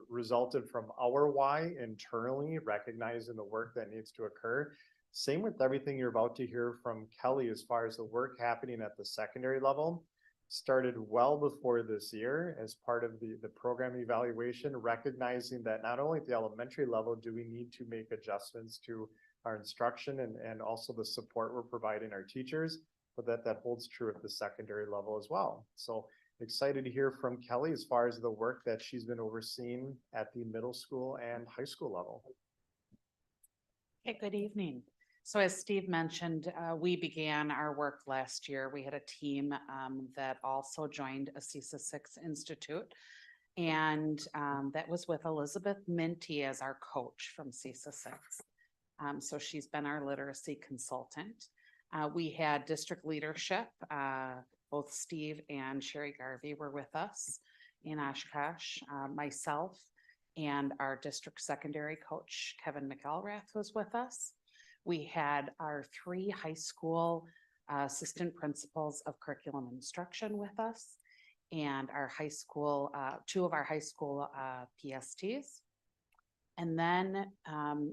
[SPEAKER 19] resulted from our why internally, recognizing the work that needs to occur, same with everything you're about to hear from Kelly as far as the work happening at the secondary level. Started well before this year as part of the program evaluation, recognizing that not only at the elementary level do we need to make adjustments to our instruction and also the support we're providing our teachers, but that holds true at the secondary level as well. So excited to hear from Kelly as far as the work that she's been overseeing at the middle school and high school level.
[SPEAKER 12] Okay, good evening. So as Steve mentioned, we began our work last year. We had a team that also joined a CESA 6 Institute. And that was with Elizabeth Minty as our coach from CESA 6. So she's been our literacy consultant. We had district leadership, both Steve and Sherry Garvey were with us in Oshkosh, myself and our district secondary coach, Kevin McElrath, was with us. We had our 3 high school assistant principals of curriculum instruction with us, and our high school, 2 of our high school PSTs. And then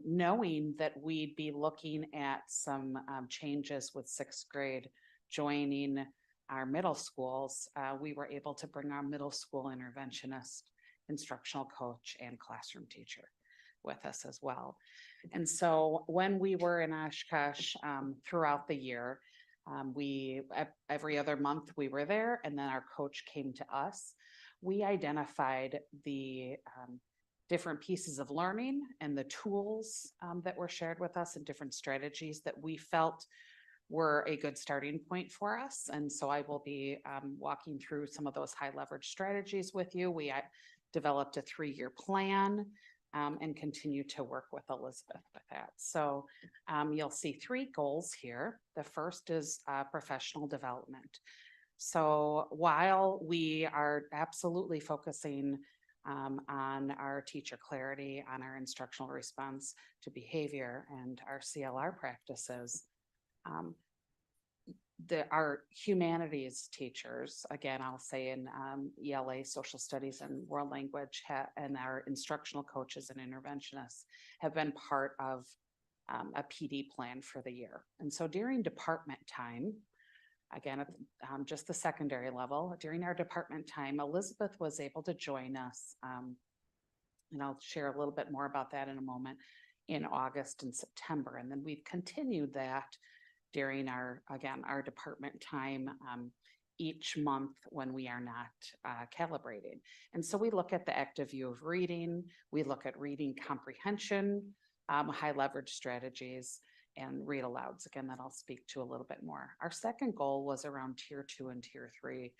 [SPEAKER 12] knowing that we'd be looking at some changes with 6th grade joining our middle schools, we were able to bring our middle school interventionist, instructional coach, and classroom teacher with us as well. And so when we were in Oshkosh throughout the year, every other month we were there, and then our coach came to us. We identified the different pieces of learning and the tools that were shared with us and different strategies that we felt were a good starting point for us. And so I will be walking through some of those high leverage strategies with you. We developed a 3-year plan and continue to work with Elizabeth with that. So you'll see 3 goals here. The first is professional development. So while we are absolutely focusing on our teacher clarity, on our instructional response to behavior and our CLR practices, our humanities teachers, again, I'll say in ELA, social studies and world language, and our instructional coaches and interventionists have been part of a PD plan for the year. And so during department time, again, just the secondary level, during our department time, Elizabeth was able to join us, and I'll share a little bit more about that in a moment, in August and September. And then we've continued that during our department time each month when we are not calibrating. And so we look at the active view of reading, we look at reading comprehension, high leverage strategies, and read alouds. Again, that I'll speak to a little bit more. Our second goal was around tier 2 and tier 3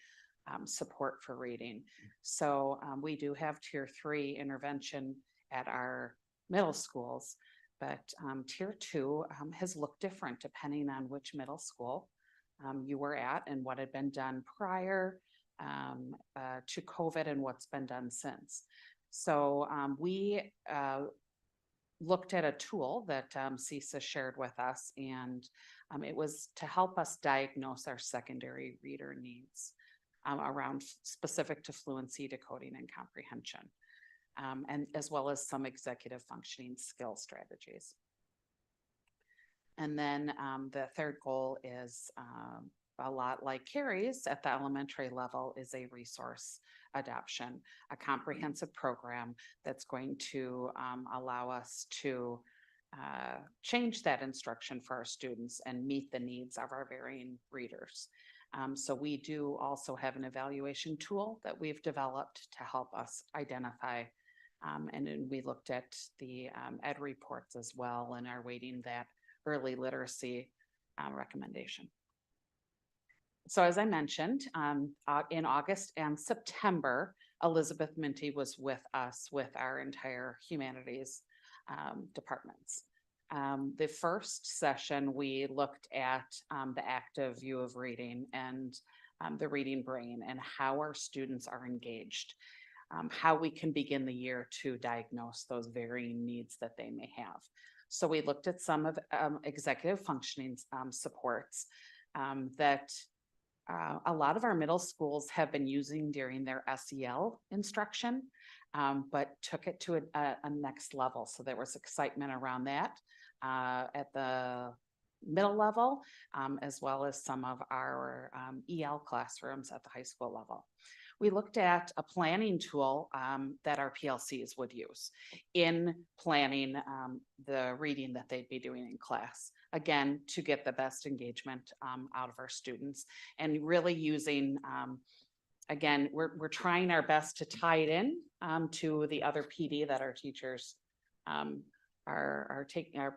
[SPEAKER 12] support for reading. So we do have tier 3 intervention at our middle schools, but tier 2 has looked different depending on which middle school you were at and what had been done prior to COVID and what's been done since. So we looked at a tool that CISA shared with us, and it was to help us diagnose our secondary reader needs around specific to fluency, decoding, and comprehension, and as well as some executive functioning skill strategies. And then the third goal is a lot like Carrie's at the elementary level, is a resource adoption, a comprehensive program that's going to allow us to change that instruction for our students and meet the needs of our varying readers. So we do also have an evaluation tool that we've developed to help us identify, and then we looked at the ed reports as well and are waiting that early literacy recommendation. So as I mentioned, in August and September, Elizabeth Minty was with us with our entire humanities departments. The first session, we looked at the active view of reading and the reading brain and how our students are engaged, how we can begin the year to diagnose those varying needs that they may have. So we looked at some of executive functioning supports that a lot of our middle schools have been using during their SEL instruction, but took it to a next level. So there was excitement around that at the middle level, as well as some of our EL classrooms at the high school level. We looked at a planning tool that our PLCs would use in planning the reading that they'd be doing in class. Again, to get the best engagement out of our students, and really using, again, we're trying our best to tie it in to the other PD that our teachers are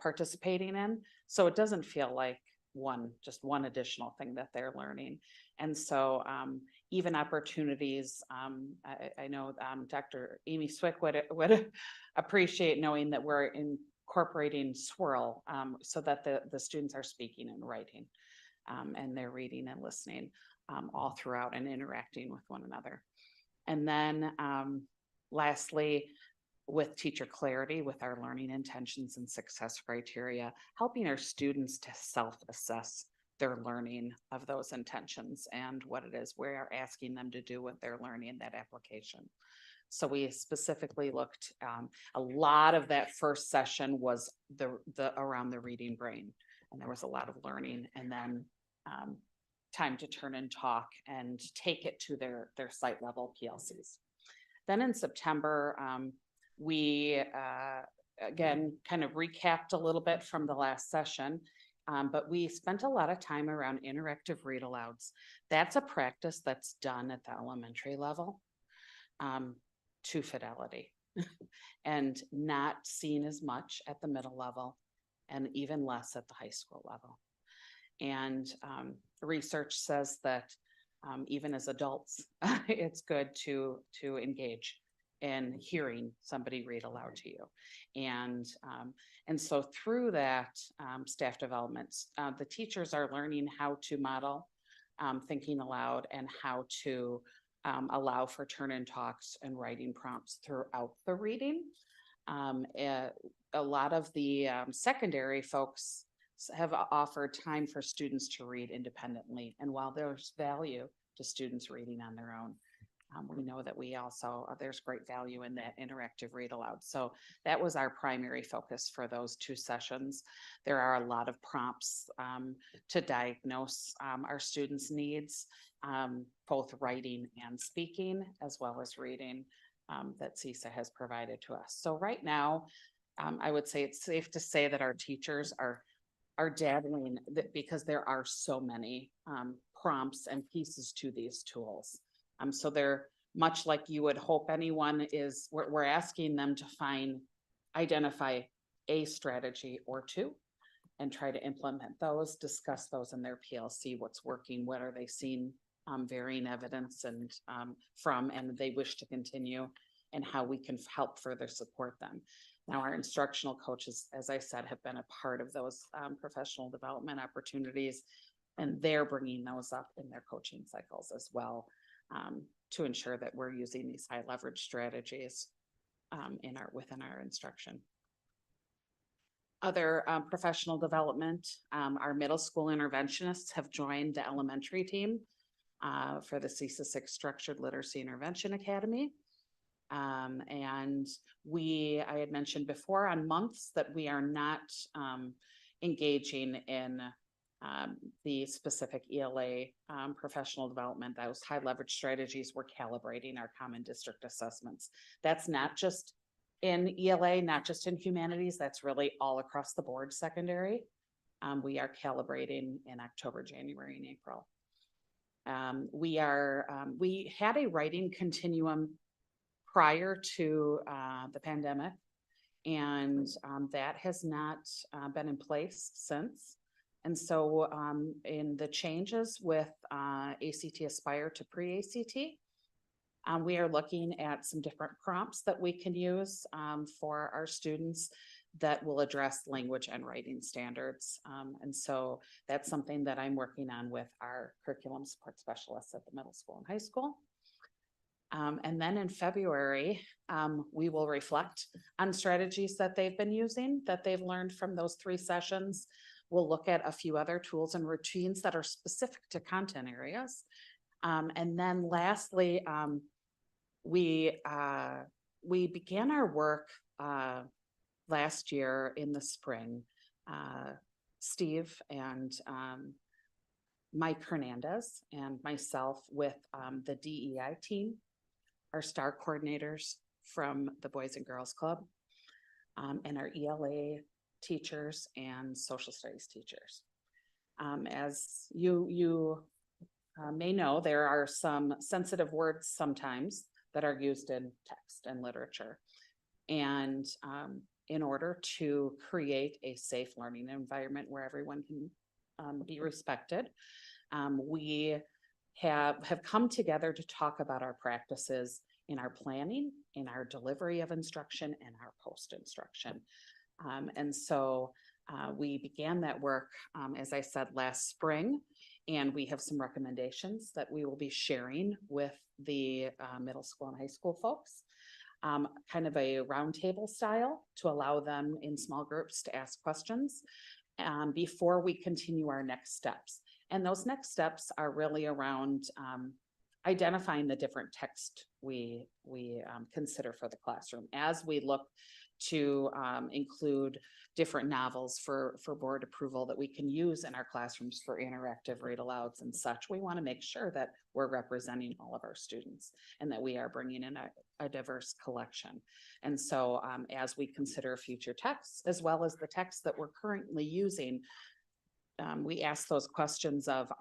[SPEAKER 12] participating in. So it doesn't feel like just one additional thing that they're learning. And so even opportunities, I know Dr. Amy Swick would appreciate knowing that we're incorporating swirl so that the students are speaking and writing and they're reading and listening all throughout and interacting with one another. And then lastly, with teacher clarity, with our learning intentions and success criteria, helping our students to self-assess their learning of those intentions and what it is we're asking them to do with their learning in that application. So we specifically looked, a lot of that first session was around the reading brain, and there was a lot of learning, and then time to turn and talk and take it to their site level PLCs. Then in September, we again kind of recapped a little bit from the last session, but we spent a lot of time around interactive read alouds. That's a practice that's done at the elementary level to fidelity and not seen as much at the middle level and even less at the high school level. And research says that even as adults, it's good to engage in hearing somebody read aloud to you. And so through that staff development, the teachers are learning how to model thinking aloud and how to allow for turn-in talks and writing prompts throughout the reading. A lot of the secondary folks have offered time for students to read independently. And while there's value to students reading on their own, we know that there's great value in that interactive read aloud. So that was our primary focus for those two sessions. There are a lot of prompts to diagnose our students' needs, both writing and speaking, as well as reading that CISA has provided to us. So right now, I would say it's safe to say that our teachers are dabbling because there are so many prompts and pieces to these tools. So they're much like you would hope anyone is, we're asking them to identify a strategy or two and try to implement those, discuss those in their PLC, what's working, what are they seeing varying evidence and from, and they wish to continue, and how we can help further support them. Now, our instructional coaches, as I said, have been a part of those professional development opportunities, and they're bringing those up in their coaching cycles as well, to ensure that we're using these high leverage strategies within our instruction. Other professional development, our middle school interventionists have joined the elementary team for the CESA 6 Structured Literacy Intervention Academy. And I had mentioned before on months that we are not engaging in the specific ELA professional development. Those high leverage strategies, we're calibrating our common district assessments. That's not just in ELA, not just in humanities, that's really all across the board secondary. We are calibrating in October, January, and April. We had a writing continuum prior to the pandemic, and that has not been in place since. And so in the changes with ACT Aspire to pre-ACT, we are looking at some different prompts that we can use for our students that will address language and writing standards. And so that's something that I'm working on with our curriculum support specialists at the middle school and high school. And then in February, we will reflect on strategies that they've been using, that they've learned from those 3 sessions. We'll look at a few other tools and routines that are specific to content areas. And then lastly, we began our work last year in the spring. Steve and Mike Hernandez and myself with the DEI team, our STAR coordinators from the Boys and Girls Club, and our ELA teachers and social studies teachers. As you may know, there are some sensitive words sometimes that are used in text and literature. And in order to create a safe learning environment where everyone can be respected, we have come together to talk about our practices in our planning, in our delivery of instruction, and our post-instruction. And so we began that work, as I said, last spring, and we have some recommendations that we will be sharing with the middle school and high school folks, kind of a roundtable style to allow them in small groups to ask questions before we continue our next steps. And those next steps are really around identifying the different text we consider for the classroom as we look to include different novels for board approval that we can use in our classrooms for interactive read alouds and such. We want to make sure that we're representing all of our students and that we are bringing in a diverse collection. And so as we consider future texts, as well as the texts that we're currently using, we ask those questions of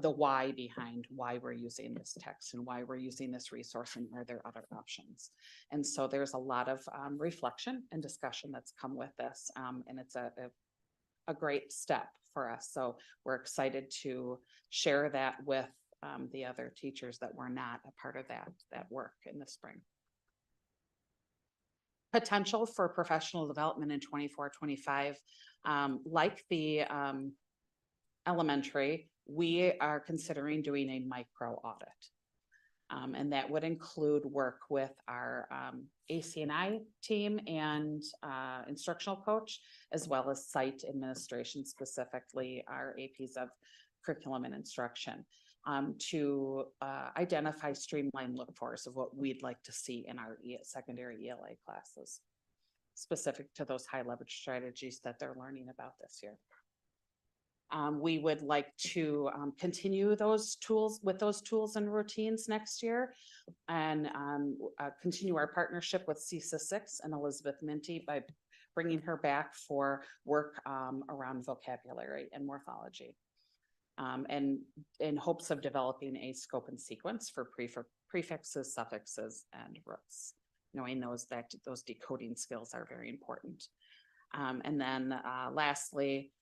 [SPEAKER 12] the why behind why we're using this text and why we're using this resource, and are there other options. And so there's a lot of reflection and discussion that's come with this, and it's a great step for us. So we're excited to share that with the other teachers that were not a part of that work in the spring. Potential for professional development in 24-25, like the elementary, we are considering doing a micro audit. And that would include work with our ACNI team and instructional coach, as well as site administration, specifically our APs of curriculum and instruction, to identify streamlined look-fors of what we'd like to see in our secondary ELA classes, specific to those high leverage strategies that they're learning about this year. We would like to continue those tools and routines next year, and continue our partnership with CESA 6 and Elizabeth Minty by bringing her back for work around vocabulary and morphology. And in hopes of developing a scope and sequence for prefixes, suffixes, and roots, knowing that those decoding skills are very important. And then lastly,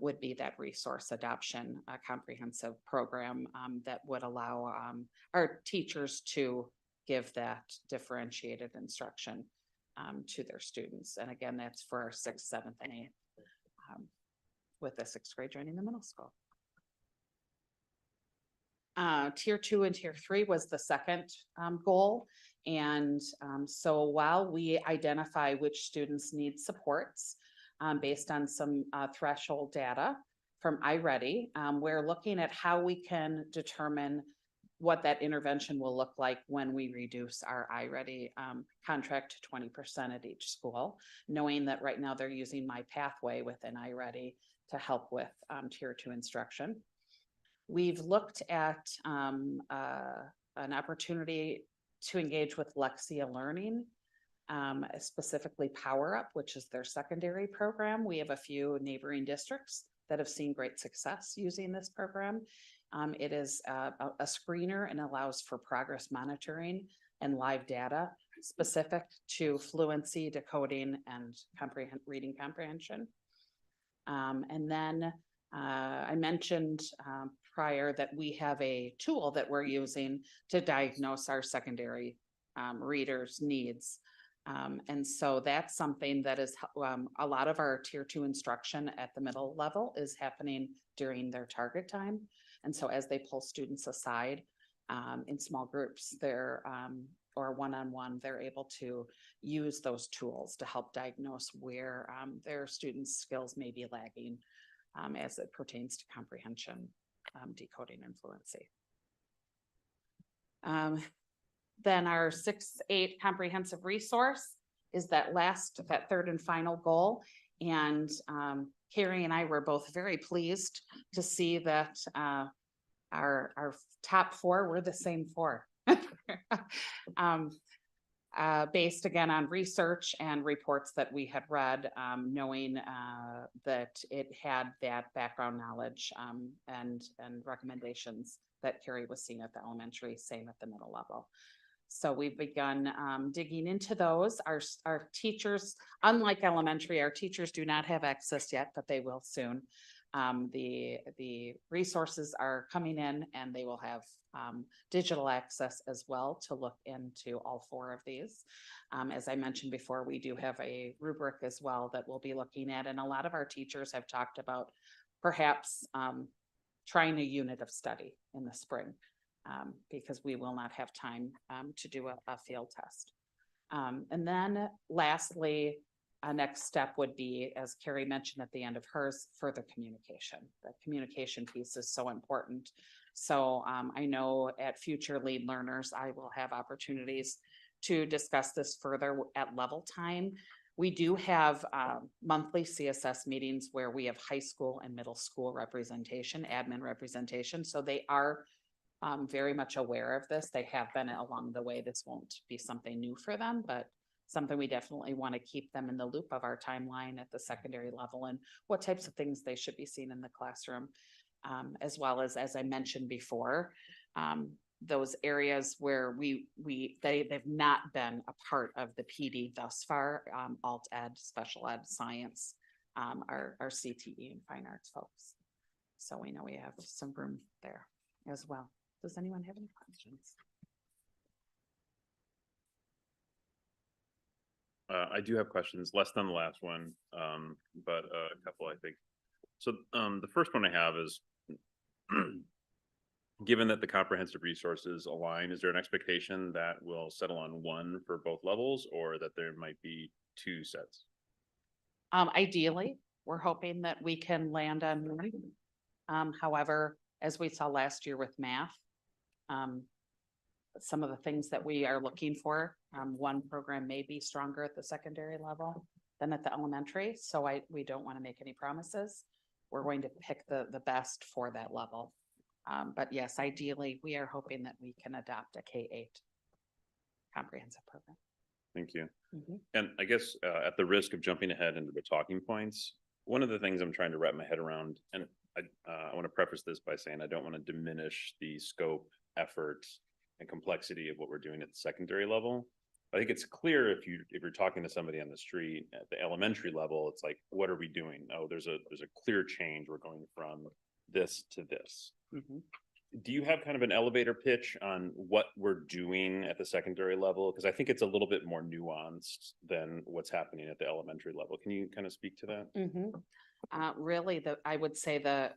[SPEAKER 12] would be that resource adoption, a comprehensive program that would allow our teachers to give that differentiated instruction to their students. And again, that's for our 6th, 7th, and 8th, with the 6th grade joining the middle school. Tier 2 and Tier 3 was the second goal. And so while we identify which students need supports based on some threshold data from iReady, we're looking at how we can determine what that intervention will look like when we reduce our iReady contract to 20% at each school, knowing that right now they're using My Pathway within iReady to help with Tier 2 instruction. We've looked at an opportunity to engage with Lexia Learning, specifically Power Up, which is their secondary program. We have a few neighboring districts that have seen great success using this program. It is a screener and allows for progress monitoring and live data specific to fluency, decoding, and reading comprehension. And then I mentioned prior that we have a tool that we're using to diagnose our secondary readers' needs. And so that's something that is a lot of our Tier 2 instruction at the middle level is happening during their target time. And so as they pull students aside in small groups, or one-on-one, they're able to use those tools to help diagnose where their students' skills may be lagging as it pertains to comprehension, decoding, and fluency. Then our 6-8 comprehensive resource is that third and final goal. And Carrie and I were both very pleased to see that our top 4 were the same 4. Based again on research and reports that we had read, knowing that it had that background knowledge and recommendations that Carrie was seeing at the elementary, same at the middle level. So we've begun digging into those. Our teachers, unlike elementary, our teachers do not have access yet, but they will soon. The resources are coming in, and they will have digital access as well to look into all 4 of these. As I mentioned before, we do have a rubric as well that we'll be looking at, and a lot of our teachers have talked about perhaps trying a unit of study in the spring, because we will not have time to do a field test. And then lastly, a next step would be, as Carrie mentioned at the end of hers, further communication. The communication piece is so important. So I know at future lead learners, I will have opportunities to discuss this further at level time. We do have monthly CSS meetings where we have high school and middle school representation, admin representation. So they are very much aware of this. They have been along the way. This won't be something new for them, but something we definitely want to keep them in the loop of our timeline at the secondary level and what types of things they should be seeing in the classroom, as well as I mentioned before, those areas where they've not been a part of the PD thus far, alt ed, special ed, science, our CTE and fine arts folks. So we know we have some room there as well. Does anyone have any questions?
[SPEAKER 6] I do have questions, less than the last one, but a couple, I think. So the first one I have is, given that the comprehensive resources align, is there an expectation that we'll settle on one for both levels, or that there might be 2 sets?
[SPEAKER 12] Ideally, we're hoping that we can land on one. However, as we saw last year with math, some of the things that we are looking for, one program may be stronger at the secondary level than at the elementary. So we don't want to make any promises. We're going to pick the best for that level. But yes, ideally, we are hoping that we can adopt a K-8 comprehensive program.
[SPEAKER 6] Thank you. And I guess at the risk of jumping ahead into the talking points, one of the things I'm trying to wrap my head around, and I want to preface this by saying I don't want to diminish the scope, effort, and complexity of what we're doing at the secondary level. I think it's clear if you're talking to somebody on the street at the elementary level, it's like, what are we doing? Oh, there's a clear change. We're going from this to this. Do you have kind of an elevator pitch on what we're doing at the secondary level? Because I think it's a little bit more nuanced than what's happening at the elementary level. Can you kind of speak to that?
[SPEAKER 12] Really, I would say the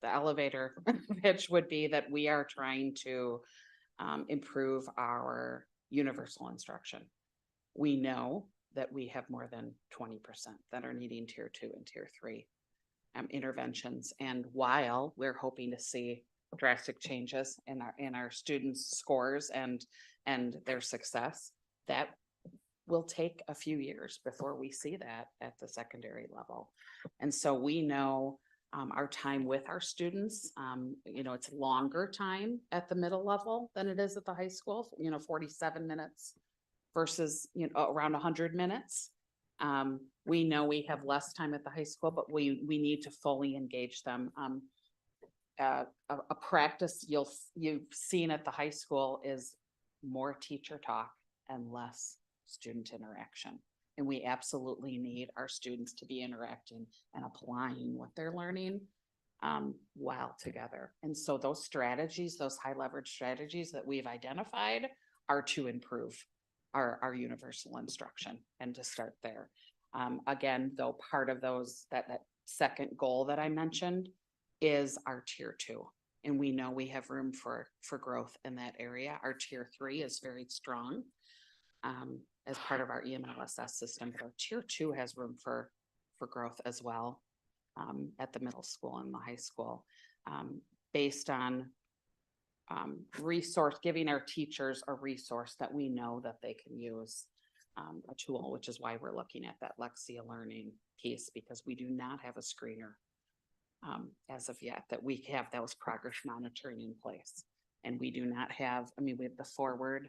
[SPEAKER 12] elevator pitch would be that we are trying to improve our universal instruction. We know that we have more than 20% that are needing tier 2 and tier 3 interventions. And while we're hoping to see drastic changes in our students' scores and their success, that will take a few years before we see that at the secondary level. And so we know our time with our students, it's longer time at the middle level than it is at the high school, 47 minutes versus, around 100 minutes. We know we have less time at the high school, but we need to fully engage them. A practice you've seen at the high school is more teacher talk and less student interaction. And we absolutely need our students to be interacting and applying what they're learning while together. And so those strategies, those high leverage strategies that we've identified are to improve our universal instruction and to start there. Again, though, part of that second goal that I mentioned is our tier 2. And we know we have room for growth in that area. Our tier 3 is very strong as part of our EMLSS system, but our tier 2 has room for growth as well at the middle school and the high school, based on giving our teachers a resource that we know that they can use, a tool, which is why we're looking at that Lexia learning piece, because we do not have a screener as of yet, that we have those progress monitoring in place. And we do not have, we have the forward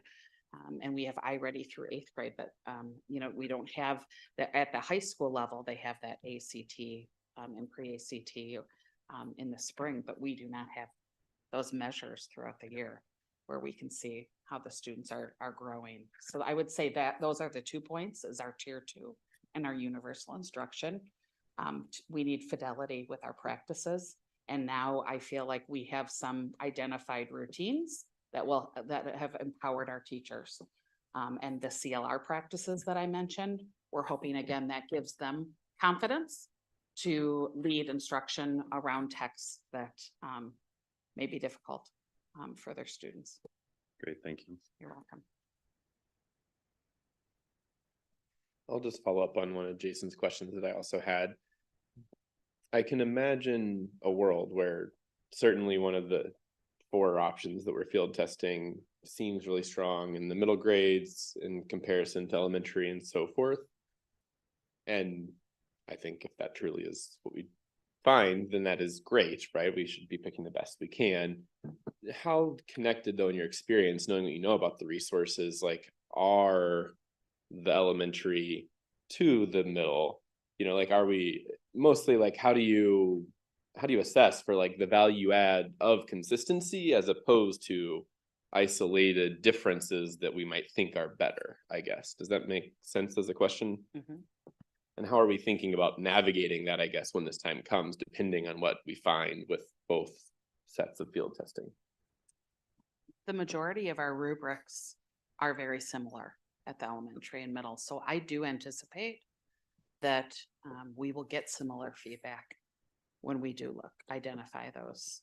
[SPEAKER 12] and we have iReady through 8th grade, but we don't have that at the high school level. They have that ACT and pre-ACT in the spring, but we do not have those measures throughout the year where we can see how the students are growing. So I would say that those are the 2 points, is our tier 2 and our universal instruction. We need fidelity with our practices. And now I feel like we have some identified routines that have empowered our teachers. And the CLR practices that I mentioned, we're hoping again that gives them confidence to lead instruction around texts that may be difficult for their students.
[SPEAKER 6] Great, thank you.
[SPEAKER 12] You're welcome.
[SPEAKER 7] I'll just follow up on one of Jason's questions that I also had. I can imagine a world where certainly one of the 4 options that we're field testing seems really strong in the middle grades in comparison to elementary and so forth. And I think if that truly is what we find, then that is great, right? We should be picking the best we can. How connected, though, in your experience, knowing what you know about the resources, like are the elementary to the middle, are we mostly like, how do you assess for like the value add of consistency as opposed to isolated differences that we might think are better, I guess? Does that make sense as a question? And how are we thinking about navigating that, I guess, when this time comes, depending on what we find with both sets of field testing?
[SPEAKER 12] The majority of our rubrics are very similar at the elementary and middle. So I do anticipate that we will get similar feedback when we do identify those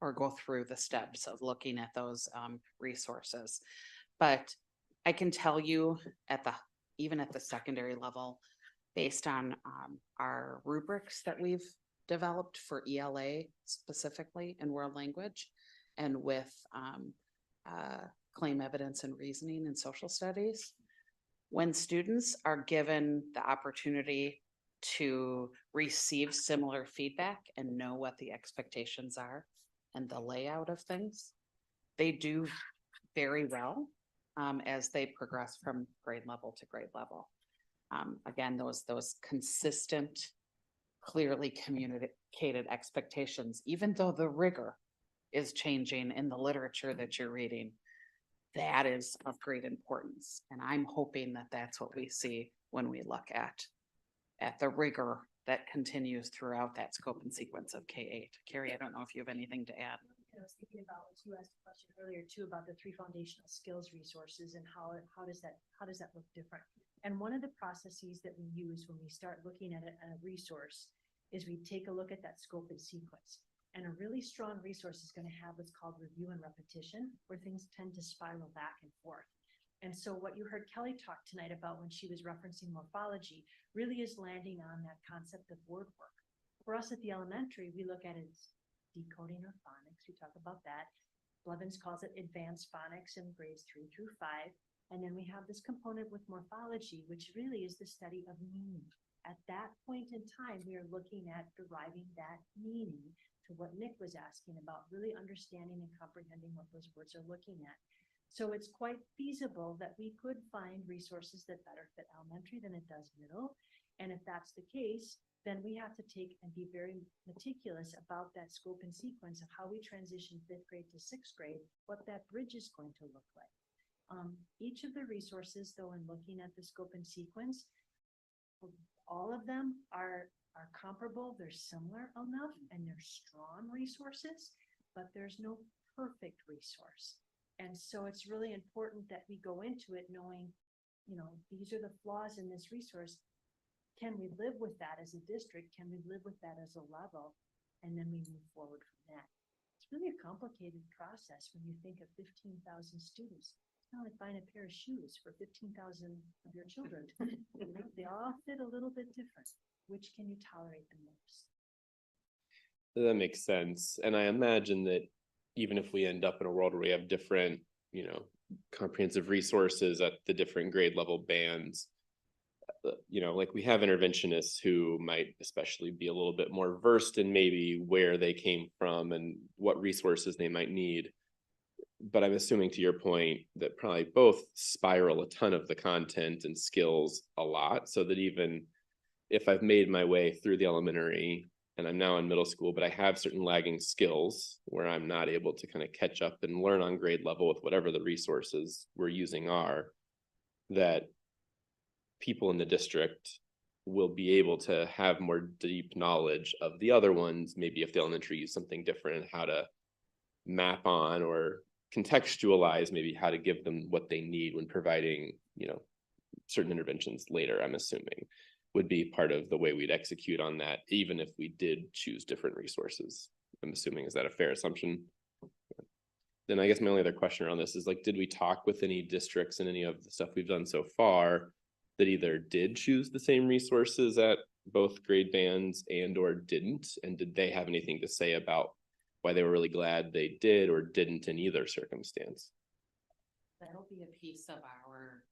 [SPEAKER 12] or go through the steps of looking at those resources. But I can tell you even at the secondary level, based on our rubrics that we've developed for ELA specifically in world language, and with claim evidence and reasoning and social studies, when students are given the opportunity to receive similar feedback and know what the expectations are and the layout of things, they do very well as they progress from grade level to grade level. Again, those consistent, clearly communicated expectations, even though the rigor is changing in the literature that you're reading, that is of great importance. And I'm hoping that that's what we see when we look at the rigor that continues throughout that scope and sequence of K-8. Carrie, I don't know if you have anything to add.
[SPEAKER 5] I was thinking about what you asked a question earlier too, about the 3 foundational skills resources and how does that look different? And one of the processes that we use when we start looking at a resource is we take a look at that scope and sequence. And a really strong resource is going to have what's called review and repetition, where things tend to spiral back and forth. And so what you heard Kelly talk tonight about when she was referencing morphology really is landing on that concept of word work. For us at the elementary, we look at it as decoding or phonics. We talk about that. Blevins calls it advanced phonics in grades 3 through 5. And then we have this component with morphology, which really is the study of meaning. At that point in time, we are looking at deriving that meaning to what Nick was asking about, really understanding and comprehending what those words are looking at. So it's quite feasible that we could find resources that better fit elementary than it does middle. And if that's the case, then we have to take and be very meticulous about that scope and sequence of how we transition 5th grade to 6th grade, what that bridge is going to look like. Each of the resources, though, in looking at the scope and sequence, all of them are comparable, they're similar enough, and they're strong resources, but there's no perfect resource. And so it's really important that we go into it knowing, these are the flaws in this resource. Can we live with that as a district? Can we live with that as a level? And then we move forward from that. It's really a complicated process when you think of 15,000 students. It's not like buying a pair of shoes for 15,000 of your children. They all fit a little bit different. Which can you tolerate the most?
[SPEAKER 7] That makes sense. And I imagine that even if we end up in a world where we have different, comprehensive resources at the different grade level bands, like we have interventionists who might especially be a little bit more versed in maybe where they came from and what resources they might need. But I'm assuming, to your point, that probably both spiral a ton of the content and skills a lot, so that even if I've made my way through the elementary and I'm now in middle school, but I have certain lagging skills where I'm not able to kind of catch up and learn on grade level with whatever the resources we're using are, that people in the district will be able to have more deep knowledge of the other ones, maybe if the elementary use something different, how to map on or contextualize maybe how to give them what they need when providing, certain interventions later, I'm assuming, would be part of the way we'd execute on that, even if we did choose different resources. I'm assuming, is that a fair assumption? Then I guess my only other question around this is, did we talk with any districts and any of the stuff we've done so far that either did choose the same resources at both grade bands and or didn't? And did they have anything to say about why they were really glad they did or didn't in either circumstance?
[SPEAKER 12] That'll be a piece of our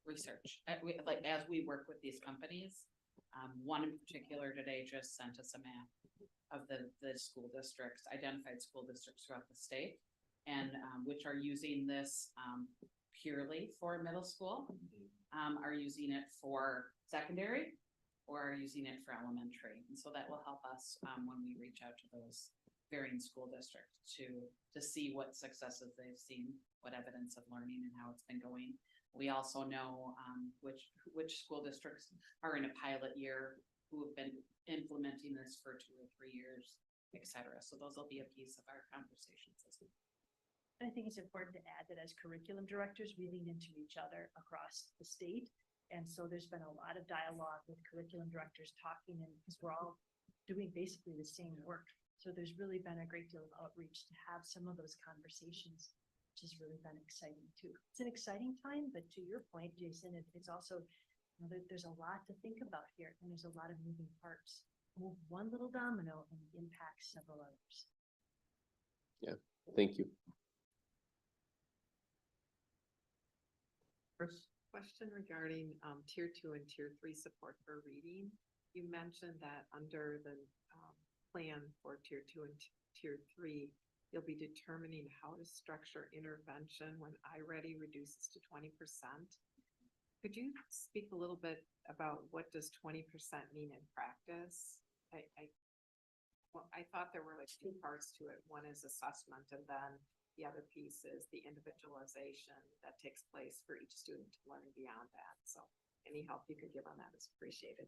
[SPEAKER 12] research. As we work with these companies, one in particular today just sent us a map of the school districts, identified school districts throughout the state, and which are using this purely for middle school, are using it for secondary, or are using it for elementary. And so that will help us when we reach out to those varying school districts to see what successes they've seen, what evidence of learning and how it's been going. We also know which school districts are in a pilot year, who have been implementing this for 2 or 3 years, et cetera. So those will be a piece of our conversations as well.
[SPEAKER 5] I think it's important to add that as curriculum directors, we lean into each other across the state. And so there's been a lot of dialogue with curriculum directors talking, and because we're all doing basically the same work. So there's really been a great deal of outreach to have some of those conversations, which has really been exciting too. It's an exciting time, but to your point, Jason, it's also, there's a lot to think about here, and there's a lot of moving parts. Move one little domino and it impacts several others.
[SPEAKER 7] Yeah, thank you.
[SPEAKER 3] First question regarding tier 2 and tier 3 support for reading. You mentioned that under the plan for tier 2 and tier 3, you'll be determining how to structure intervention when iReady reduces to 20%. Could you speak a little bit about what does 20% mean in practice? Well, I thought there were like two parts to it. One is assessment, and then the other piece is the individualization that takes place for each student to learn beyond that. So any help you could give on that is appreciated.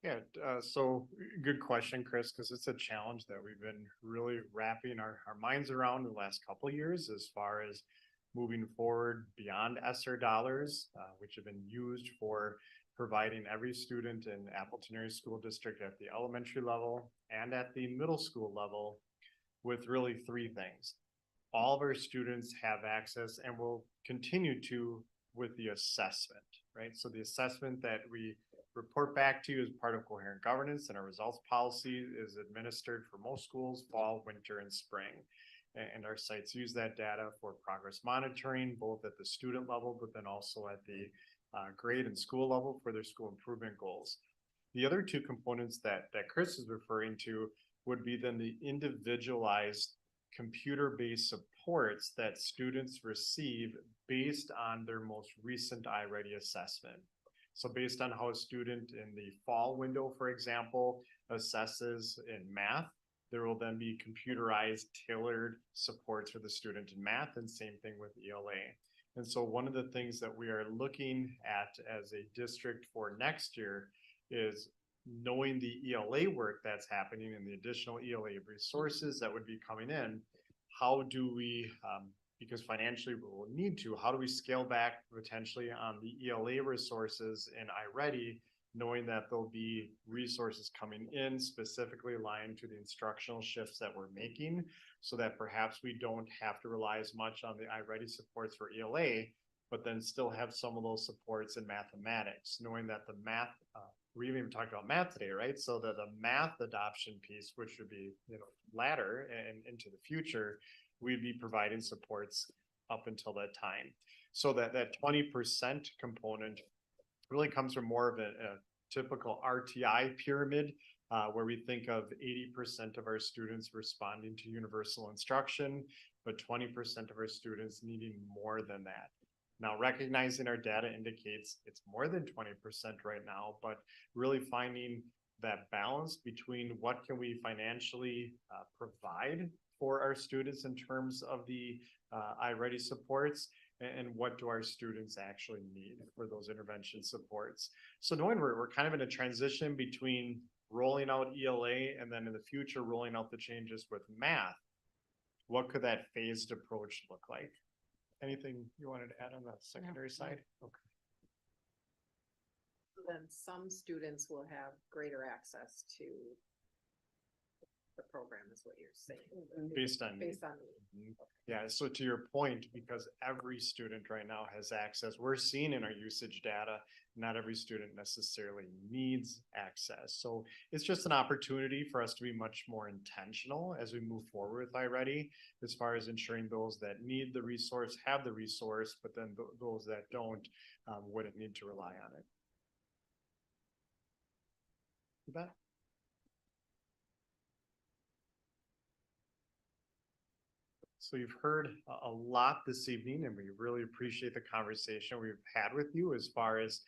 [SPEAKER 19] Yeah, so good question, Chris, because it's a challenge that we've been really wrapping our minds around the last couple of years as far as moving forward beyond ESSER dollars, which have been used for providing every student in Appleton Area School District at the elementary level and at the middle school level with really three things. All of our students have access and will continue to with the assessment, right? So the assessment that we report back to you as part of coherent governance and our results policy is administered for most schools, fall, winter, and spring. And our sites use that data for progress monitoring, both at the student level, but then also at the grade and school level for their school improvement goals. The other two components that Chris is referring to would be then the individualized computer-based supports that students receive based on their most recent iReady assessment. So based on how a student in the fall window, for example, assesses in math, there will then be computerized tailored supports for the student in math, and same thing with ELA. And so one of the things that we are looking at as a district for next year is knowing the ELA work that's happening and the additional ELA resources that would be coming in. How do we, because financially we will need to, how do we scale back potentially on the ELA resources in iReady, knowing that there'll be resources coming in specifically aligned to the instructional shifts that we're making, so that perhaps we don't have to rely as much on the iReady supports for ELA, but then still have some of those supports in mathematics, knowing that the math, we even talked about math today, right? So that the math adoption piece, which would be, latter and into the future, we'd be providing supports up until that time. So that 20% component really comes from more of a typical RTI pyramid, where we think of 80% of our students responding to universal instruction, but 20% of our students needing more than that. Now, recognizing our data indicates it's more than 20% right now, but really finding that balance between what can we financially provide for our students in terms of the iReady supports, and what do our students actually need for those intervention supports. So knowing we're kind of in a transition between rolling out ELA and then in the future rolling out the changes with math, what could that phased approach look like? Anything you wanted to add on the secondary side? Okay.
[SPEAKER 3] Then some students will have greater access to the program, is what you're saying.
[SPEAKER 19] Based on need. Yeah, so to your point, because every student right now has access, we're seeing in our usage data, not every student necessarily needs access. So it's just an opportunity for us to be much more intentional as we move forward with iReady, as far as ensuring those that need the resource have the resource, but then those that don't wouldn't need to rely on it. You bet. So you've heard a lot this evening, and we really appreciate the conversation we've had with you as far as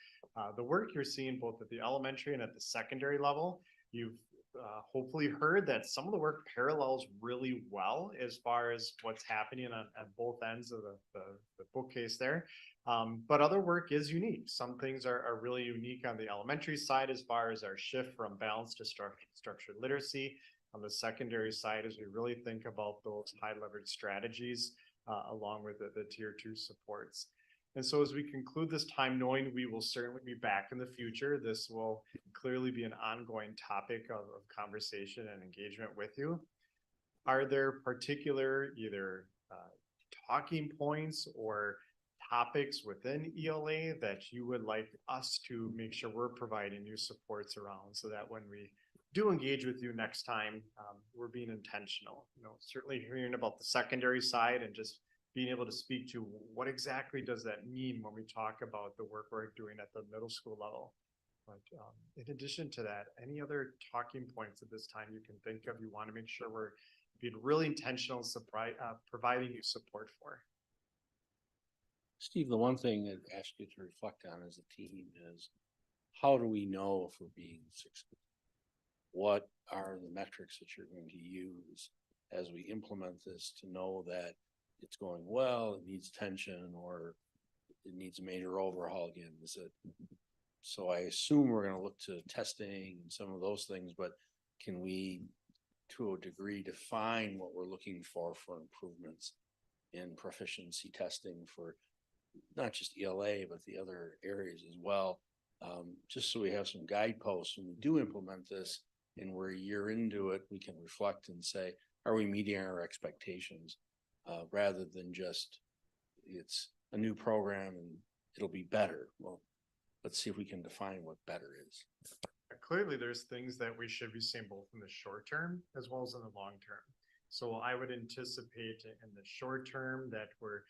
[SPEAKER 19] the work you're seeing both at the elementary and at the secondary level. You've hopefully heard that some of the work parallels really well as far as what's happening on both ends of the bookcase there. But other work is unique. Some things are really unique on the elementary side as far as our shift from balanced to structured literacy. On the secondary side, as we really think about those high leverage strategies along with the tier 2 supports. And so as we conclude this time, knowing we will certainly be back in the future, this will clearly be an ongoing topic of conversation and engagement with you. Are there particular either talking points or topics within ELA that you would like us to make sure we're providing you supports around, so that when we do engage with you next time, we're being intentional? Certainly hearing about the secondary side and just being able to speak to what exactly does that mean when we talk about the work we're doing at the middle school level. But in addition to that, any other talking points at this time you can think of you want to make sure we're being really intentional in providing you support for?
[SPEAKER 4] Steve, the one thing I'd ask you to reflect on as a team is, how do we know if we're being successful? What are the metrics that you're going to use as we implement this to know that it's going well, it needs attention, or it needs a major overhaul again? Is it, so I assume we're gonna look to testing and some of those things, but can we, to a degree, define what we're looking for improvements in proficiency testing for not just ELA, but the other areas as well? Just so we have some guideposts when we do implement this and we're a year into it, we can reflect and say, are we meeting our expectations? Rather than just, it's a new program and it'll be better. Well, let's see if we can define what better is.
[SPEAKER 19] Clearly, there's things that we should be seeing both in the short term as well as in the long term. So I would anticipate in the short term that we're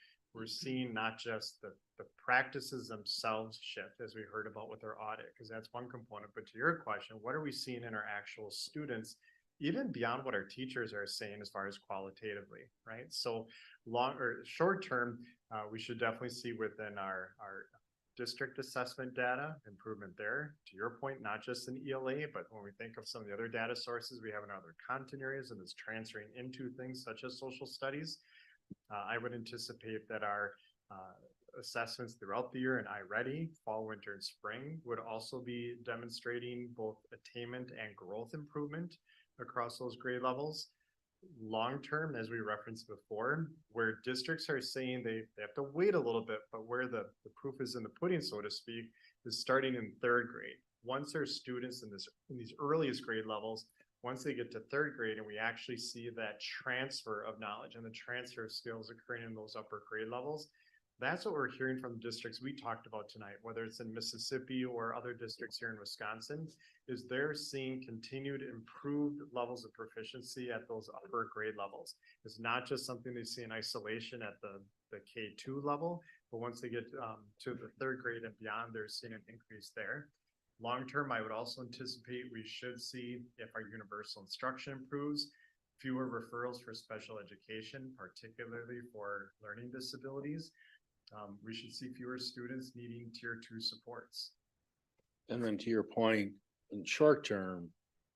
[SPEAKER 19] seeing not just the practices themselves shift, as we heard about with our audit, because that's one component. But to your question, what are we seeing in our actual students, even beyond what our teachers are saying as far as qualitatively, right? So long or short term, we should definitely see within our district assessment data improvement there. To your point, not just in ELA, but when we think of some of the other data sources we have in other content areas and it's transferring into things such as social studies, I would anticipate that our assessments throughout the year in iReady, fall, winter, and spring would also be demonstrating both attainment and growth improvement across those grade levels. Long term, as we referenced before, where districts are saying they have to wait a little bit, but where the proof is in the pudding, so to speak, is starting in third grade. Once there's students in these earliest grade levels, once they get to third grade and we actually see that transfer of knowledge and the transfer of skills occurring in those upper grade levels, that's what we're hearing from districts we talked about tonight, whether it's in Mississippi or other districts here in Wisconsin, is they're seeing continued improved levels of proficiency at those upper grade levels. It's not just something they see in isolation at the K2 level, but once they get to the third grade and beyond, they're seeing an increase there. Long term, I would also anticipate we should see, if our universal instruction improves, fewer referrals for special education, particularly for learning disabilities. We should see fewer students needing tier 2 supports.
[SPEAKER 4] And then to your point, in short term,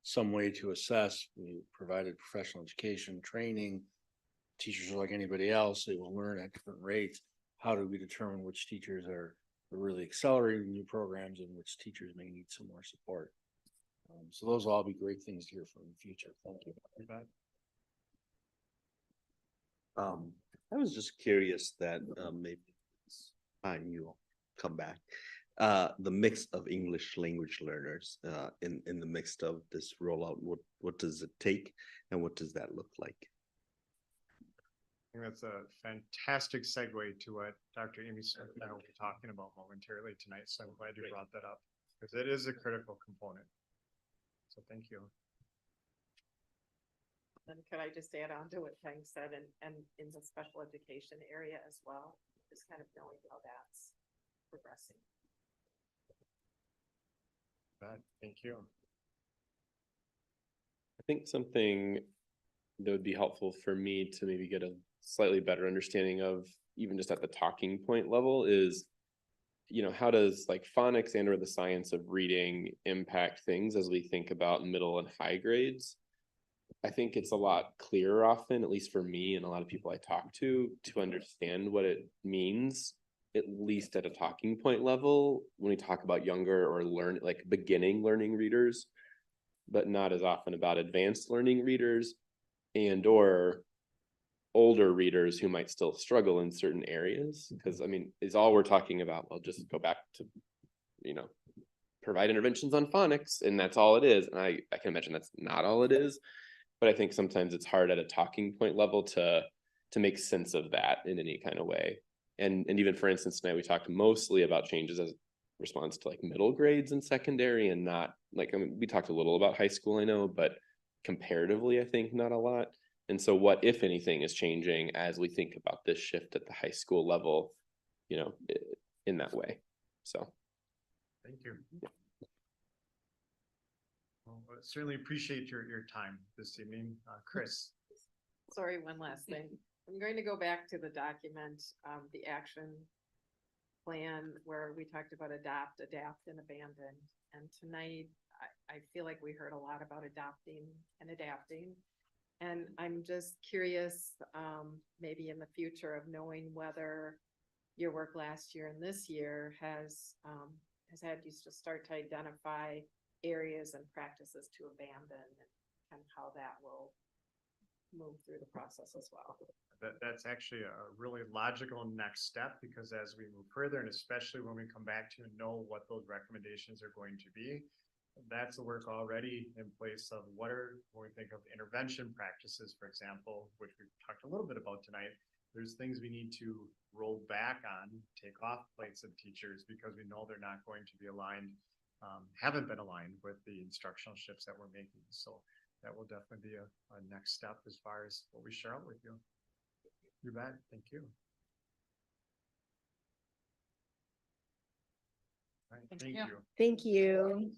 [SPEAKER 4] some way to assess, we provided professional education training. Teachers are like anybody else, they will learn at different rates. How do we determine which teachers are really accelerating new programs and which teachers may need some more support? So those will all be great things to hear from in the future. Thank you.
[SPEAKER 10] I was just curious that maybe it's time you come back. The mix of English language learners in the midst of this rollout, what does it take and what does that look like?
[SPEAKER 19] I think that's a fantastic segue to what Dr. Amy Smith and I will be talking about momentarily tonight. So I'm glad you brought that up because it is a critical component. So thank you.
[SPEAKER 3] Then could I just add on to what Peng said and in the special education area as well, just kind of knowing how that's progressing.
[SPEAKER 19] Thank you.
[SPEAKER 7] I think something that would be helpful for me to maybe get a slightly better understanding of, even just at the talking point level, is, you know, how does like phonics and or the science of reading impact things as we think about middle and high grades? I think it's a lot clearer often, at least for me and a lot of people I talk to understand what it means, at least at a talking point level, when we talk about younger or beginning learning readers, but not as often about advanced learning readers and or older readers who might still struggle in certain areas. Because I mean, is all we're talking about, well, just go back to, you know, provide interventions on phonics and that's all it is. And I can imagine that's not all it is, but I think sometimes it's hard at a talking point level to make sense of that in any kind of way. And even for instance, tonight we talked mostly about changes as response to like middle grades and secondary, and not like, I mean, we talked a little about high school, I know, but comparatively, I think not a lot. And so what, if anything, is changing as we think about this shift at the high school level, you know, in that way? So.
[SPEAKER 19] Thank you. Well, I certainly appreciate your time this evening. Chris.
[SPEAKER 3] Sorry, one last thing. I'm going to go back to the document, the action plan where we talked about adopt, adapt, and abandon. And tonight, I feel like we heard a lot about adopting and adapting. And I'm just curious, maybe in the future of knowing whether your work last year and this year has had you to start to identify areas and practices to abandon and how that will move through the process as well.
[SPEAKER 19] That's actually a really logical next step, because as we move further, and especially when we come back to know what those recommendations are going to be, that's the work already in place of when we think of intervention practices, for example, which we've talked a little bit about tonight, there's things we need to roll back on, take off plates of teachers, because we know they're not going to be aligned, haven't been aligned with the instructional shifts that we're making. So that will definitely be a next step as far as what we share out with you. You bet. Thank you. All right, thank you.
[SPEAKER 1] Thank you.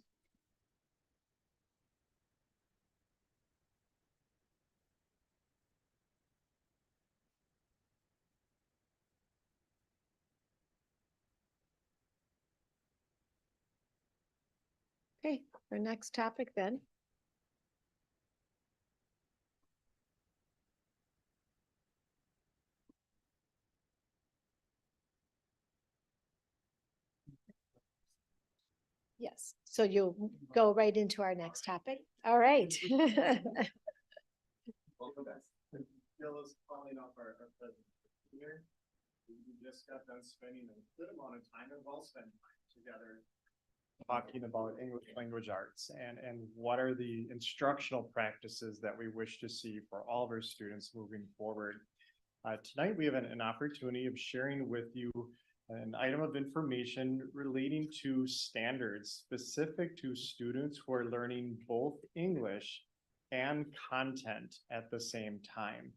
[SPEAKER 1] Okay, our next topic then. Yes, so you'll go right into our next topic. All right.
[SPEAKER 19] Bill is calling off our president here. We just got done spending a good amount of time, and well spent time together talking about English language arts and what are the instructional practices that we wish to see for all of our students moving forward. Tonight we have an opportunity of sharing with you an item of information relating to standards specific to students who are learning both English and content at the same time.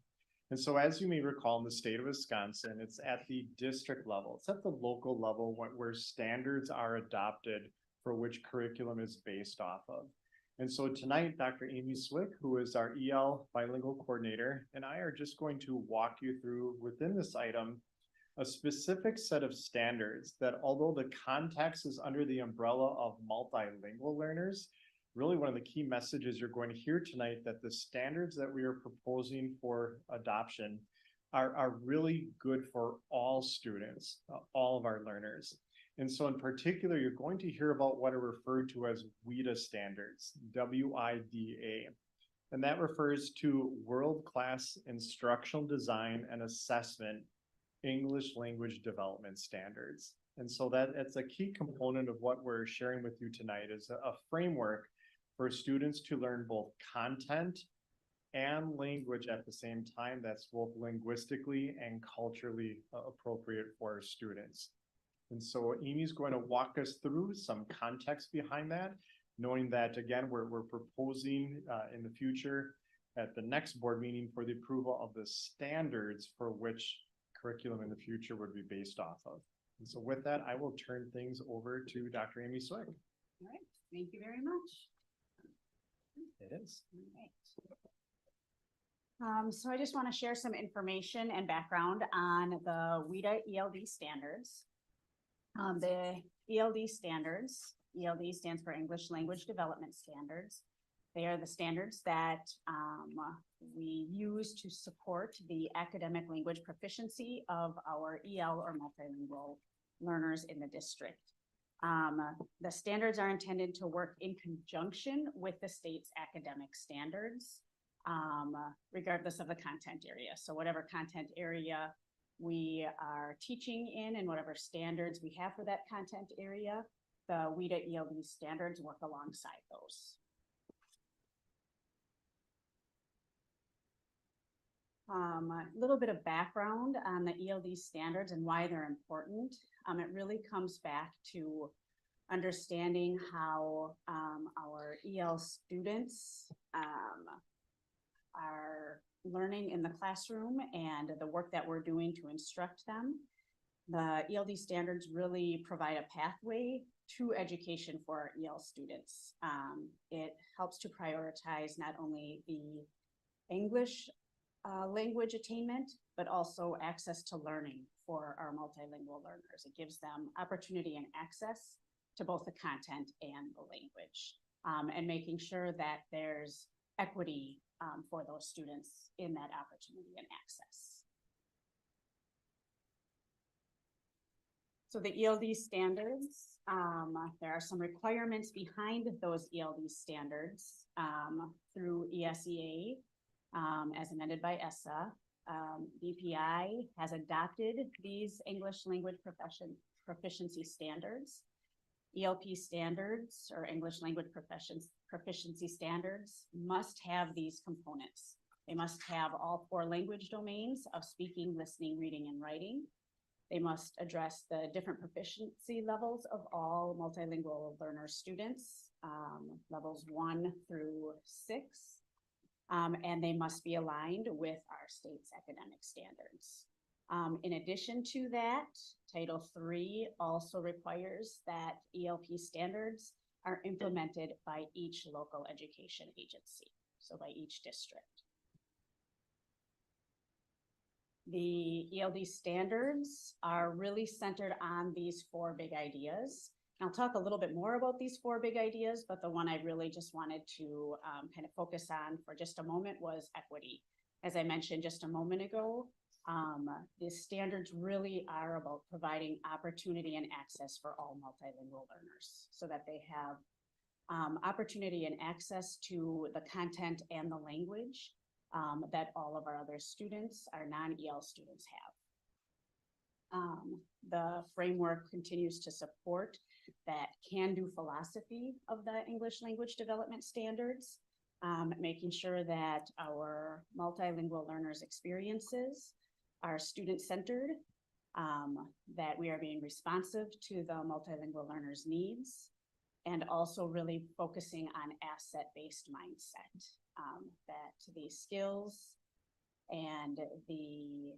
[SPEAKER 19] And so, as you may recall, in the state of Wisconsin, it's at the district level, it's at the local level where standards are adopted for which curriculum is based off of. And so tonight, Dr. Amy Swick, who is our EL bilingual coordinator, and I are just going to walk you through within this item a specific set of standards that, although the context is under the umbrella of multilingual learners, really one of the key messages you're going to hear tonight, that the standards that we are proposing for adoption are really good for all students, all of our learners. And so in particular, you're going to hear about what are referred to as WIDA standards, W-I-D-A. And that refers to world-class instructional design and assessment English language development standards. And so that's a key component of what we're sharing with you tonight, is a framework for students to learn both content and language at the same time that's both linguistically and culturally appropriate for our students. And so Amy's going to walk us through some context behind that, knowing that, again, we're proposing in the future at the next board meeting for the approval of the standards for which curriculum in the future would be based off of. And so with that, I will turn things over to Dr. Amy Swick.
[SPEAKER 13] All right, thank you very much.
[SPEAKER 19] It is.
[SPEAKER 13] All right. So I just want to share some information and background on the WIDA ELD standards. The ELD standards, ELD stands for English Language Development Standards. They are the standards that we use to support the academic language proficiency of our EL or multilingual learners in the district. The standards are intended to work in conjunction with the state's academic standards, regardless of the content area. So whatever content area we are teaching in and whatever standards we have for that content area, the WIDA ELD standards work alongside those. A little bit of background on the ELD standards and why they're important. It really comes back to understanding how our EL students are learning in the classroom and the work that we're doing to instruct them. The ELD standards really provide a pathway to education for our EL students. It helps to prioritize not only the English language attainment, but also access to learning for our multilingual learners. It gives them opportunity and access to both the content and the language, and making sure that there's equity for those students in that opportunity and access. So the ELD standards, there are some requirements behind those ELD standards through ESEA as amended by ESSA. BPI has adopted these English language proficiency standards. ELP standards or English language proficiency standards must have these components. They must have all 4 language domains of speaking, listening, reading, and writing. They must address the different proficiency levels of all multilingual learner students, levels 1 through 6. And they must be aligned with our state's academic standards. In addition to that, Title III also requires that ELP standards are implemented by each local education agency, so by each district. The ELD standards are really centered on these 4 big ideas. I'll talk a little bit more about these 4 big ideas, but the one I really just wanted to kind of focus on for just a moment was equity. As I mentioned just a moment ago, the standards really are about providing opportunity and access for all multilingual learners so that they have opportunity and access to the content and the language that all of our other students, our non-EL students have. The framework continues to support that can-do philosophy of the English language development standards, making sure that our multilingual learners' experiences are student-centered, that we are being responsive to the multilingual learners' needs, and also really focusing on asset-based mindset, that the skills and the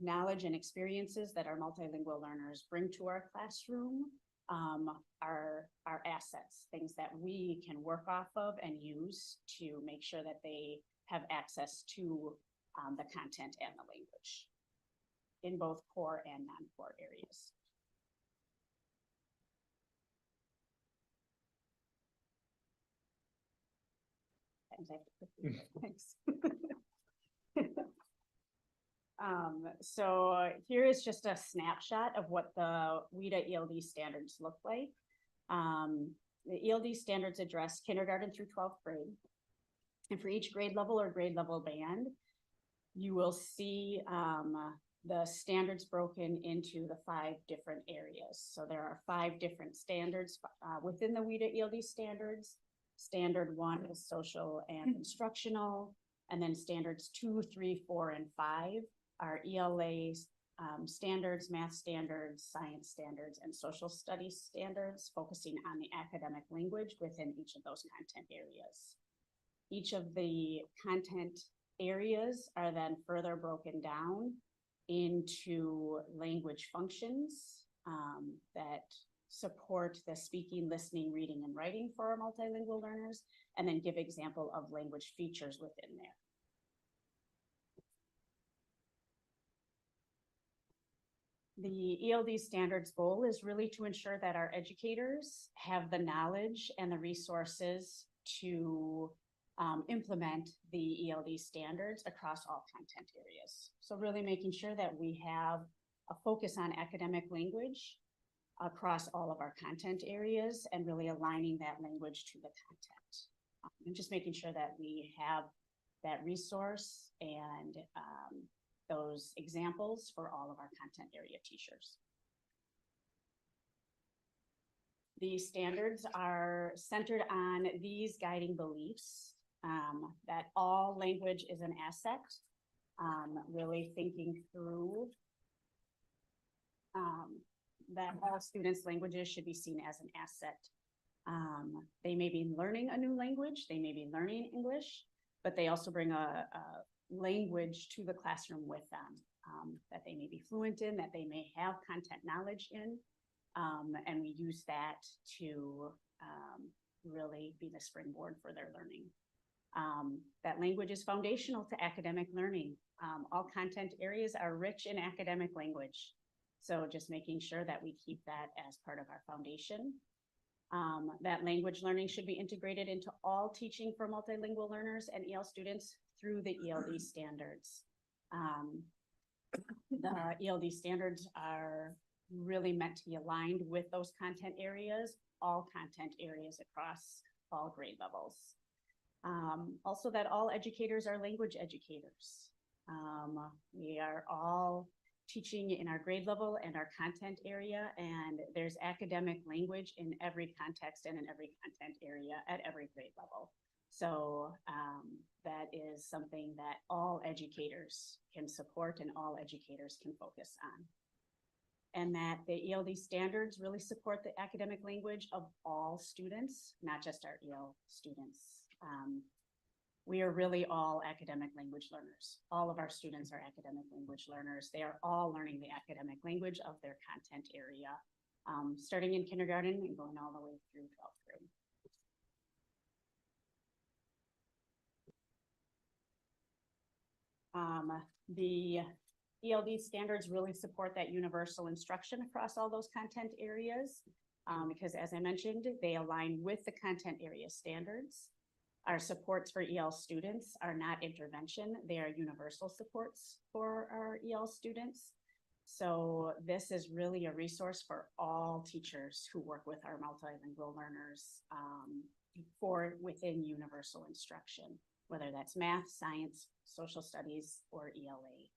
[SPEAKER 13] knowledge and experiences that our multilingual learners bring to our classroom are assets, things that we can work off of and use to make sure that they have access to the content and the language in both core and non-core areas. Thanks. So here is just a snapshot of what the WIDA ELD standards look like. The ELD standards address kindergarten through 12th grade. And for each grade level or grade level band, you will see the standards broken into the 5 different areas. So there are 5 different standards within the WIDA ELD standards. Standard 1 is social and instructional, and then standards 2, 3, 4, and 5 are ELA standards, math standards, science standards, and social studies standards, focusing on the academic language within each of those content areas. Each of the content areas are then further broken down into language functions that support the speaking, listening, reading, and writing for our multilingual learners, and then give example of language features within there. The ELD standards goal is really to ensure that our educators have the knowledge and the resources to implement the ELD standards across all content areas. So really making sure that we have a focus on academic language across all of our content areas and really aligning that language to the content. And just making sure that we have that resource and those examples for all of our content area teachers. These standards are centered on these guiding beliefs, that all language is an asset, really thinking through that all students' languages should be seen as an asset. They may be learning a new language, they may be learning English, but they also bring a language to the classroom with them, that they may be fluent in, that they may have content knowledge in, and we use that to really be the springboard for their learning. That language is foundational to academic learning. All content areas are rich in academic language. So just making sure that we keep that as part of our foundation. That language learning should be integrated into all teaching for multilingual learners and EL students through the ELD standards. The ELD standards are really meant to be aligned with those content areas, all content areas across all grade levels. Also that all educators are language educators. We are all teaching in our grade level and our content area, and there's academic language in every context and in every content area at every grade level. So that is something that all educators can support and all educators can focus on. And that the ELD standards really support the academic language of all students, not just our EL students. We are really all academic language learners. All of our students are academic language learners. They are all learning the academic language of their content area, starting in kindergarten and going all the way through 12th grade. The ELD standards really support that universal instruction across all those content areas, because as I mentioned, they align with the content area standards. Our supports for EL students are not intervention, they are universal supports for our EL students. So this is really a resource for all teachers who work with our multilingual learners for within universal instruction, whether that's math, science, social studies, or ELA.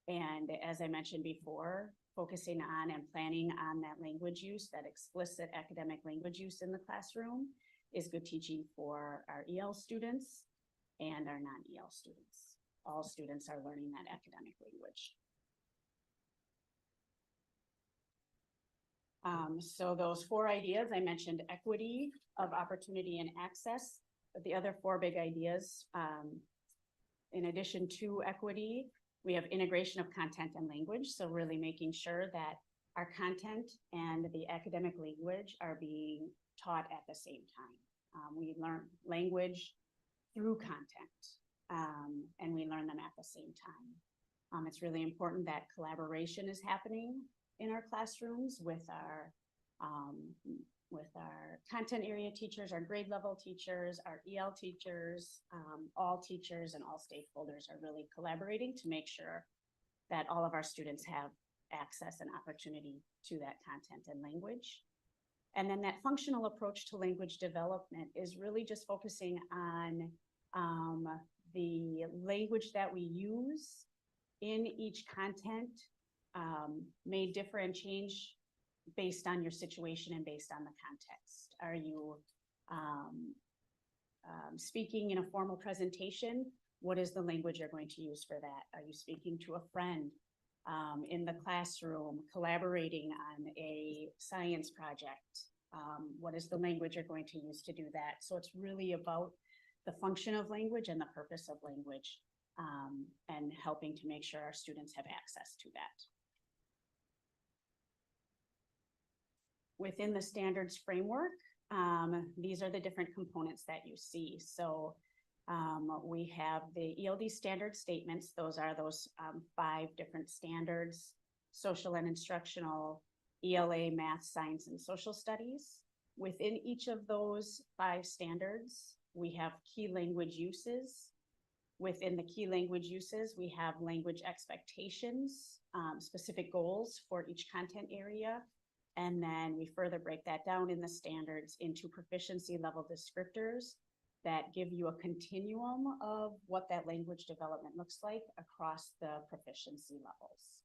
[SPEAKER 13] And as I mentioned before, focusing on and planning on that language use, that explicit academic language use in the classroom is good teaching for our EL students and our non-EL students. All students are learning that academic language. So those 4 ideas, I mentioned equity of opportunity and access, but the other 4 big ideas, in addition to equity, we have integration of content and language. So really making sure that our content and the academic language are being taught at the same time. We learn language through content, and we learn them at the same time. It's really important that collaboration is happening in our classrooms with our content area teachers, our grade level teachers, our EL teachers, all teachers and all stakeholders are really collaborating to make sure that all of our students have access and opportunity to that content and language. And then that functional approach to language development is really just focusing on the language that we use in each content may differ and change based on your situation and based on the context. Are you speaking in a formal presentation? What is the language you're going to use for that? Are you speaking to a friend in the classroom, collaborating on a science project? What is the language you're going to use to do that? So it's really about the function of language and the purpose of language, and helping to make sure our students have access to that. Within the standards framework, these are the different components that you see. So we have the ELD standard statements. Those are those 5 different standards: social and instructional, ELA, math, science, and social studies. Within each of those 5 standards, we have key language uses. Within the key language uses, we have language expectations, specific goals for each content area. And then we further break that down in the standards into proficiency level descriptors that give you a continuum of what that language development looks like across the proficiency levels.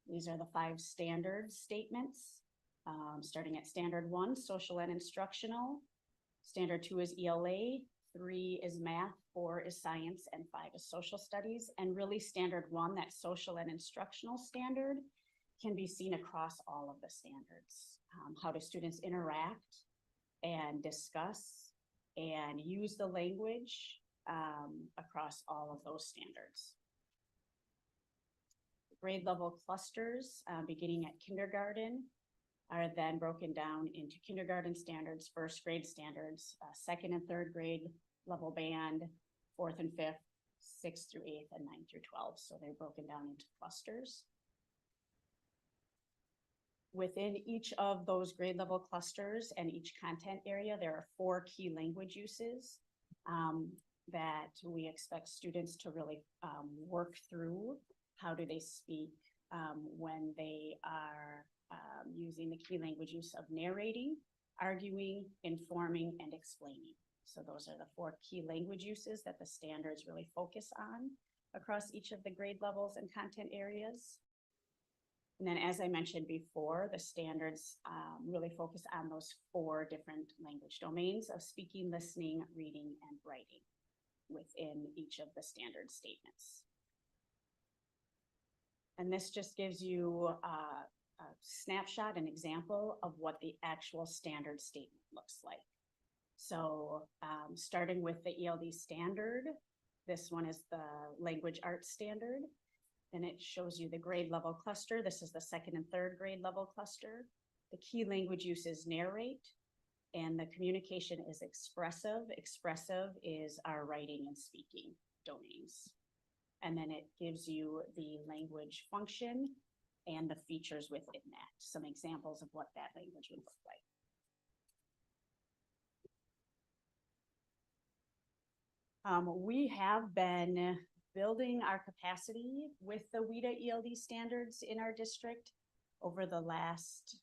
[SPEAKER 13] These are the 5 standard statements, starting at standard 1, social and instructional. Standard 2 is ELA, 3 is math, 4 is science, and 5 is social studies. And really standard 1, that social and instructional standard, can be seen across all of the standards. How do students interact and discuss and use the language across all of those standards. Grade level clusters, beginning at kindergarten, are then broken down into kindergarten standards, first grade standards, second and third grade level band, fourth and fifth, sixth through eighth, and ninth through 12. So they're broken down into clusters. Within each of those grade level clusters and each content area, there are 4 key language uses that we expect students to really work through. How do they speak when they are using the key language use of narrating, arguing, informing, and explaining. So those are the 4 key language uses that the standards really focus on across each of the grade levels and content areas. And then, as I mentioned before, the standards really focus on those 4 different language domains of speaking, listening, reading, and writing within each of the standard statements. And this just gives you a snapshot, an example of what the actual standard statement looks like. So starting with the ELD standard, this one is the language arts standard. And it shows you the grade level cluster. This is the second and third grade level cluster. The key language use is narrate, and the communication is expressive. Expressive is our writing and speaking domains. And then it gives you the language function and the features within that. Some examples of what that language would look like. We have been building our capacity with the WIDA ELD standards in our district over the last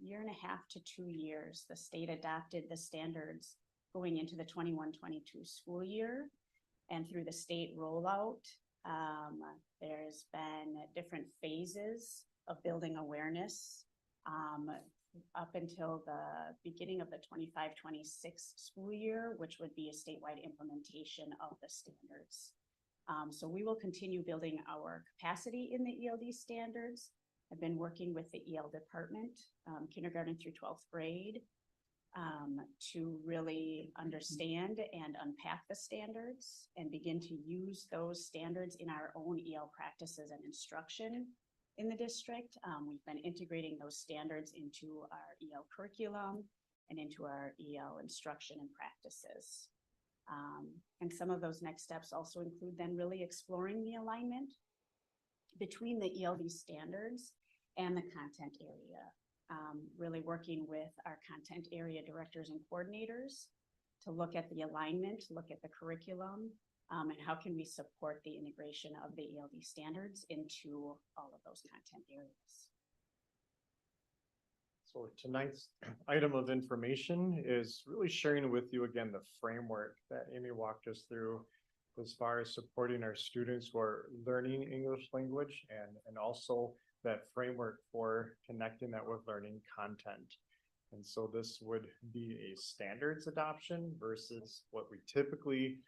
[SPEAKER 13] 1.5 to 2 years. The state adopted the standards going into the 21-22 school year, and through the state rollout, there's been different phases of building awareness up until the beginning of the 25-26 school year, which would be a statewide implementation of the standards. So we will continue building our capacity in the ELD standards. I've been working with the EL department, kindergarten through 12th grade, to really understand and unpack the standards and begin to use those standards in our own EL practices and instruction in the district. We've been integrating those standards into our EL curriculum and into our EL instruction and practices. And some of those next steps also include then really exploring the alignment between the ELD standards and the content area. Really working with our content area directors and coordinators to look at the alignment, look at the curriculum, and how can we support the integration of the ELD standards into all of those content areas.
[SPEAKER 19] So tonight's item of information is really sharing with you again the framework that Amy walked us through as far as supporting our students who are learning English language, and also that framework for connecting that with learning content. And so this would be a standards adoption versus what we typically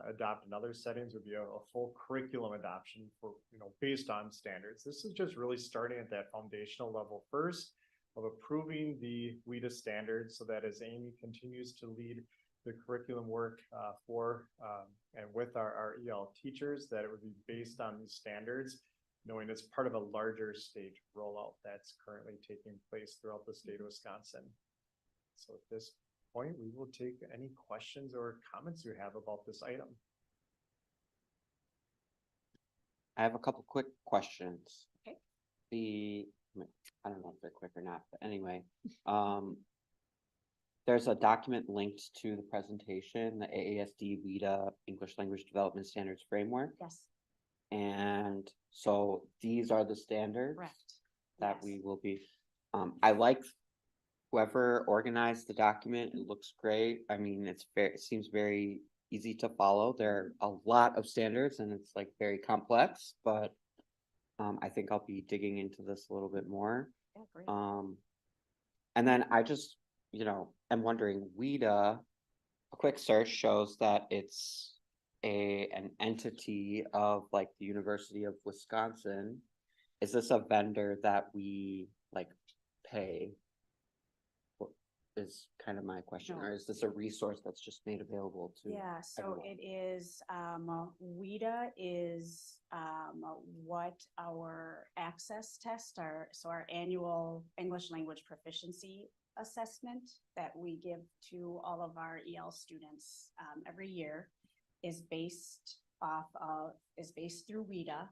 [SPEAKER 19] adopt in other settings would be a full curriculum adoption for, based on standards. This is just really starting at that foundational level first of approving the WIDA standards, so that as Amy continues to lead the curriculum work for and with our EL teachers, that it would be based on these standards, knowing it's part of a larger stage rollout that's currently taking place throughout the state of Wisconsin. So at this point, we will take any questions or comments you have about this item.
[SPEAKER 17] I have a couple quick questions.
[SPEAKER 13] Okay.
[SPEAKER 17] I don't know if they're quick or not, but anyway, there's a document linked to the presentation, the AASD WIDA English Language Development Standards Framework.
[SPEAKER 13] Yes.
[SPEAKER 17] And so these are the standards
[SPEAKER 13] Correct.
[SPEAKER 17] that
[SPEAKER 13] Yes.
[SPEAKER 17] we will be, I like whoever organized the document. It looks great. I mean, it seems very easy to follow. There are a lot of standards and it's like very complex, but I think I'll be digging into this a little bit more.
[SPEAKER 13] Yeah, great.
[SPEAKER 17] And then I just, am wondering, WIDA, a quick search shows that it's an entity of like the University of Wisconsin. Is this a vendor that we like pay? is kind of my question,
[SPEAKER 13] No.
[SPEAKER 17] or is this a resource that's just made available to?
[SPEAKER 13] Yeah, so
[SPEAKER 17] everyone?
[SPEAKER 13] it is, WIDA is, what our access test are, so our annual English language proficiency assessment that we give to all of our EL students, every year is based through WIDA,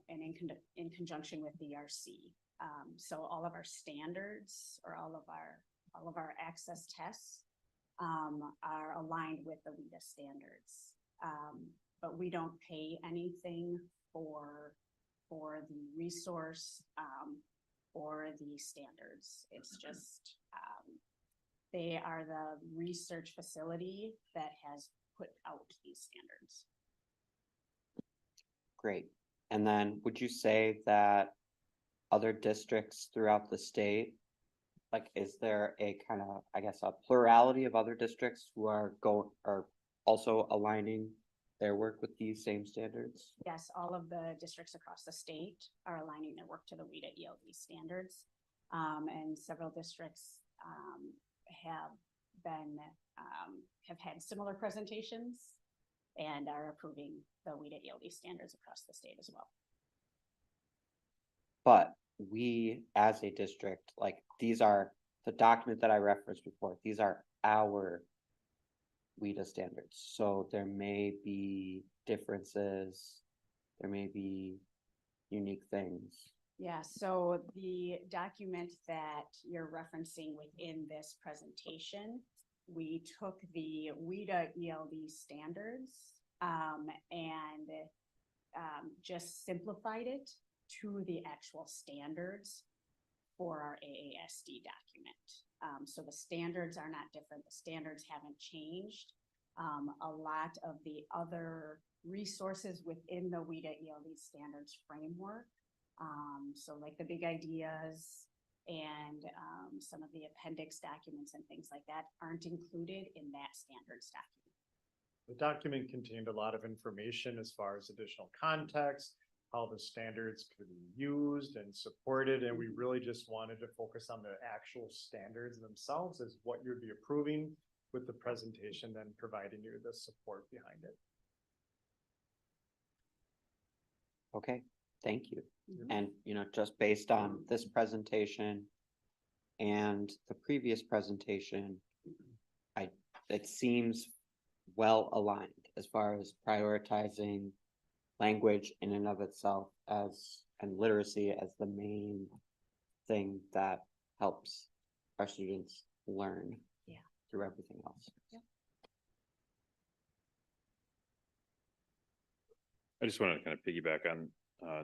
[SPEAKER 13] and in conjunction with the RC. So all of our standards or all of our access tests are aligned with the WIDA standards. But we don't pay anything for the resource or the standards. It's just they are the research facility that has put out these standards.
[SPEAKER 17] Great. And then would you say that other districts throughout the state, like, is there a kind of, I guess, a plurality of other districts who are also aligning their work with these same standards?
[SPEAKER 13] Yes, all of the districts across the state are aligning their work to the WIDA ELD standards. And several districts have had similar presentations and are approving the WIDA ELD standards across the state as well.
[SPEAKER 17] But we, as a district, like, these are the document that I referenced before, these are our WIDA standards. So there may be differences, there may be unique things.
[SPEAKER 13] Yeah, so the document that you're referencing within this presentation, we took the WIDA ELD standards and just simplified it to the actual standards for our AASD document. So the standards are not different. The standards haven't changed. A lot of the other resources within the WIDA ELD standards framework, so like the big ideas and some of the appendix documents and things like that aren't included in that standards document.
[SPEAKER 19] The document contained a lot of information as far as additional context, how the standards could be used and supported, and we really just wanted to focus on the actual standards themselves as what you'd be approving, with the presentation then providing you the support behind it.
[SPEAKER 17] Okay, thank you. And, just based on this presentation and the previous presentation, it seems well aligned as far as prioritizing language in and of itself and literacy as the main thing that helps our students learn through everything else.
[SPEAKER 6] I just wanted to kind of piggyback on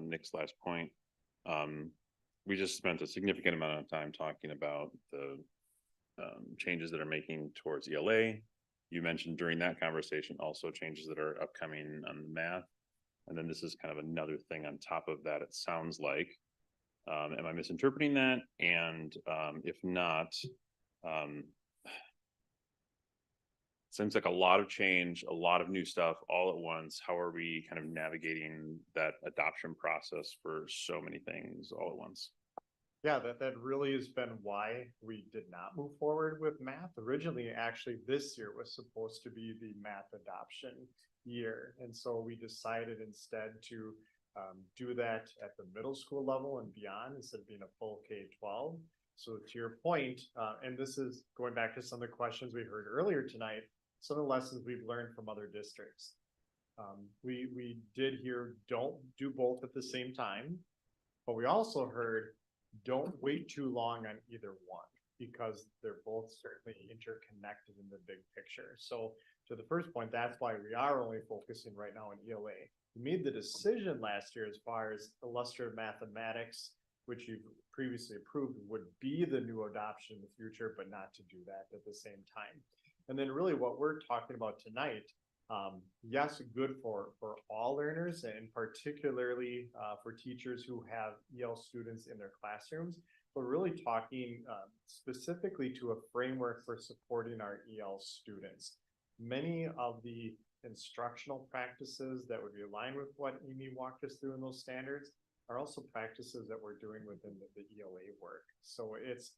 [SPEAKER 6] Nick's last point. We just spent a significant amount of time talking about the changes that are making towards ELA. You mentioned during that conversation also changes that are upcoming on the math. And then this is kind of another thing on top of that, it sounds like. Am I misinterpreting that? And if not, seems like a lot of change, a lot of new stuff all at once. How are we kind of navigating that adoption process for so many things all at once?
[SPEAKER 19] Yeah, that really has been why we did not move forward with math. Originally, actually, this year was supposed to be the math adoption year. And so we decided instead to do that at the middle school level and beyond instead of being a full K-12. So to your point, and this is going back to some of the questions we heard earlier tonight, some of the lessons we've learned from other districts. We did hear, don't do both at the same time, but we also heard, don't wait too long on either one, because they're both certainly interconnected in the big picture. So to the first point, that's why we are only focusing right now on ELA. We made the decision last year as far as illustrative mathematics, which you've previously approved, would be the new adoption in the future, but not to do that at the same time. And then really what we're talking about tonight, yes, good for all learners, and particularly for teachers who have EL students in their classrooms, but really talking specifically to a framework for supporting our EL students. Many of the instructional practices that would be aligned with what Amy walked us through in those standards are also practices that we're doing within the ELA work. So it's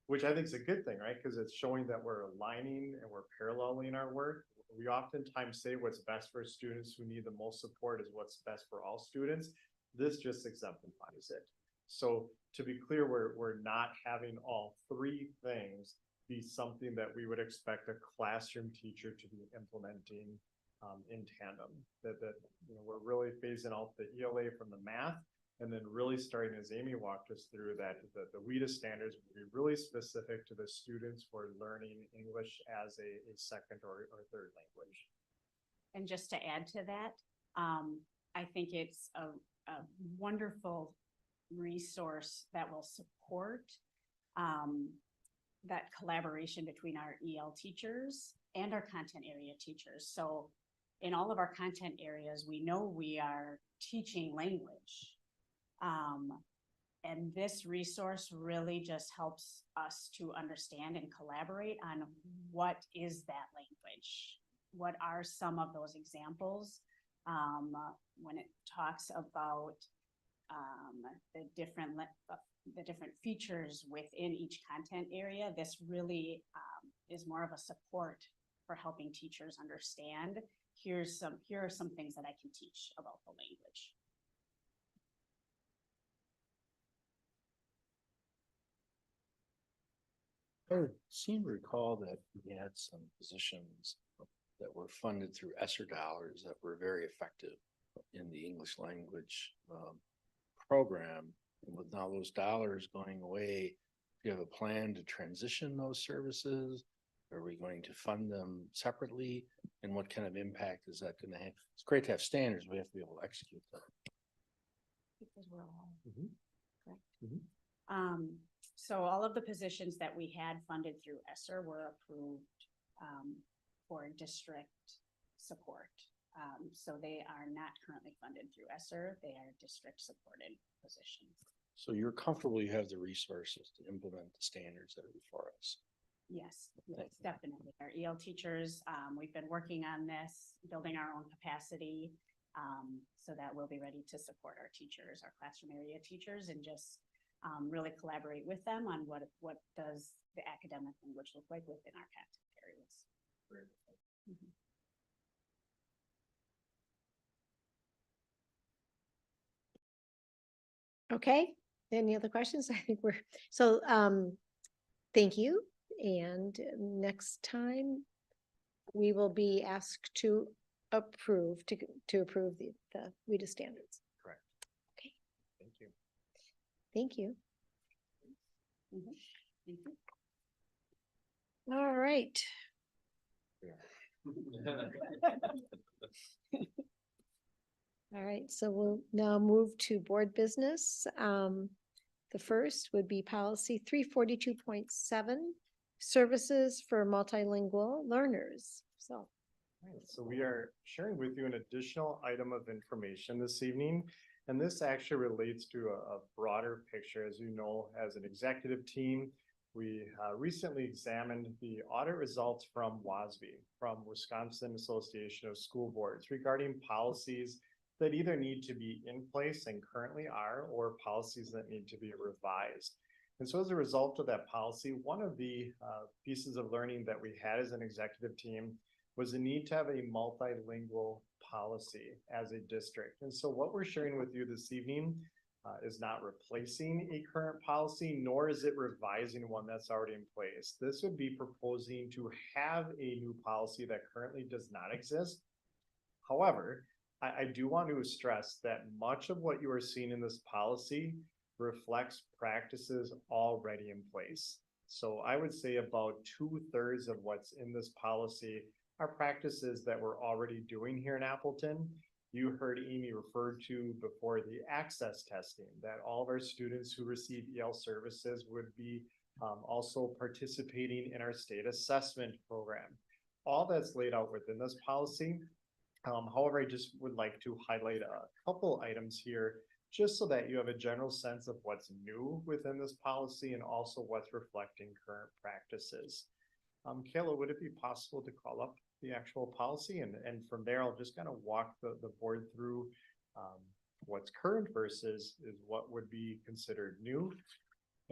[SPEAKER 19] which I think is a good thing, right? Because it's showing that we're aligning and we're paralleling our work. We oftentimes say what's best for students who need the most support is what's best for all students. This just exemplifies it. So to be clear, we're not having all three things be something that we would expect a classroom teacher to be implementing in tandem. That you know, we're really phasing out the ELA from the math, and then really starting, as Amy walked us through, that the WIDA standards will be really specific to the students who are learning English as a second or third language.
[SPEAKER 13] And just to add to that, I think it's a wonderful resource that will support that collaboration between our EL teachers and our content area teachers. So in all of our content areas, we know we are teaching language. And this resource really just helps us to understand and collaborate on what is that language? What are some of those examples? When it talks about the different features within each content area, this really is more of a support for helping teachers understand. Here are some things that I can teach about the language.
[SPEAKER 4] I seem to recall that we had some positions that were funded through ESSER dollars that were very effective in the English language program. And with now those dollars going away, do you have a plan to transition those services? Are we going to fund them separately? And what kind of impact is that going to have? It's great to have standards, but we have to be able to execute them.
[SPEAKER 13] Because we're all correct. So all of the positions that we had funded through ESSER were approved for district support. So they are not currently funded through ESSER. They are district supported positions.
[SPEAKER 4] So you're comfortable you have the resources to implement the standards that are before us?
[SPEAKER 13] Yes, definitely. Our EL teachers, we've been working on this, building our own capacity, so that we'll be ready to support our teachers, our classroom area teachers, and just really collaborate with them on what does the academic language look like within our content areas.
[SPEAKER 1] Okay, any other questions? I think we're, so, thank you. And next time we will be asked to approve, to approve the WIDA standards.
[SPEAKER 19] Correct.
[SPEAKER 1] Okay,
[SPEAKER 19] Thank you.
[SPEAKER 1] thank you.
[SPEAKER 13] Thank you.
[SPEAKER 1] All right. All right, so we'll now move to board business. The first would be policy 342.7, services for multilingual learners. So.
[SPEAKER 19] Right, so we are sharing with you an additional item of information this evening, and this actually relates to a broader picture. As you know, as an executive team, we recently examined the audit results from WASB, from Wisconsin Association of School Boards, regarding policies that either need to be in place and currently are, or policies that need to be revised. And so as a result of that policy, one of the pieces of learning that we had as an executive team was the need to have a multilingual policy as a district. And so what we're sharing with you this evening is not replacing a current policy, nor is it revising one that's already in place. This would be proposing to have a new policy that currently does not exist. However, I do want to stress that much of what you are seeing in this policy reflects practices already in place. So I would say about 2/3 of what's in this policy are practices that we're already doing here in Appleton. You heard Amy refer to before the access testing, that all of our students who receive EL services would be also participating in our state assessment program. All that's laid out within this policy. However, I just would like to highlight a couple items here, just so that you have a general sense of what's new within this policy and also what's reflecting current practices. Kayla, would it be possible to call up the actual policy? And from there, I'll just kind of walk the board through what's current versus what would be considered new.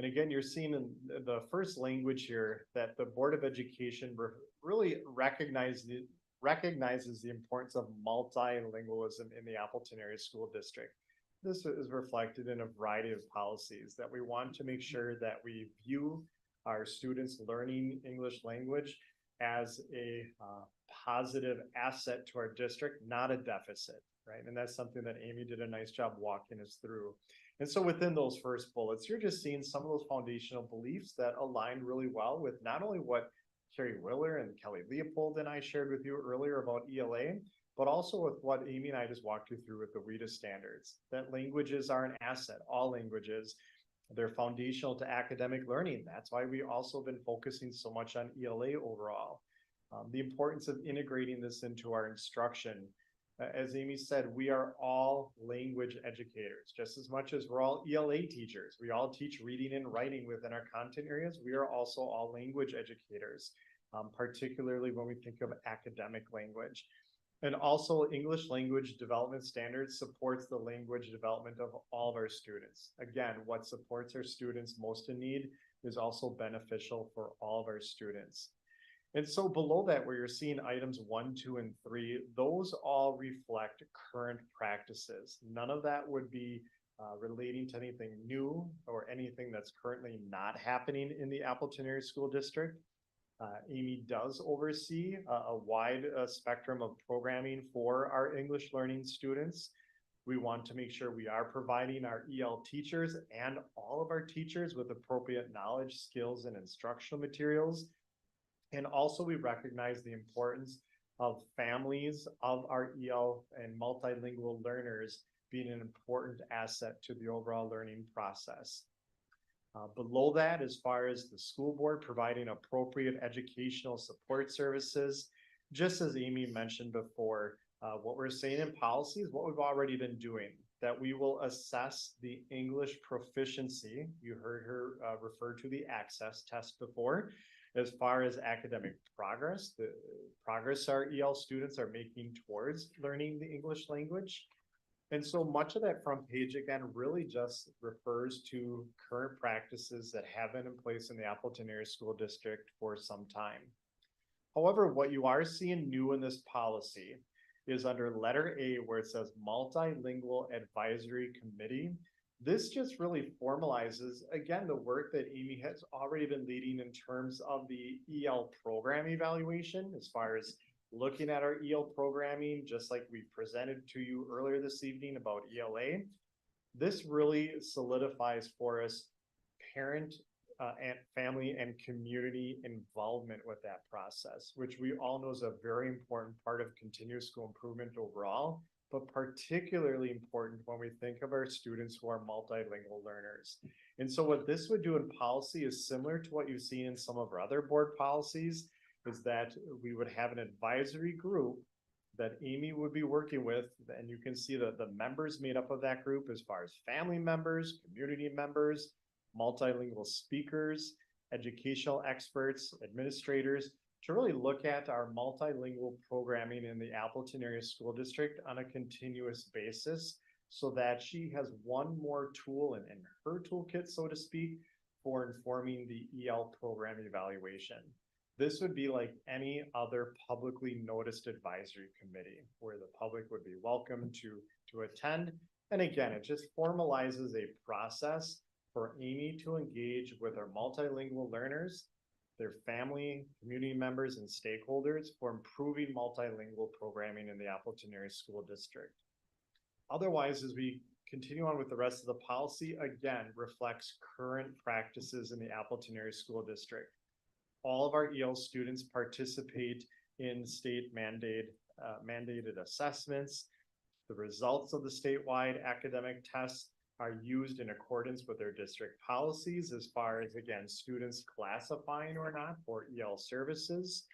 [SPEAKER 19] And again, you're seeing in the first language here that the Board of Education really recognizes the importance of multilingualism in the Appleton Area School District. This is reflected in a variety of policies that we want to make sure that we view our students learning English language as a positive asset to our district, not a deficit, right? And that's something that Amy did a nice job walking us through. And so within those first bullets, you're just seeing some of those foundational beliefs that align really well with not only what Carrie Willer and Kelly Leopold and I shared with you earlier about ELA, but also with what Amy and I just walked you through with the WIDA standards, that languages are an asset, all languages. They're foundational to academic learning. That's why we also been focusing so much on ELA overall. The importance of integrating this into our instruction. As Amy said, we are all language educators, just as much as we're all ELA teachers. We all teach reading and writing within our content areas. We are also all language educators, particularly when we think of academic language. And also English language development standards supports the language development of all of our students. Again, what supports our students most in need is also beneficial for all of our students. And so below that, where you're seeing items 1, 2, and 3, those all reflect current practices. None of that would be relating to anything new or anything that's currently not happening in the Appleton Area School District. Amy does oversee a wide spectrum of programming for our English learning students. We want to make sure we are providing our EL teachers and all of our teachers with appropriate knowledge, skills, and instructional materials. And also we recognize the importance of families of our EL and multilingual learners being an important asset to the overall learning process. Below that, as far as the school board providing appropriate educational support services, just as Amy mentioned before, what we're saying in policy is what we've already been doing, that we will assess the English proficiency. You heard her refer to the access test before. As far as academic progress, the progress our EL students are making towards learning the English language. And so much of that front page, again, really just refers to current practices that have been in place in the Appleton Area School District for some time. However, what you are seeing new in this policy is under letter A, where it says Multilingual Advisory Committee. This just really formalizes, again, the work that Amy has already been leading in terms of the EL program evaluation, as far as looking at our EL programming, just like we presented to you earlier this evening about ELA. This really solidifies for us parent and family and community involvement with that process, which we all know is a very important part of continuous school improvement overall, but particularly important when we think of our students who are multilingual learners. And so what this would do in policy is similar to what you've seen in some of our other board policies, is that we would have an advisory group that Amy would be working with, and you can see the members made up of that group as far as family members, community members, multilingual speakers, educational experts, administrators, to really look at our multilingual programming in the Appleton Area School District on a continuous basis, so that she has one more tool in her toolkit, so to speak, for informing the EL program evaluation. This would be like any other publicly noticed advisory committee where the public would be welcome to attend. And again, it just formalizes a process for Amy to engage with our multilingual learners, their family, community members, and stakeholders for improving multilingual programming in the Appleton Area School District. Otherwise, as we continue on with the rest of the policy, again, reflects current practices in the Appleton Area School District. All of our EL students participate in state mandated assessments. The results of the statewide academic tests are used in accordance with their district policies as far as, again, students classifying or not for EL services.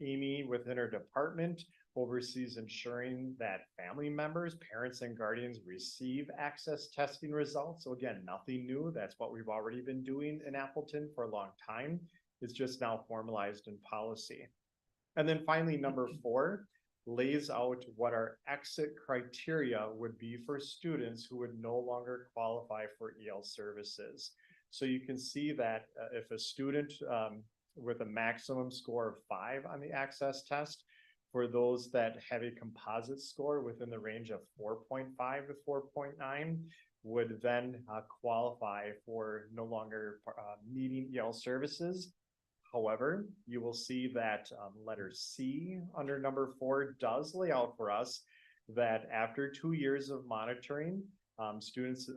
[SPEAKER 19] Amy, within her department, oversees ensuring that family members, parents, and guardians receive access testing results. So again, nothing new. That's what we've already been doing in Appleton for a long time. It's just now formalized in policy. And then finally, number 4 lays out what our exit criteria would be for students who would no longer qualify for EL services. So you can see that if a student with a maximum score of 5 on the access test, for those that have a composite score within the range of 4.5 to 4.9, would then qualify for no longer needing EL services. However, you will see that letter C under number 4 does lay out for us that after 2 years of monitoring, students,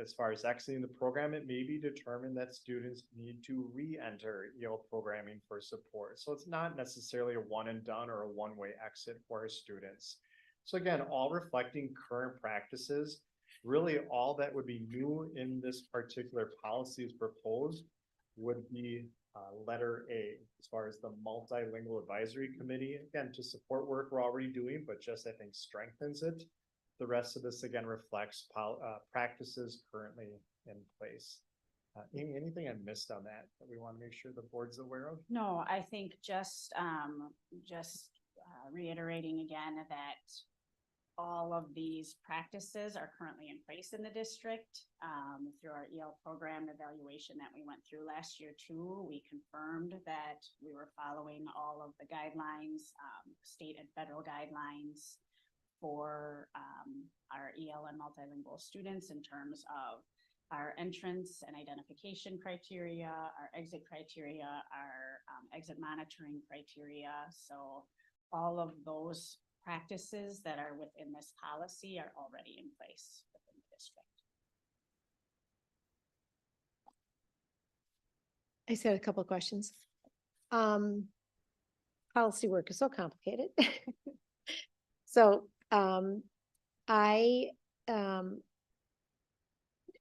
[SPEAKER 19] as far as exiting the program, it may be determined that students need to re-enter EL programming for support. So it's not necessarily a one and done or a one-way exit for our students. So again, all reflecting current practices. Really, all that would be new in this particular policy is proposed would be letter A, as far as the multilingual advisory committee, again, to support work we're already doing, but just I think strengthens it. The rest of this again reflects practices currently in place. Amy, anything I missed on that we want to make sure the board's aware of?
[SPEAKER 13] No, I think just reiterating again that all of these practices are currently in place in the district. Through our EL program evaluation that we went through last year too, we confirmed that we were following all of the guidelines, state and federal guidelines for our EL and multilingual students in terms of our entrance and identification criteria, our exit criteria, our exit monitoring criteria. So all of those practices that are within this policy are already in place within the district.
[SPEAKER 1] I just had a couple of questions. Policy work is so complicated. So I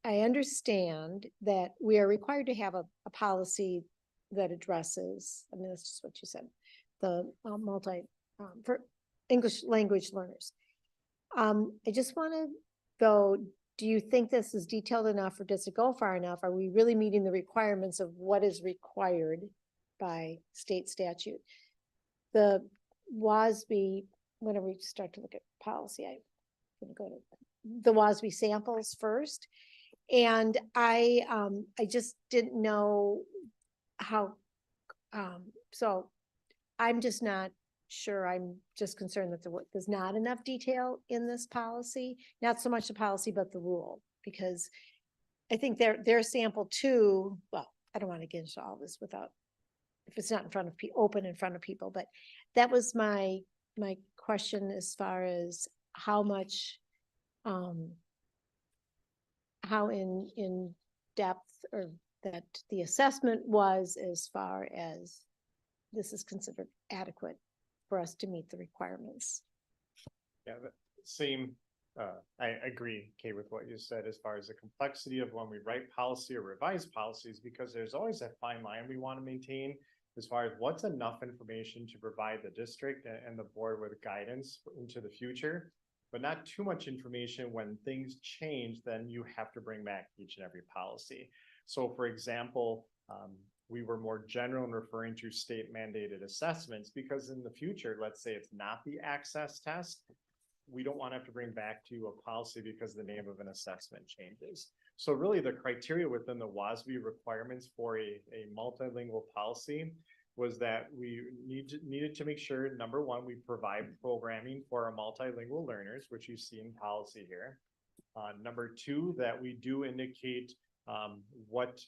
[SPEAKER 1] understand that we are required to have a policy that addresses, I mean, that's just what you said, the for English language learners. I just want to go, do you think this is detailed enough or does it go far enough? Are we really meeting the requirements of what is required by state statute? The WASB, whenever we start to look at policy, I'm going to go to the WASB samples first. And I just didn't know how, so I'm just not sure. I'm just concerned that there's not enough detail in this policy, not so much the policy, but the rule, because I think their sample 2, well, I don't want to get into all this without, if it's not in front of open in front of people, but that was my question as far as how much, how in depth or that the assessment was as far as this is considered adequate for us to meet the requirements.
[SPEAKER 19] Yeah, the same, I agree, Kay, with what you said as far as the complexity of when we write policy or revise policies, because there's always that fine line we want to maintain as far as what's enough information to provide the district and the board with guidance into the future, but not too much information. When things change, then you have to bring back each and every policy. So for example, we were more general in referring to state mandated assessments, because in the future, let's say it's not the access test, we don't want to have to bring back to you a policy because the name of an assessment changes. So really the criteria within the WASB requirements for a multilingual policy was that we needed to make sure, number one, we provide programming for our multilingual learners, which you see in policy here. Number 2, that we do indicate what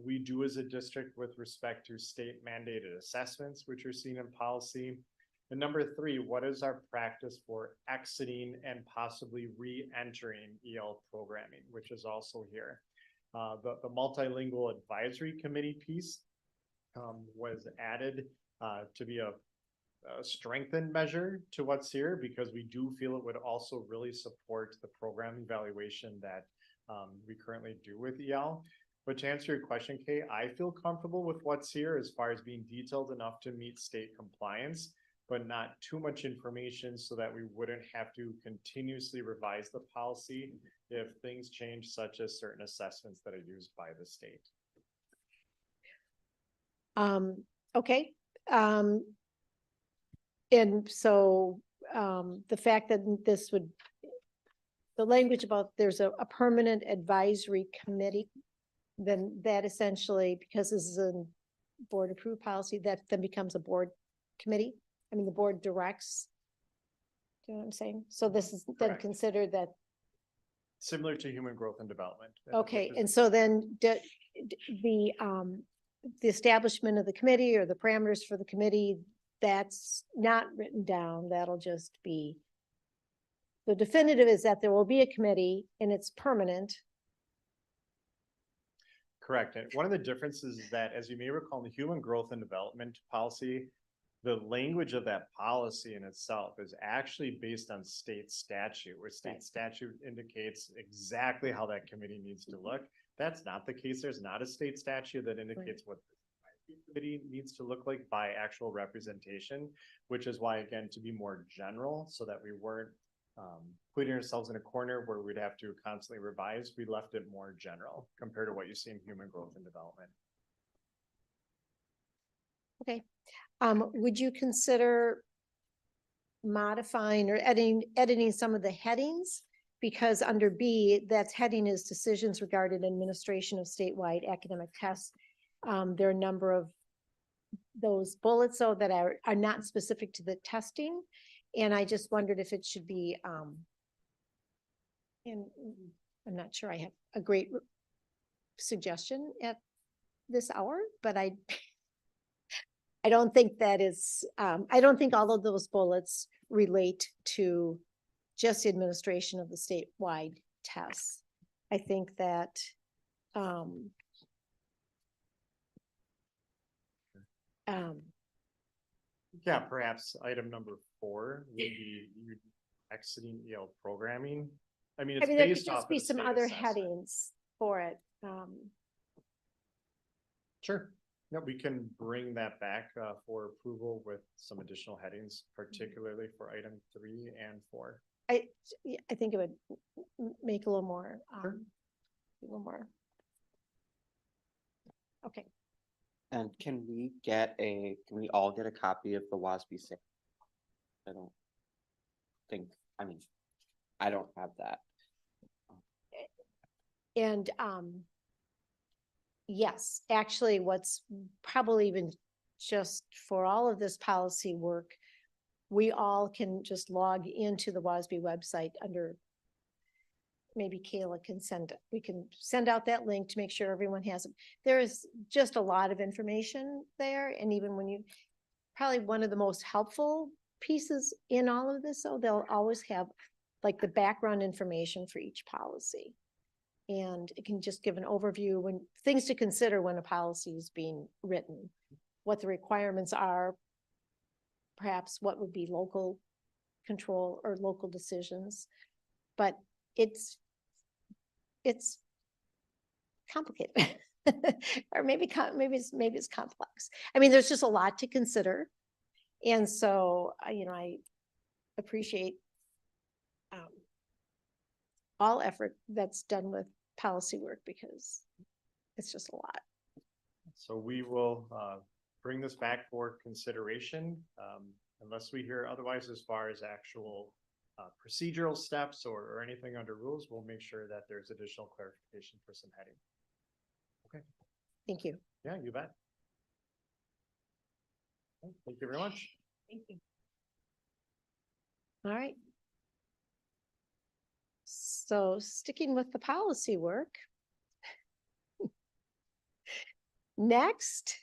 [SPEAKER 19] we do as a district with respect to state mandated assessments, which are seen in policy. And number 3, what is our practice for exiting and possibly re-entering EL programming, which is also here. The multilingual advisory committee piece was added to be a strengthened measure to what's here, because we do feel it would also really support the program evaluation that we currently do with EL. But to answer your question, Kay, I feel comfortable with what's here as far as being detailed enough to meet state compliance, but not too much information so that we wouldn't have to continuously revise the policy if things change, such as certain assessments that are used by the state.
[SPEAKER 1] Okay. And so the fact that this would, the language about there's a permanent advisory committee, then that essentially, because this is a board approved policy, that then becomes a board committee. I mean, the board directs. Do you know what I'm saying? So this is then
[SPEAKER 19] Correct.
[SPEAKER 1] considered that,
[SPEAKER 19] Similar to human growth and development.
[SPEAKER 1] okay,
[SPEAKER 19] which
[SPEAKER 1] and
[SPEAKER 19] is-
[SPEAKER 1] so then the establishment of the committee or the parameters for the committee, that's not written down, that'll just be. The definitive is that there will be a committee and it's permanent.
[SPEAKER 19] Correct. And one of the differences is that, as you may recall, in the human growth and development policy, the language of that policy in itself is actually based on state statute, where state statute indicates exactly how that committee needs to look. That's not the case. There's not a state statute that indicates what the committee needs to look like by actual representation, which is why, again, to be more general, so that we weren't putting ourselves in a corner where we'd have to constantly revise, we left it more general compared to what you see in human growth and development.
[SPEAKER 1] Okay. Would you consider modifying or editing some of the headings? Because under B, that's heading is decisions regarding administration of statewide academic tests. There are a number of those bullets, though, that are not specific to the testing. And I just wondered if it should be, and I'm not sure I have a great suggestion at this hour, but I don't think that is, I don't think all of those bullets relate to just administration of the statewide tests. I think that,
[SPEAKER 19] Yeah, perhaps item number 4 would be you exiting EL programming. I mean, it's
[SPEAKER 1] there could
[SPEAKER 19] based off
[SPEAKER 1] just
[SPEAKER 19] of
[SPEAKER 1] be
[SPEAKER 19] the
[SPEAKER 1] some
[SPEAKER 19] state
[SPEAKER 1] other
[SPEAKER 19] assessment.
[SPEAKER 1] headings for it.
[SPEAKER 19] Sure. Yeah, we can bring that back for approval with some additional headings, particularly for item 3 and 4.
[SPEAKER 1] I think it would make a little more, a little more. Okay.
[SPEAKER 17] And can we all get a copy of the WASB sale? I don't think, I mean, I don't have that.
[SPEAKER 1] And, yes, actually, what's probably even just for all of this policy work, we all can just log into the WASB website under, maybe Kayla can we can send out that link to make sure everyone has it. There is just a lot of information there. And even when you, probably one of the most helpful pieces in all of this, so they'll always have like the background information for each policy. And it can just give an overview when things to consider when a policy is being written, what the requirements are, perhaps what would be local control or local decisions. But it's complicated. Or maybe it's complex. I mean, there's just a lot to consider. And so, I appreciate all effort that's done with policy work because it's just a lot.
[SPEAKER 19] So we will bring this back for consideration unless we hear otherwise as far as actual procedural steps or anything under rules. We'll make sure that there's additional clarification for some heading. Okay.
[SPEAKER 1] Thank you.
[SPEAKER 19] Yeah, you bet. Okay, thank you very much.
[SPEAKER 1] Thank you. All right. So sticking with the policy work. Next,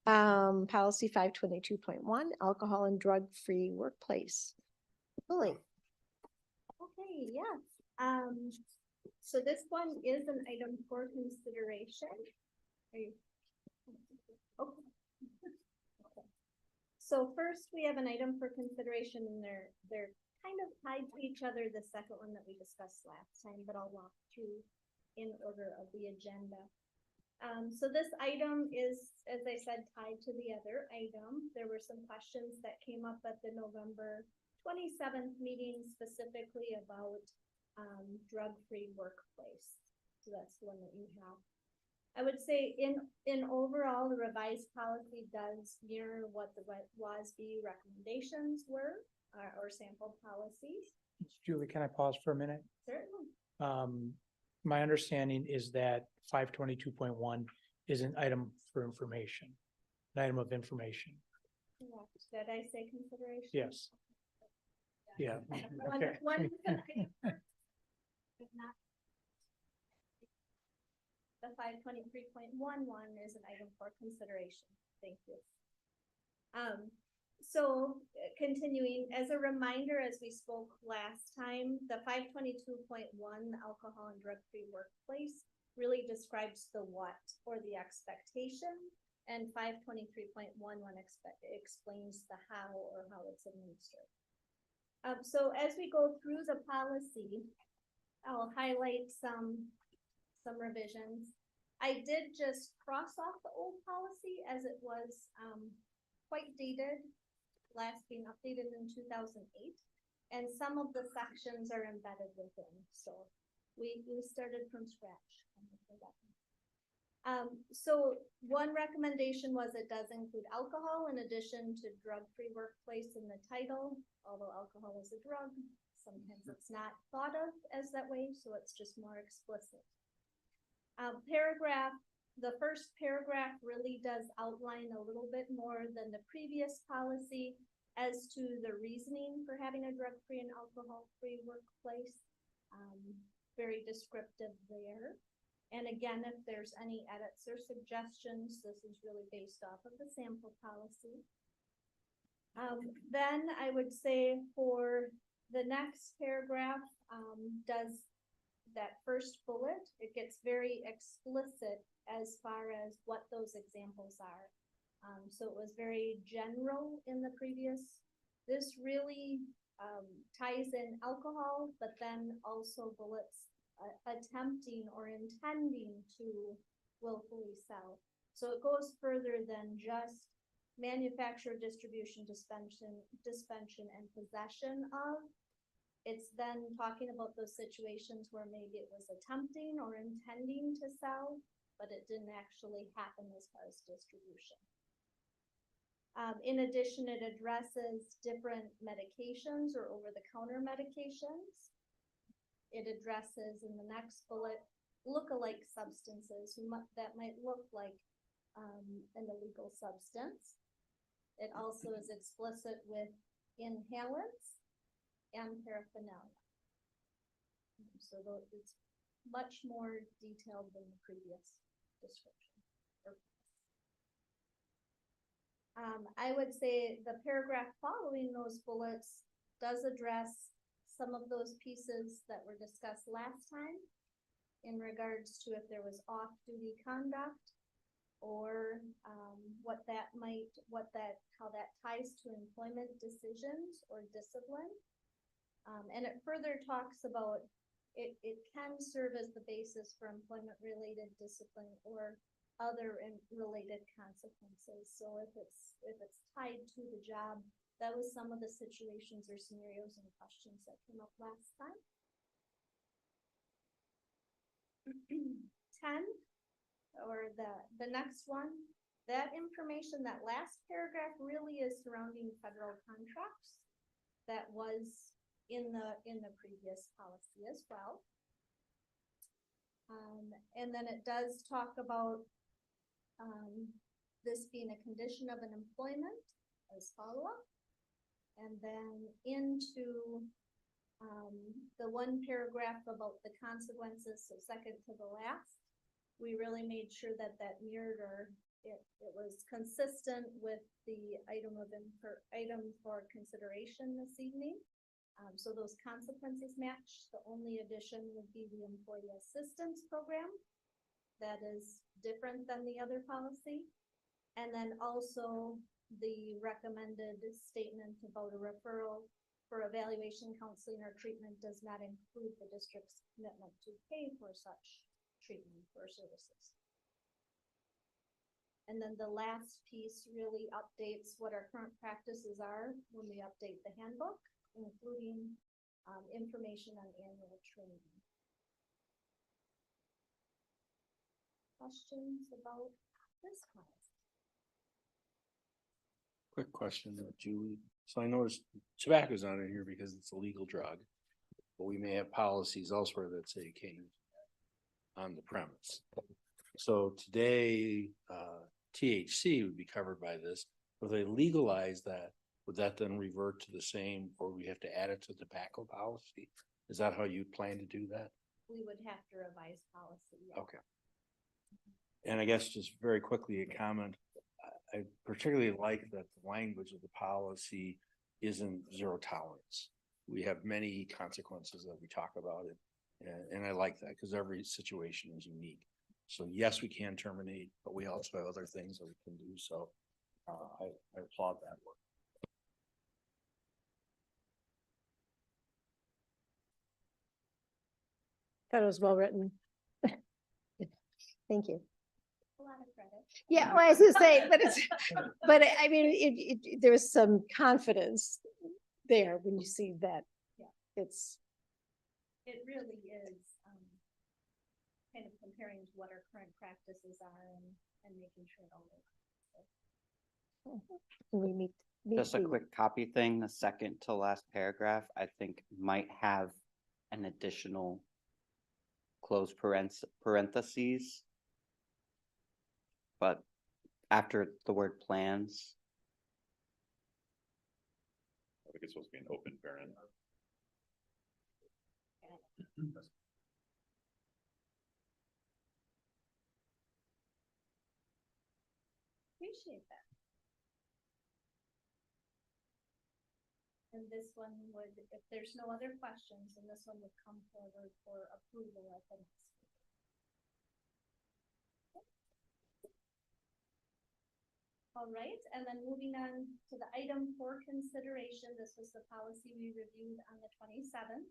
[SPEAKER 1] policy 522.1, alcohol and drug-free workplace. Lily.
[SPEAKER 21] Okay, yes. So this one is an item for consideration. Are you? Okay. Okay. So first, we have an item for consideration, and they're kind of tied to each other, the second one that we discussed last time, but I'll walk through in order of the agenda. So this item is, as I said, tied to the other item. There were some questions that came up at the November 27th meeting specifically about drug-free workplace. So that's the one that you have. I would say in overall, the revised policy does mirror what the WASB recommendations were or sample policies.
[SPEAKER 8] Julie, can I pause for a minute?
[SPEAKER 21] Certainly.
[SPEAKER 8] my understanding is that 522.1 is an item for information, an item of information.
[SPEAKER 21] Did I say consideration?
[SPEAKER 8] Yes. Yeah.
[SPEAKER 21] One,
[SPEAKER 8] Okay.
[SPEAKER 21] one. Not- The 523.11 is an item for consideration. Thank you. So continuing, as a reminder, as we spoke last time, the 522.1 alcohol and drug-free workplace really describes the what or the expectation, and 523.11 explains the how or how it's administered. So as we go through the policy, I'll highlight some revisions. I did just cross off the old policy as it was quite dated, last being updated in 2008, and some of the sections are embedded within. So we started from scratch. So one recommendation was it does include alcohol in addition to drug-free workplace in the title, although alcohol is a drug. Sometimes it's not thought of as that way, so it's just more explicit. The first paragraph really does outline a little bit more than the previous policy as to the reasoning for having a drug-free and alcohol-free workplace. Very descriptive there. And again, if there's any edits or suggestions, this is really based off of the sample policy. Then I would say for the next paragraph, does that first bullet, it gets very explicit as far as what those examples are. So it was very general in the previous. This really ties in alcohol, but then also bullets attempting or intending to willfully sell. So it goes further than just manufacture, distribution, suspension, and possession of. It's then talking about those situations where maybe it was attempting or intending to sell, but it didn't actually happen as far as distribution. In addition, it addresses different medications or over-the-counter medications. It addresses in the next bullet look-alike substances that might look like an illegal substance. It also is explicit with inhalants and paraphernalia. So it's much more detailed than the previous description. I would say the paragraph following those bullets does address some of those pieces that were discussed last time in regards to if there was off-duty conduct or how that ties to employment decisions or discipline. And it further talks about it can serve as the basis for employment-related discipline or other related consequences. So if it's tied to the job, that was some of the situations or scenarios and questions that came up last time. 10, or the next one, that information, that last paragraph really is surrounding federal contracts that was in the previous policy as well. And then it does talk about this being a condition of an employment as follow-up. And then into the one paragraph about the consequences, so second to the last, we really made sure that mirrored or it was consistent with the item for consideration this evening. So those consequences match. The only addition would be the employee assistance program. That is different than the other policy. And then also the recommended statement about a referral for evaluation, counseling, or treatment does not include the district's commitment to pay for such treatment or services. And then the last piece really updates what our current practices are when we update the handbook, including information on annual training. Questions about this class?
[SPEAKER 4] Quick question, Julie. So I noticed tobacco's not in here because it's a legal drug, but we may have policies elsewhere that say you can't use. on the premise. So today, THC would be covered by this. If they legalize that, would that then revert to the same, or we have to add it to tobacco policy? Is that how you plan to do that?
[SPEAKER 21] We would have to revise policy. yeah.
[SPEAKER 4] Okay. And I guess just very quickly, a comment. I particularly like that the language of the policy isn't zero tolerance. We have many consequences that we talk about it. And I like that because every situation is unique. So yes, we can terminate, but we also have other things that we can do. So I applaud that work.
[SPEAKER 1] Thought it was well written. Thank you.
[SPEAKER 21] A lot of credit.
[SPEAKER 1] Yeah, well, I was gonna say, but it's, but I mean, there was some confidence there when you see that.
[SPEAKER 21] Yeah.
[SPEAKER 1] It's,
[SPEAKER 21] It really is, kind of comparing to what our current practices are and making sure it all works.
[SPEAKER 1] we meet.
[SPEAKER 17] Just a quick copy thing, the second to last paragraph, I think might have an additional close parentheses. But after the word plans,
[SPEAKER 6] I think it's supposed to be an open parent.
[SPEAKER 21] Appreciate that. And this one would, if there's no other questions, then this one would come forward for approval at the next meeting. All right, and then moving on to the item for consideration, this was the policy we reviewed on the 27th.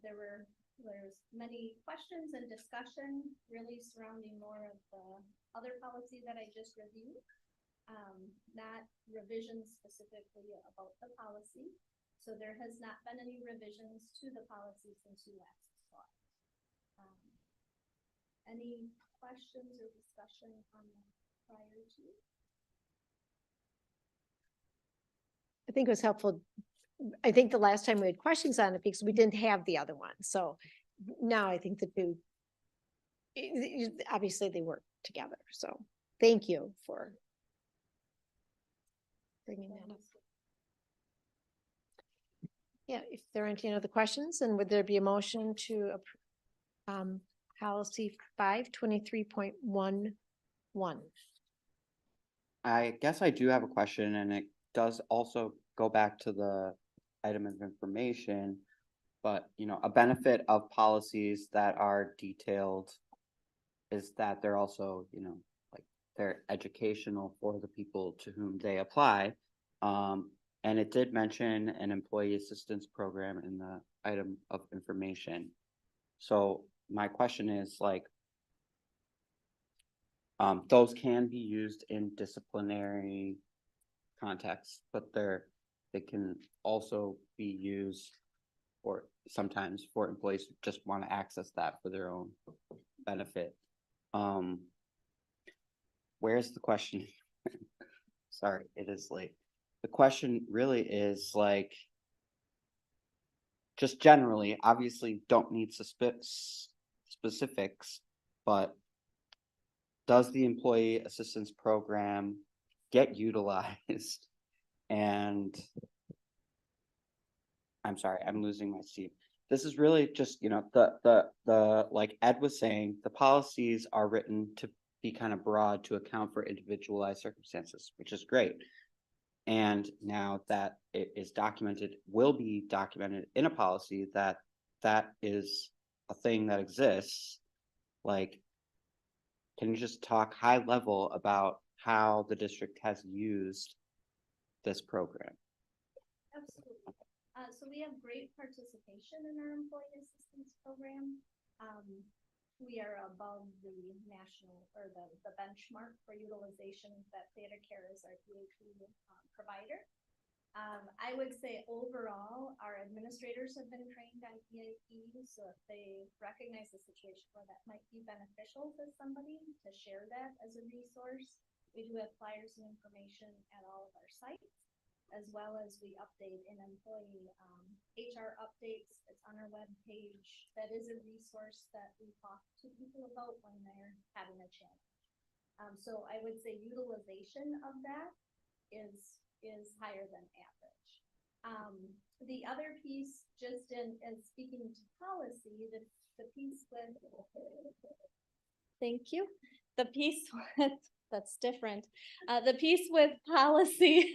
[SPEAKER 21] There's many questions and discussion really surrounding more of the other policy that I just reviewed. Not revisions specifically about the policy. So there has not been any revisions to the policy since you last saw it. Any questions or discussion on that prior to?
[SPEAKER 1] I think it was helpful. I think the last time we had questions on it because we didn't have the other one. So now I think the two, obviously they work together. So thank you for bringing that up. Yeah, if there aren't any other questions, then would there be a motion to approve policy 523.11?
[SPEAKER 17] I guess I do have a question, and it does also go back to the item of information. But, you know, a benefit of policies that are detailed is that they're also, you know, like they're educational for the people to whom they apply. And it did mention an employee assistance program in the item of information. So my question is like, those can be used in disciplinary contexts, but they can also be used for sometimes for employees who just want to access that for their own benefit. Where's the question? Sorry, it is late. The question really is like, just generally, obviously don't need specifics, but does the employee assistance program get utilized? And I'm sorry, I'm losing my seat. This is really just, you know, the like Ed was saying, the policies are written to be kind of broad to account for individualized circumstances, which is great. And now that it is documented, will be documented in a policy that is a thing that exists. Like, can you just talk high level about how the district has used this program?
[SPEAKER 21] Absolutely. So we have great participation in our employee assistance program. We are above the national or the benchmark for utilization that TheaterCare is our PhD provider. I would say overall, our administrators have been trained on EAP, so if they recognize a situation where that might be beneficial to somebody, to share that as a resource. We do have flyers and information at all of our sites.
[SPEAKER 15] as well as we update an employee HR updates. It's on our web page. That is a resource that we talk to people about when they're having a challenge. So I would say utilization of that is higher than average. The other piece, just in speaking to policy, the piece with, thank you, the piece with, that's different. The piece with policy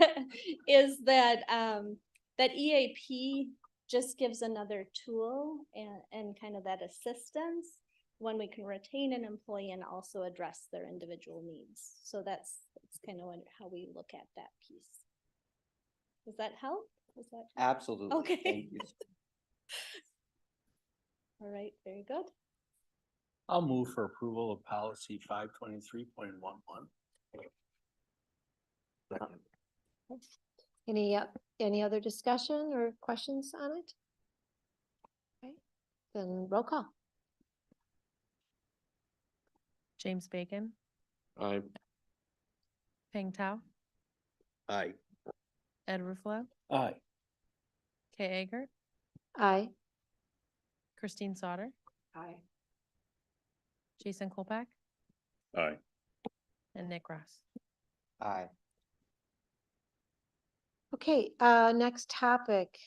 [SPEAKER 15] is that that EAP just gives another tool and kind of that assistance when we can retain an employee and also address their individual needs. So that's kind of how we look at that piece. Does that help? Is that
[SPEAKER 17] Absolutely.
[SPEAKER 15] okay?
[SPEAKER 17] Thank you.
[SPEAKER 15] All right, very good.
[SPEAKER 4] I'll move for approval of policy 523.11.
[SPEAKER 1] Any other discussion or questions on it? Okay, then roll call.
[SPEAKER 2] James Bacon,
[SPEAKER 7] Aye.
[SPEAKER 2] Peng Tao,
[SPEAKER 10] Aye.
[SPEAKER 2] Ed Ruffalo,
[SPEAKER 4] Aye.
[SPEAKER 2] Kay Eggert,
[SPEAKER 1] Aye.
[SPEAKER 2] Christine Sauter,
[SPEAKER 3] Aye.
[SPEAKER 2] Jason Kolpak,
[SPEAKER 6] Aye.
[SPEAKER 2] and Nick Ross.
[SPEAKER 17] Aye.
[SPEAKER 1] Okay, next topic,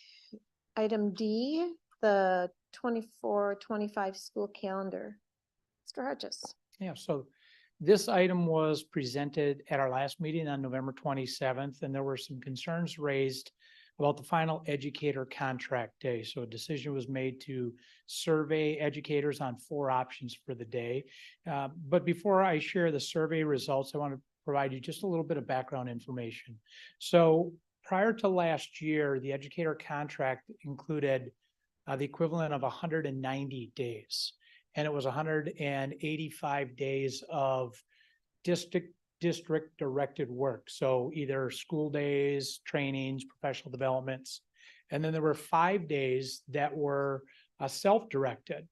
[SPEAKER 1] item D, the 24-25 school calendar. Mr. Hodges.
[SPEAKER 8] Yeah, so this item was presented at our last meeting on November 27th, and there were some concerns raised about the final educator contract day. So a decision was made to survey educators on 4 options for the day. But before I share the survey results, I want to provide you just a little bit of background information. So prior to last year, the educator contract included the equivalent of 190 days. And it was 185 days of district directed work. So either school days, trainings, professional developments. And then there were 5 days that were self-directed.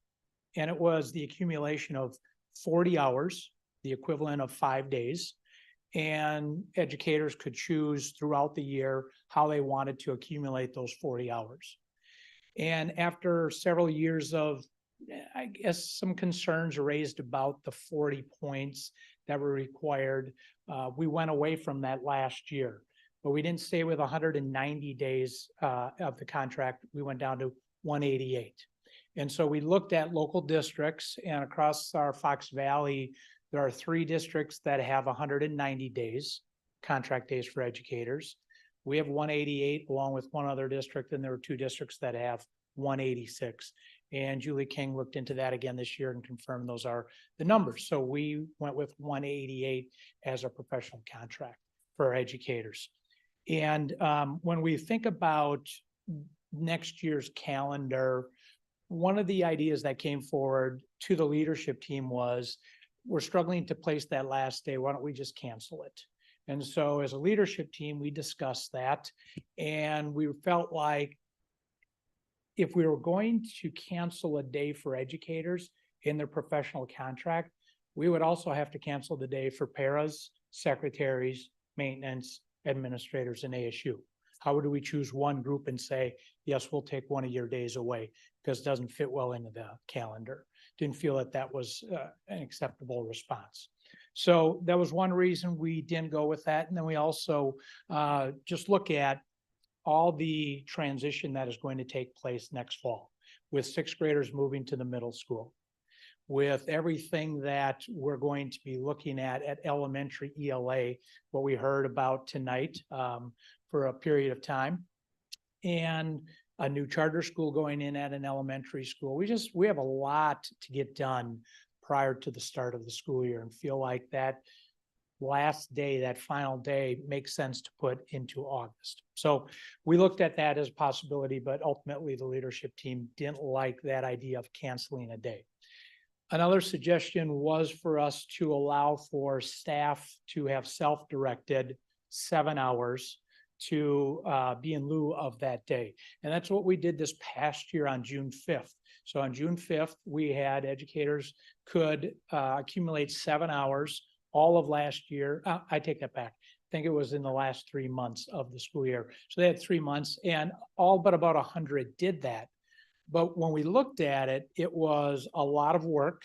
[SPEAKER 8] And it was the accumulation of 40 hours, the equivalent of 5 days. And educators could choose throughout the year how they wanted to accumulate those 40 hours. And after several years of, I guess, some concerns raised about the 40 points that were required, we went away from that last year. But we didn't stay with 190 days of the contract. We went down to 188. And so we looked at local districts, and across our Fox Valley, there are 3 districts that have 190 days, contract days for educators. We have 188 along with one other district, and there were 2 districts that have 186. And Julie King looked into that again this year and confirmed those are the numbers. So we went with 188 as a professional contract for our educators. And when we think about next year's calendar, one of the ideas that came forward to the leadership team was, we're struggling to place that last day. Why don't we just cancel it? And so as a leadership team, we discussed that, and we felt like if we were going to cancel a day for educators in their professional contract, we would also have to cancel the day for paras, secretaries, maintenance, administrators, and ASU. How do we choose one group and say, yes, we'll take one of your days away because it doesn't fit well into the calendar? Didn't feel that that was an acceptable response. So that was one reason we didn't go with that. And then we also just look at all the transition that is going to take place next fall with 6th graders moving to the middle school, with everything that we're going to be looking at elementary ELA, what we heard about tonight for a period of time, and a new charter school going in at an elementary school. We have a lot to get done prior to the start of the school year, and feel like that last day, that final day, makes sense to put into August. So we looked at that as a possibility, but ultimately the leadership team didn't like that idea of canceling a day. Another suggestion was for us to allow for staff to have self-directed 7 hours to be in lieu of that day. And that's what we did this past year on June 5th. So on June 5th, we had educators could accumulate 7 hours all of last year. I take that back. think it was in the last 3 months of the school year. So they had 3 months and all but about 100 did that. But when we looked at it, it was a lot of work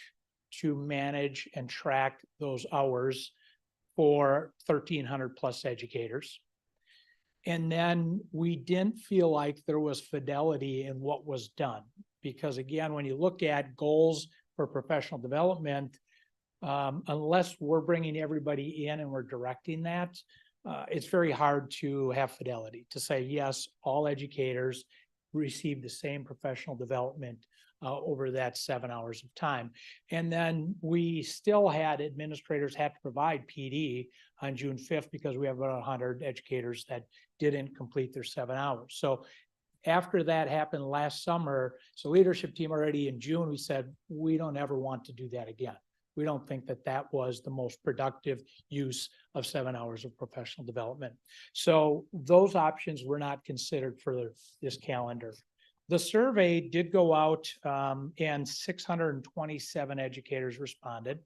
[SPEAKER 8] to manage and track those hours for 1,300 plus educators. And then we didn't feel like there was fidelity in what was done. Because again, when you look at goals for professional development, unless we're bringing everybody in and we're directing that, it's very hard to have fidelity to say, yes, all educators receive the same professional development over that 7 hours of time. And then we still had administrators have to provide PD on June 5th because we have about 100 educators that didn't complete their 7 hours. So after that happened last summer, so leadership team already in June, we said, we don't ever want to do that again. We don't think that that was the most productive use of 7 hours of professional development. So those options were not considered for this calendar. The survey did go out and 627 educators responded.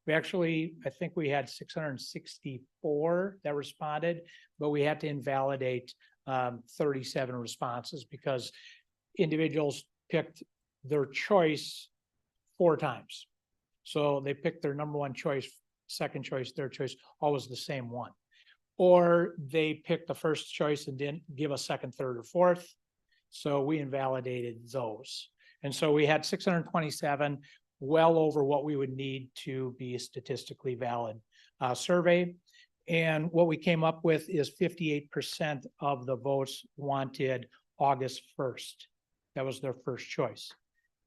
[SPEAKER 8] We actually, I think we had 664 that responded, but we had to invalidate 37 responses because individuals picked their choice 4 times. So they picked their number 1 choice, second choice, third choice, always the same one. Or they picked the first choice and didn't give a second, third, or fourth. So we invalidated those. And so we had 627, well over what we would need to be a statistically valid survey. And what we came up with is 58% of the votes wanted August 1st. That was their first choice.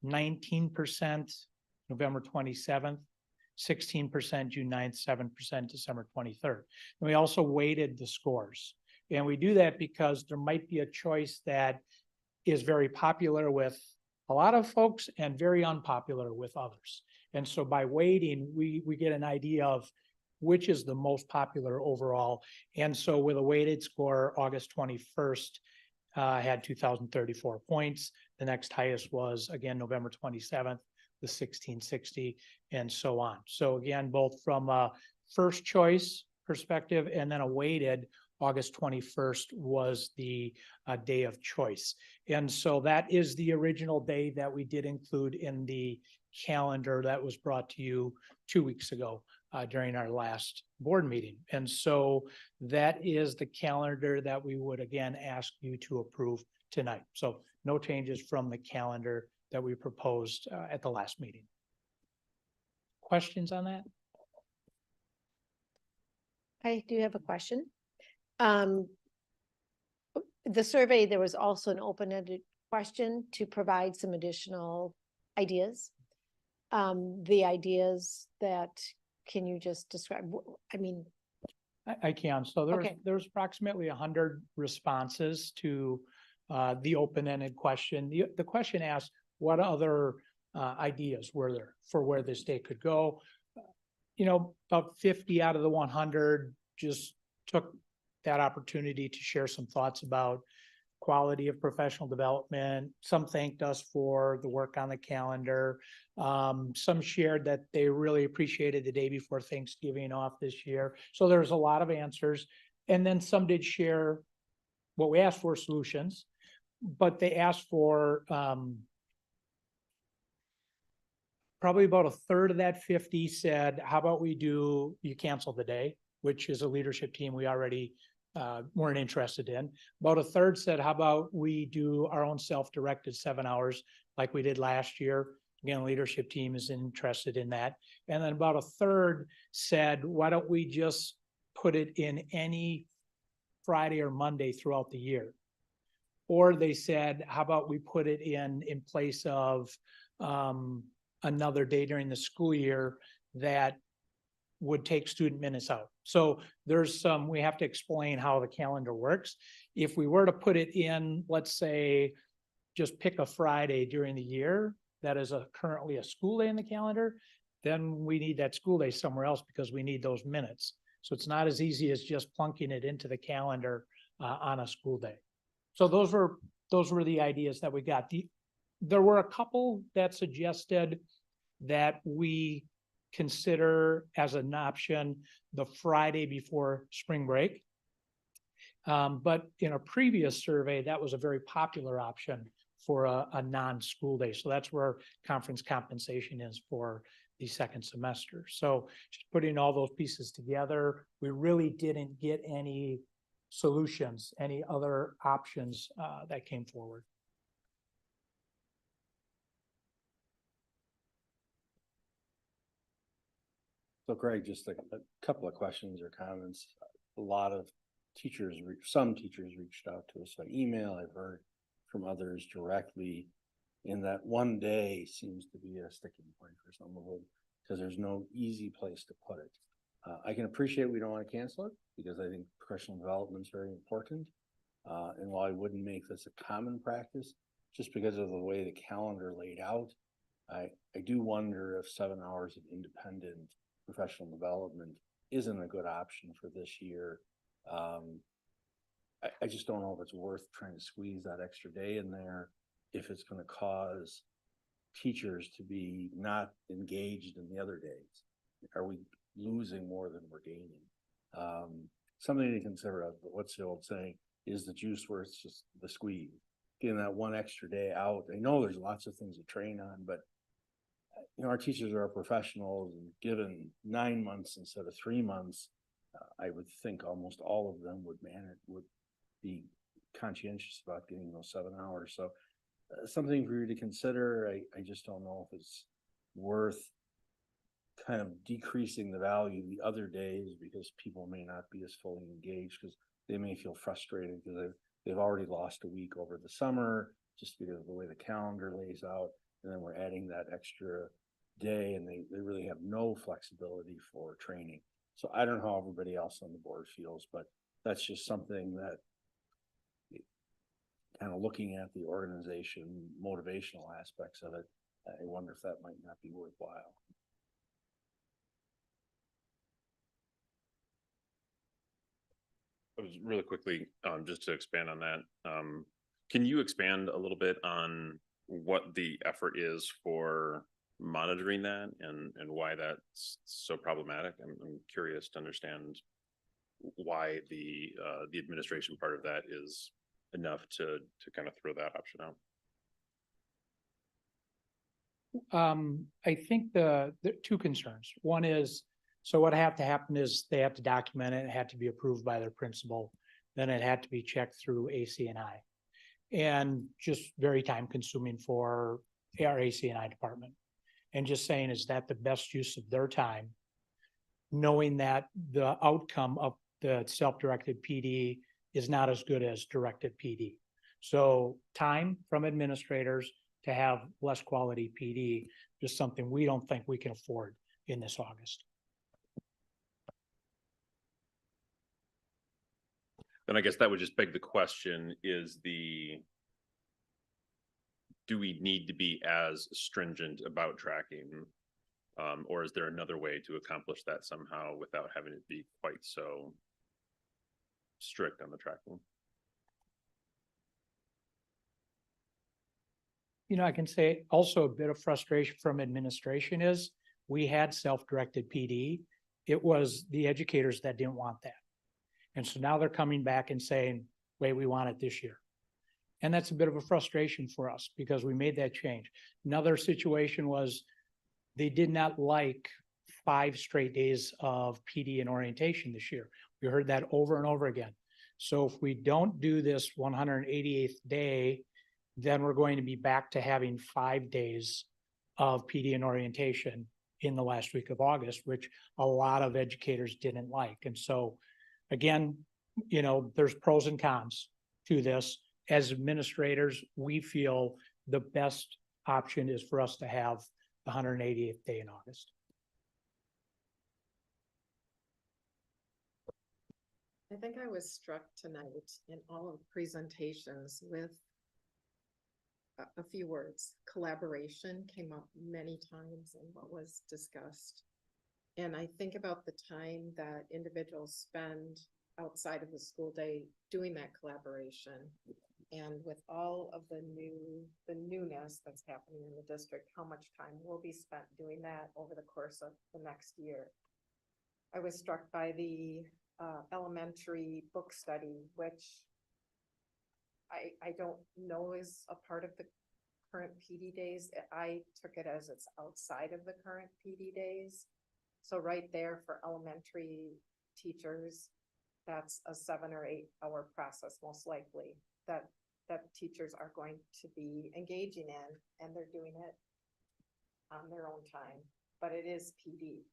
[SPEAKER 8] 19% November 27th, 16% June 9th, 7% December 23rd. And we also weighted the scores. And we do that because there might be a choice that is very popular with a lot of folks and very unpopular with others. And so by weighting, we get an idea of which is the most popular overall. And so with a weighted score, August 21st had 2,034 points. The next highest was, again, November 27th, the 1,660, and so on. So again, both from a first choice perspective and then a weighted, August 21st was the day of choice. And so that is the original day that we did include in the calendar that was brought to you 2 weeks ago during our last board meeting. And so that is the calendar that we would again ask you to approve tonight. So no changes from the calendar that we proposed at the last meeting. Questions on that?
[SPEAKER 1] I do have a question. The survey, there was also an open-ended question to provide some additional ideas. The ideas that, can you just describe, I mean.
[SPEAKER 8] I can. So there's approximately 100 responses to the open-ended question. The question asked, what other ideas were there for where this day could go? You know, about 50 out of the 100 just took that opportunity to share some thoughts about quality of professional development. Some thanked us for the work on the calendar. Some shared that they really appreciated the day before Thanksgiving off this year. So there's a lot of answers. And then some did share what we asked for, solutions, but they asked for probably about a third of that 50 said, how about you cancel the day, which is a leadership team we already weren't interested in. About a third said, how about we do our own self-directed 7 hours like we did last year? Again, leadership team is interested in that. And then about a third said, why don't we just put it in any Friday or Monday throughout the year? Or they said, how about we put it in place of another day during the school year that would take student minutes out. So there's some, we have to explain how the calendar works. If we were to put it in, let's say, just pick a Friday during the year, that is currently a school day in the calendar, then we need that school day somewhere else because we need those minutes. So it's not as easy as just plunking it into the calendar on a school day. So those were the ideas that we got. There were a couple that suggested that we consider as an option the Friday before spring break. But in a previous survey, that was a very popular option for a non-school day. So that's where conference compensation is for the second semester. So just putting all those pieces together, we really didn't get any solutions, any other options that came forward.
[SPEAKER 4] So Greg, just a couple of questions or comments. A lot of teachers, some teachers reached out to us by email. I've heard from others directly. In that one day seems to be a sticking point for some of them because there's no easy place to put it. I can appreciate we don't want to cancel it because I think professional development is very important. And while I wouldn't make this a common practice, just because of the way the calendar laid out, I do wonder if 7 hours of independent professional development isn't a good option for this year. I just don't know if it's worth trying to squeeze that extra day in there if it's going to cause teachers to be not engaged in the other days. Are we losing more than we're gaining? Something to consider. What's the old saying? Is the juice worth just the squeeze? Getting that one extra day out. I know there's lots of things to train on, but you know, our teachers are professionals, and given 9 months instead of 3 months, I would think almost all of them would be conscientious about getting those 7 hours. So something for you to consider. I just don't know if it's worth kind of decreasing the value the other days because people may not be as fully engaged because they may feel frustrated because they've already lost a week over the summer just because of the way the calendar lays out. And then we're adding that extra day and they really have no flexibility for training. So I don't know how everybody else on the board feels, but that's just something that kind of looking at the organization, motivational aspects of it, I wonder if that might not be worthwhile.
[SPEAKER 6] Really quickly, just to expand on that, can you expand a little bit on what the effort is for monitoring that and why that's so problematic? I'm curious to understand why the administration part of that is enough to kind of throw that option out.
[SPEAKER 8] I think the two concerns. One is, so what had to happen is they have to document it. It had to be approved by their principal. Then it had to be checked through ACNI, and just very time consuming for our ACNI department. And just saying, is that the best use of their time? Knowing that the outcome of the self-directed PD is not as good as directed PD. So time from administrators to have less quality PD, just something we don't think we can afford in this August.
[SPEAKER 6] Then I guess that would just beg the question, do we need to be as stringent about tracking? Or is there another way to accomplish that somehow without having it be quite so strict on the tracking?
[SPEAKER 8] You know, I can say also a bit of frustration from administration is we had self-directed PD. It was the educators that didn't want that. And so now they're coming back and saying, wait, we want it this year. And that's a bit of a frustration for us because we made that change. Another situation was they did not like 5 straight days of PD and orientation this year. We heard that over and over again. So if we don't do this 188th day, then we're going to be back to having 5 days of PD and orientation in the last week of August, which a lot of educators didn't like. And so again, you know, there's pros and cons to this. As administrators, we feel the best option is for us to have the 188th day in August.
[SPEAKER 3] I think I was struck tonight in all of the presentations with a few words. Collaboration came up many times in what was discussed. And I think about the time that individuals spend outside of the school day doing that collaboration. And with all of the newness that's happening in the district, how much time will be spent doing that over the course of the next year? I was struck by the elementary book study, which I don't know is a part of the current PD days. I took it as it's outside of the current PD days. So right there for elementary teachers, that's a 7 or 8 hour process, most likely, that teachers are going to be engaging in, and they're doing it on their own time, but it is PD.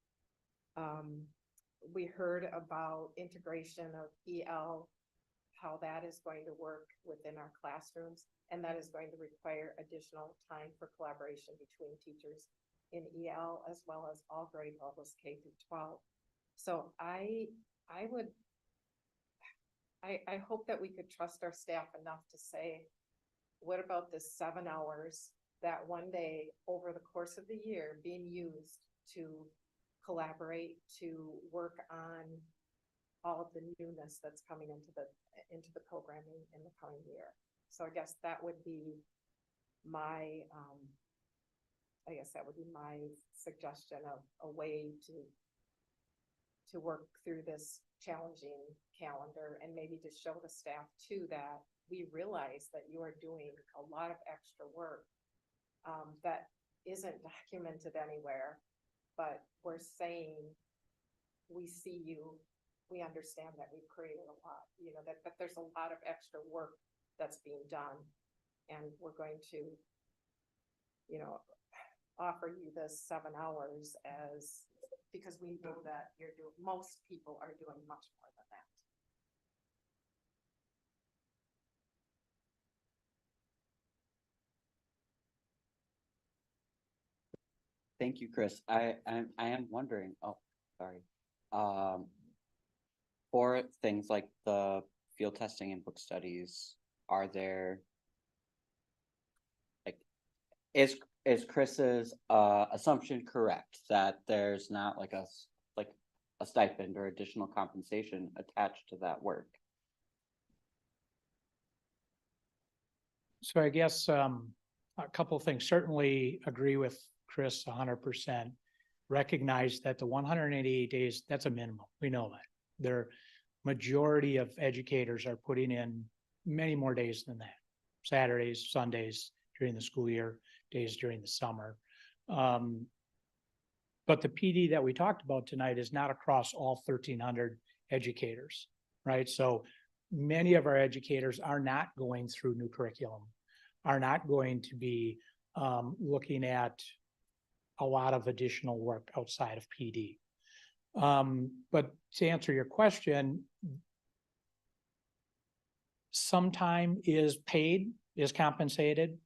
[SPEAKER 3] We heard about integration of EL, how that is going to work within our classrooms, and that is going to require additional time for collaboration between teachers in EL as well as all grade levels K through 12. So I hope that we could trust our staff enough to say, what about this 7 hours that one day over the course of the year being used to collaborate, to work on all of the newness that's coming into the programming in the coming year. So I guess that would be my suggestion of a way to work through this challenging calendar, and maybe to show the staff too that we realize that you are doing a lot of extra work that isn't documented anywhere, but we're saying, we see you, we understand that we've created a lot, that there's a lot of extra work that's being done, and we're going to, offer you this 7 hours because we know that most people are doing much more than that.
[SPEAKER 17] Thank you, Chris. I am wondering, for things like the field testing and book studies, are there, like, is Chris's assumption correct that there's not like a stipend or additional compensation attached to that work?
[SPEAKER 8] So I guess a couple of things. Certainly agree with Chris 100%. Recognize that the 188 days, that's a minimum. We know that. Their majority of educators are putting in many more days than that. Saturdays, Sundays during the school year, days during the summer. But the PD that we talked about tonight is not across all 1,300 educators, right? So many of our educators are not going through new curriculum, are not going to be looking at a lot of additional work outside of PD. But to answer your question, some time is paid, is compensated.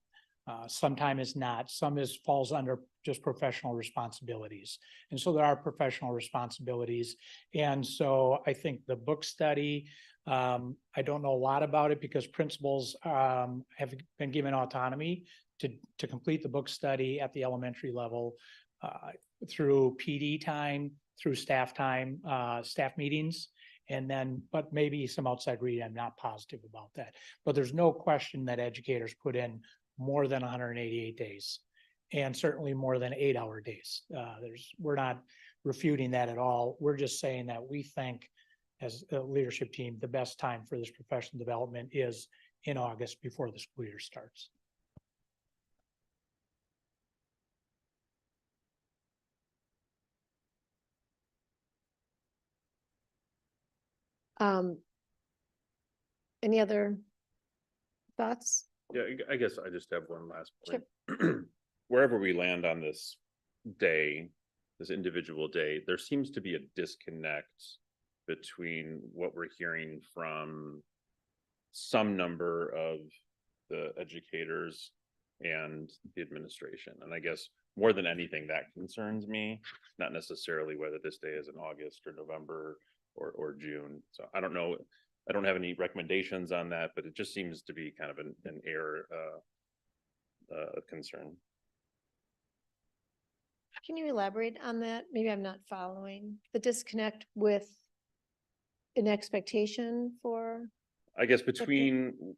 [SPEAKER 8] Some time is not. Some falls under just professional responsibilities. And so there are professional responsibilities. And so I think the book study, I don't know a lot about it because principals have been given autonomy to complete the book study at the elementary level through PD time, through staff time, staff meetings, and then, but maybe some outside reading. I'm not positive about that. But there's no question that educators put in more than 188 days, and certainly more than 8-hour days. We're not refuting that at all. We're just saying that we think as a leadership team, the best time for this professional development is in August before the school year starts.
[SPEAKER 1] Any other thoughts?
[SPEAKER 6] Yeah, I guess I just have one last point. Wherever we land on this day, this individual day, there seems to be a disconnect between what we're hearing from some number of the educators and the administration. And I guess more than anything, that concerns me, not necessarily whether this day is in August or November or June. So I don't know. I don't have any recommendations on that, but it just seems to be kind of an error concern.
[SPEAKER 1] Can you elaborate on that? Maybe I'm not following the disconnect with an expectation for.
[SPEAKER 6] I guess between,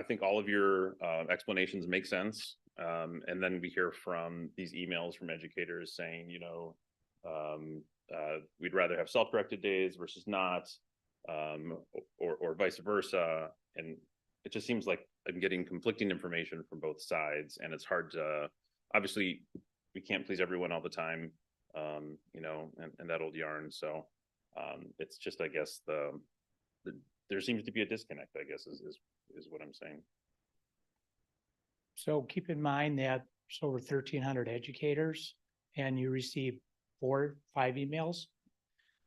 [SPEAKER 6] I think all of your explanations make sense. And then we hear from these emails from educators saying, you know, we'd rather have self-directed days versus not, or vice versa. And it just seems like I'm getting conflicting information from both sides, and it's hard to, obviously, we can't please everyone all the time, you know, and that old yarn. So it's just, I guess, there seems to be a disconnect, I guess, is what I'm saying.
[SPEAKER 8] So keep in mind that it's over 1,300 educators and you receive 4, 5 emails.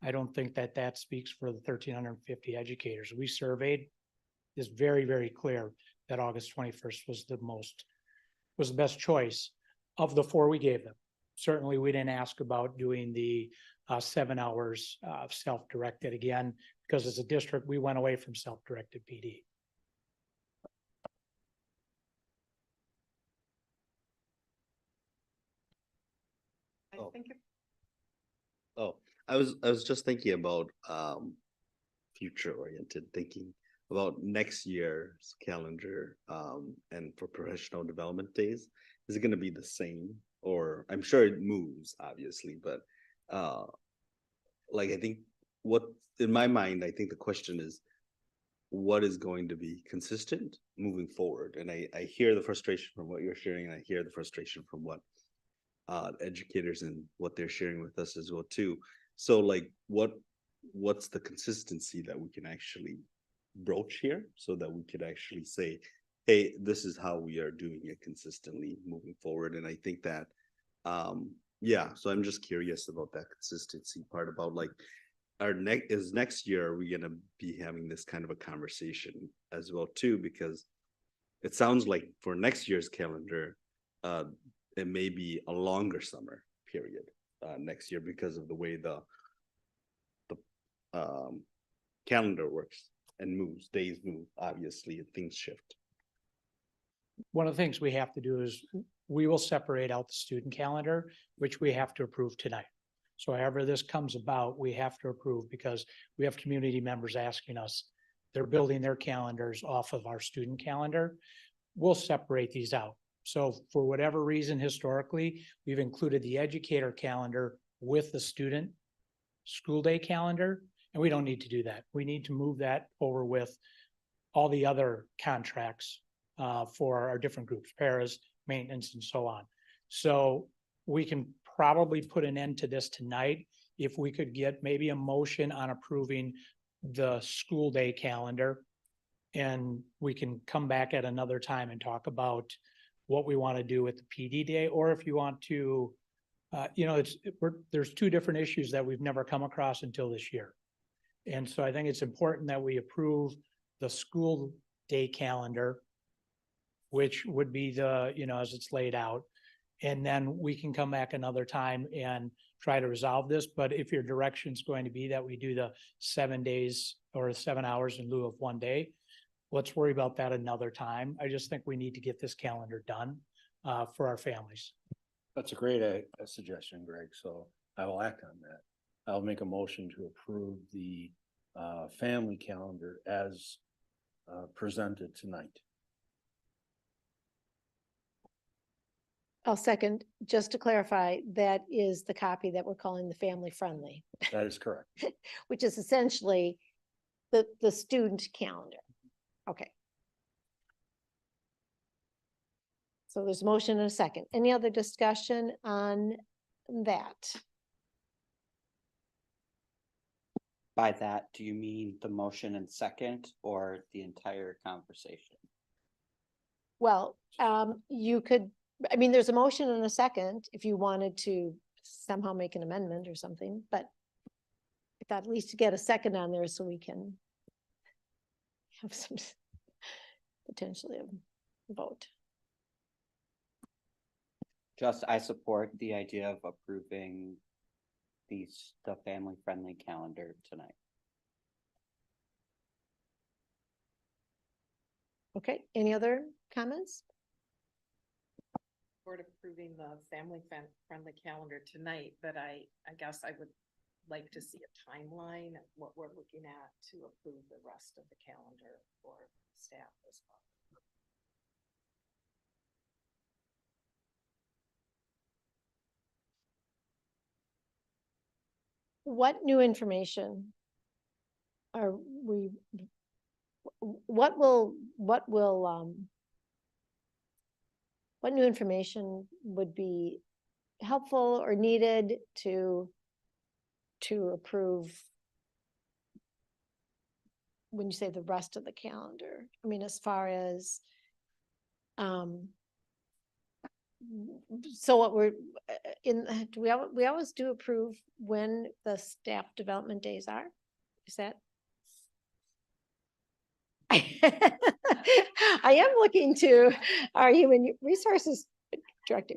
[SPEAKER 8] I don't think that that speaks for the 1,350 educators we surveyed. Is very, very clear that August 21st was the best choice of the 4 we gave them. Certainly, we didn't ask about doing the 7 hours of self-directed again, because as a district, we went away from self-directed PD.
[SPEAKER 3] I
[SPEAKER 10] Oh.
[SPEAKER 3] think
[SPEAKER 10] Oh, I was just thinking about future oriented thinking about next year's calendar and for professional development days. Is it going to be the same, or I'm sure it moves obviously, but like I think what in my mind I think the question is what is going to be consistent moving forward. And I hear the frustration from what you're sharing, and I hear the frustration from what educators and what they're sharing with us as well too. So like what's the consistency that we can actually broach here so that we could actually say, hey, this is how we are doing it consistently moving forward. And I think that yeah, so I'm just curious about that consistency part, about like next year are we gonna be having this kind of a conversation as well too, because it sounds like for next year's calendar it may be a longer summer period next year because of the way the calendar works and moves, days move, obviously, and things shift.
[SPEAKER 8] One of the things we have to do is we will separate out the student calendar, which we have to approve tonight. So however this comes about, we have to approve because we have community members asking us, they're building their calendars off of our student calendar. We'll separate these out. So for whatever reason, historically, we've included the educator calendar with the student school day calendar, and we don't need to do that. We need to move that over with all the other contracts for our different groups, paras, maintenance, and so on. So we can probably put an end to this tonight if we could get maybe a motion on approving the school day calendar. And we can come back at another time and talk about what we want to do with the PD day, or if you want to, you know, there's 2 different issues that we've never come across until this year. And so I think it's important that we approve the school day calendar, which would be the, you know, as it's laid out. And then we can come back another time and try to resolve this. But if your direction is going to be that we do the 7 days or 7 hours in lieu of 1 day, let's worry about that another time. I just think we need to get this calendar done for our families.
[SPEAKER 4] That's a great suggestion, Greg. So I will act on that. I'll make a motion to approve the family calendar as presented tonight.
[SPEAKER 1] I'll second, just to clarify, that is the copy that we're calling the family friendly,
[SPEAKER 4] That is correct.
[SPEAKER 1] which is essentially the student calendar. Okay. So there's a motion and a second. Any other discussion on that?
[SPEAKER 17] By that, do you mean the motion and second or the entire conversation?
[SPEAKER 1] Well, you could, I mean, there's a motion and a second if you wanted to somehow make an amendment or something, but I thought at least to get a second on there so we can have some potentially a vote.
[SPEAKER 17] Just, I support the idea of approving the family-friendly calendar tonight.
[SPEAKER 1] Okay, any other comments?
[SPEAKER 3] Board approving the family-friendly calendar tonight, but I guess I would like to see a timeline, what we're looking at to approve the rest of the calendar for staff as well.
[SPEAKER 1] what new information are we, what new information would be helpful or needed to approve when you say the rest of the calendar? I mean, as far as, so what we're do we always do approve when the staff development days are? Is that? I am looking to our human resources director.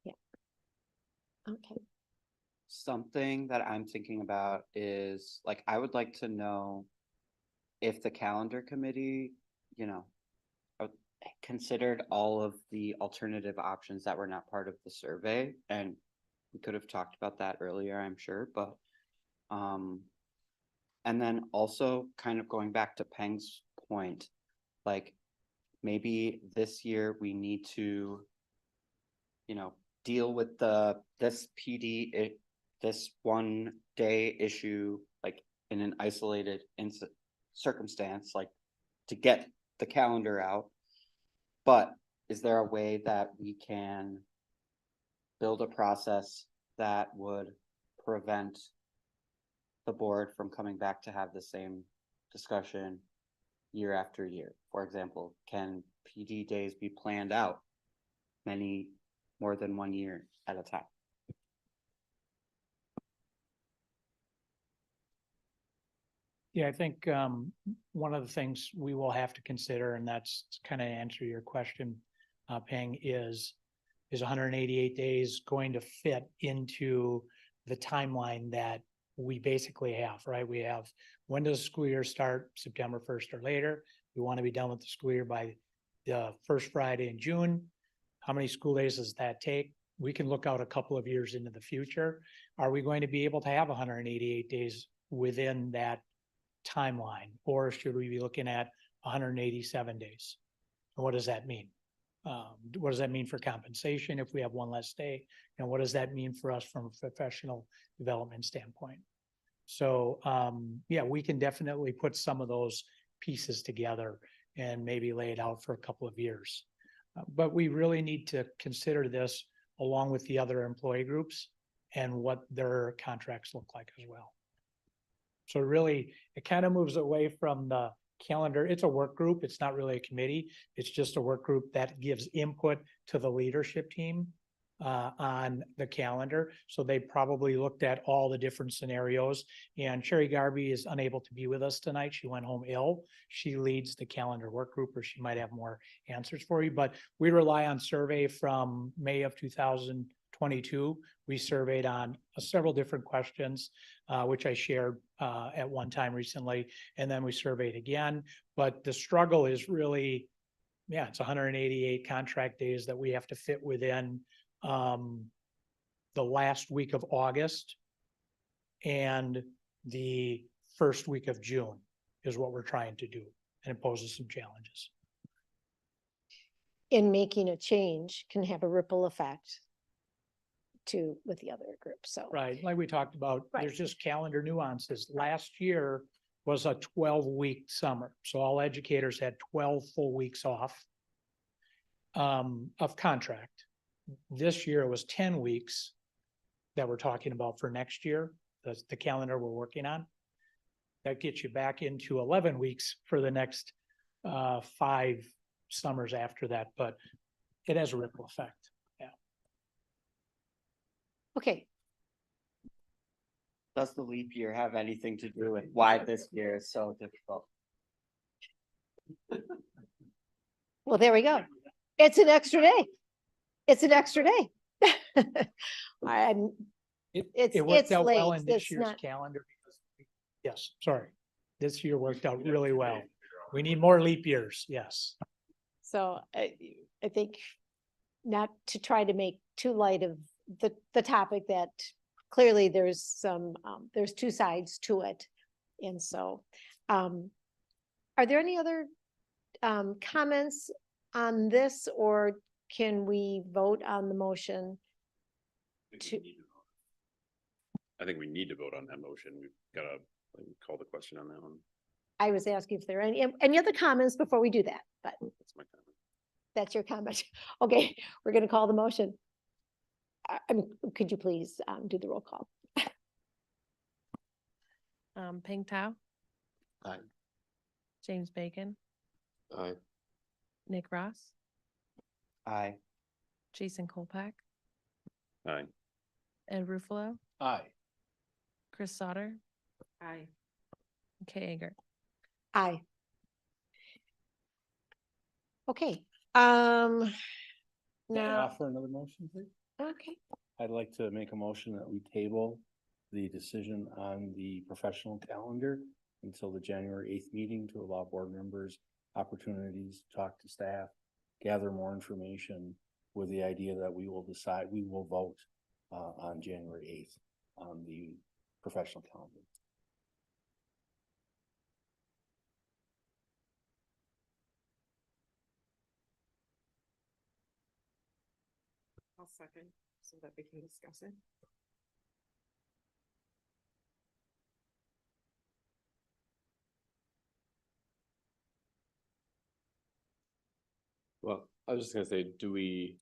[SPEAKER 1] Yeah. Okay.
[SPEAKER 17] Something that I'm thinking about is like, I would like to know if the calendar committee, you know, considered all of the alternative options that were not part of the survey. And we could have talked about that earlier, I'm sure, but and then also kind of going back to Peng's point, like maybe this year we need to, you know, deal with this PD, this 1 day issue, like in an isolated circumstance, like to get the calendar out. But is there a way that we can build a process that would prevent the board from coming back to have the same discussion year after year? For example, can PD days be planned out many more than 1 year at a time?
[SPEAKER 8] Yeah, I think one of the things we will have to consider, and that's kind of answer your question, Peng, is 188 days going to fit into the timeline that we basically have, right? We have, when does the school year start? September 1st or later. We want to be done with the school year by the first Friday in June. How many school days does that take? We can look out a couple of years into the future. Are we going to be able to have 188 days within that timeline, or should we be looking at 187 days? And what does that mean? What does that mean for compensation if we have one less day? And what does that mean for us from a professional development standpoint? So yeah, we can definitely put some of those pieces together and maybe lay it out for a couple of years. But we really need to consider this along with the other employee groups and what their contracts look like as well. So really, it kind of moves away from the calendar. It's a work group. It's not really a committee. It's just a work group that gives input to the leadership team on the calendar. So they probably looked at all the different scenarios. And Sherry Garvey is unable to be with us tonight. She went home ill. She leads the calendar work group, or she might have more answers for you. But we rely on survey from May of 2022. We surveyed on several different questions, which I shared at one time recently, and then we surveyed again. But the struggle is really, yeah, it's 188 contract days that we have to fit within the last week of August and the first week of June is what we're trying to do, and it poses some challenges.
[SPEAKER 1] In making a change can have a ripple effect to with the other groups. So
[SPEAKER 8] right, like we talked about,
[SPEAKER 1] right.
[SPEAKER 8] There's just calendar nuances. Last year was a 12-week summer, so all educators had 12 full weeks off of contract. This year was 10 weeks that we're talking about for next year. That's the calendar we're working on. That gets you back into 11 weeks for the next 5 summers after that, but it has a ripple effect. Yeah.
[SPEAKER 1] Okay.
[SPEAKER 17] Does the leap year have anything to do with why this year is so difficult?
[SPEAKER 1] Well, there we go. It's an extra day. It's an extra day.
[SPEAKER 8] It worked out well in this
[SPEAKER 1] It's
[SPEAKER 8] year's
[SPEAKER 1] not-
[SPEAKER 8] calendar because, yes, sorry. This year worked out really well. We need more leap years, yes.
[SPEAKER 1] So I think not to try to make too light of the topic, that clearly there's some, there's 2 sides to it. And so, are there any other comments on this, or can we vote on the motion?
[SPEAKER 6] I think we need to vote on that motion. We've got to call the question on that one.
[SPEAKER 1] I was asking if there are any other comments before we do that, but
[SPEAKER 6] That's my comment.
[SPEAKER 1] that's your comment. Okay, we're gonna call the motion. I mean, could you please do the roll call?
[SPEAKER 2] Ping Tao,
[SPEAKER 10] Aye.
[SPEAKER 2] James Bacon,
[SPEAKER 7] Aye.
[SPEAKER 2] Nick Ross,
[SPEAKER 17] Aye.
[SPEAKER 2] Jason Colpack,
[SPEAKER 6] Aye.
[SPEAKER 2] Ed Ruffalo,
[SPEAKER 4] Aye.
[SPEAKER 2] Chris Sauter,
[SPEAKER 3] Aye.
[SPEAKER 2] and Kay Eggert.
[SPEAKER 1] Aye. Okay,
[SPEAKER 4] May I
[SPEAKER 1] now,
[SPEAKER 4] offer another motion, please?
[SPEAKER 1] okay,
[SPEAKER 4] I'd like to make a motion that we table the decision on the professional calendar until the January 8th meeting to allow board members opportunities to talk to staff, gather more information with the idea that we will vote on January 8th on the professional calendar.
[SPEAKER 3] I'll second so that we can discuss it.
[SPEAKER 7] Well, I was just gonna say, do we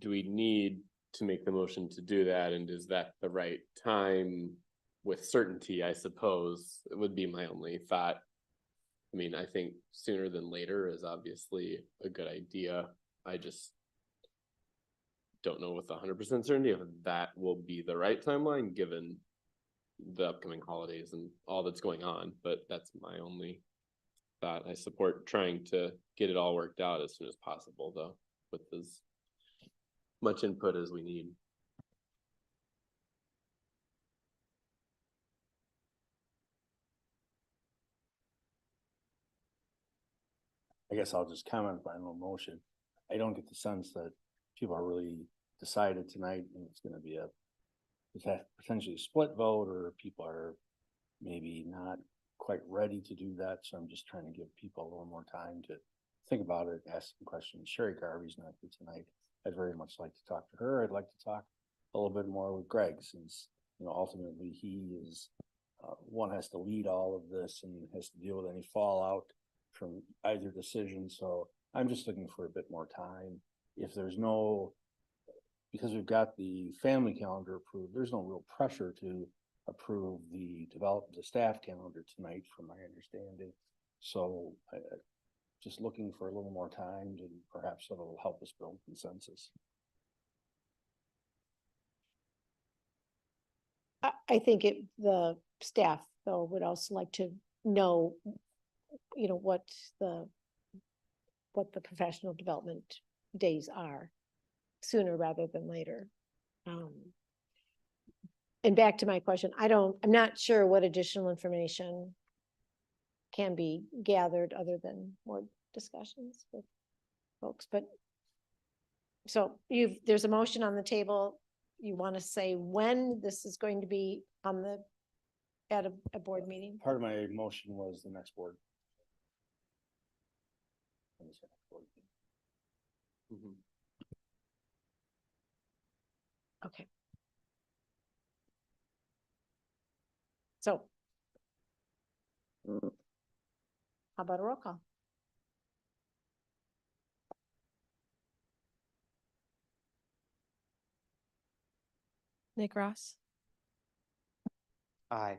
[SPEAKER 7] need to make the motion to do that? And is that the right time with certainty, I suppose, it would be my only thought. I mean, I think sooner than later is obviously a good idea. I just don't know with 100% certainty if that will be the right timeline, given the upcoming holidays and all that's going on, but that's my only thought. I support trying to get it all worked out as soon as possible, though, with as much input as we need.
[SPEAKER 4] I guess I'll just comment by no motion. I don't get the sense that people are really decided tonight and it's gonna be potentially a split vote, or people are maybe not quite ready to do that. So I'm just trying to give people a little more time to think about it, ask some questions. Sherry Garvey's not here tonight. I'd very much like to talk to her. I'd like to talk a little bit more with Greg, since, you know, ultimately he is one has to lead all of this and has to deal with any fallout from either decision. So I'm just looking for a bit more time. If there's because we've got the family calendar approved, there's no real pressure to approve the staff calendar tonight, from my understanding. So just looking for a little more time, and perhaps that'll help us build consensus.
[SPEAKER 1] I think the staff though would also like to know, you know, what the professional development days are sooner rather than later. And back to my question, I'm not sure what additional information can be gathered other than more discussions with folks, but so there's a motion on the table. You want to say when this is going to be at a board meeting?
[SPEAKER 4] Part of my motion was the next board.
[SPEAKER 1] Okay. So. How about a roll call?
[SPEAKER 2] Nick Ross,
[SPEAKER 17] Aye.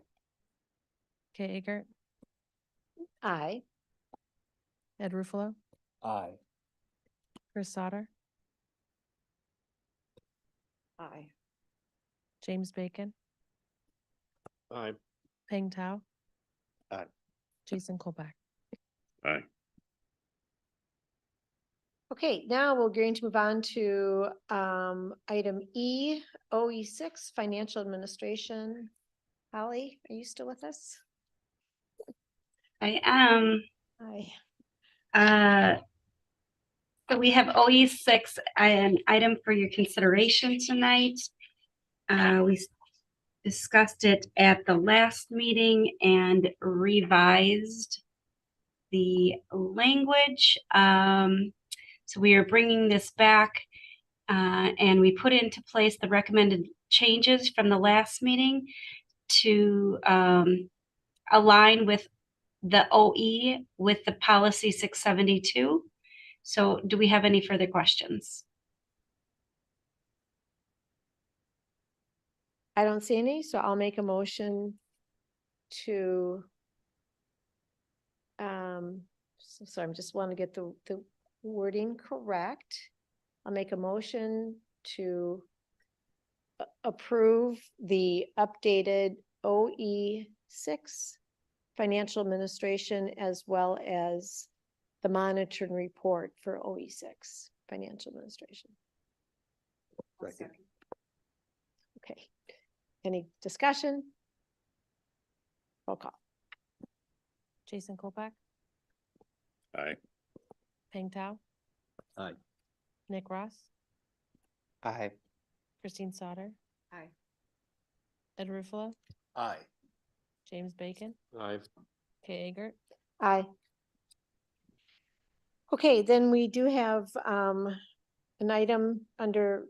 [SPEAKER 2] Kay Eggert,
[SPEAKER 1] Aye.
[SPEAKER 2] Ed Ruffalo,
[SPEAKER 4] Aye.
[SPEAKER 2] Chris Sauter,
[SPEAKER 3] Aye.
[SPEAKER 2] James Bacon,
[SPEAKER 7] Aye.
[SPEAKER 2] Ping Tao,
[SPEAKER 10] Aye.
[SPEAKER 2] Jason Colpack.
[SPEAKER 6] Aye.
[SPEAKER 1] Okay, now we're going to move on to item E, OE6, financial administration. Holly, are you still with us?
[SPEAKER 18] I am.
[SPEAKER 1] Hi.
[SPEAKER 18] So we have OE6, an item for your consideration tonight. We discussed it at the last meeting and revised the language. So we are bringing this back and we put into place the recommended changes from the last meeting to align with the OE with the policy 672. So do we have any further questions?
[SPEAKER 1] I don't see any, so I'll make a motion to so I'm just want to get the wording correct. I'll make a motion to approve the updated OE6 financial administration as well as the monitoring report for OE6 financial administration.
[SPEAKER 10] Second.
[SPEAKER 1] Okay. Any discussion? Roll call.
[SPEAKER 2] Jason Colback,
[SPEAKER 6] Aye.
[SPEAKER 2] Peng Tao,
[SPEAKER 10] Aye.
[SPEAKER 2] Nick Ross,
[SPEAKER 17] Aye.
[SPEAKER 2] Christine Sauter,
[SPEAKER 3] Aye.
[SPEAKER 2] Ed Ruffalo,
[SPEAKER 4] Aye.
[SPEAKER 2] James Bacon,
[SPEAKER 7] Aye.
[SPEAKER 2] Kay Eggert,
[SPEAKER 1] Aye. Okay, then we do have an item under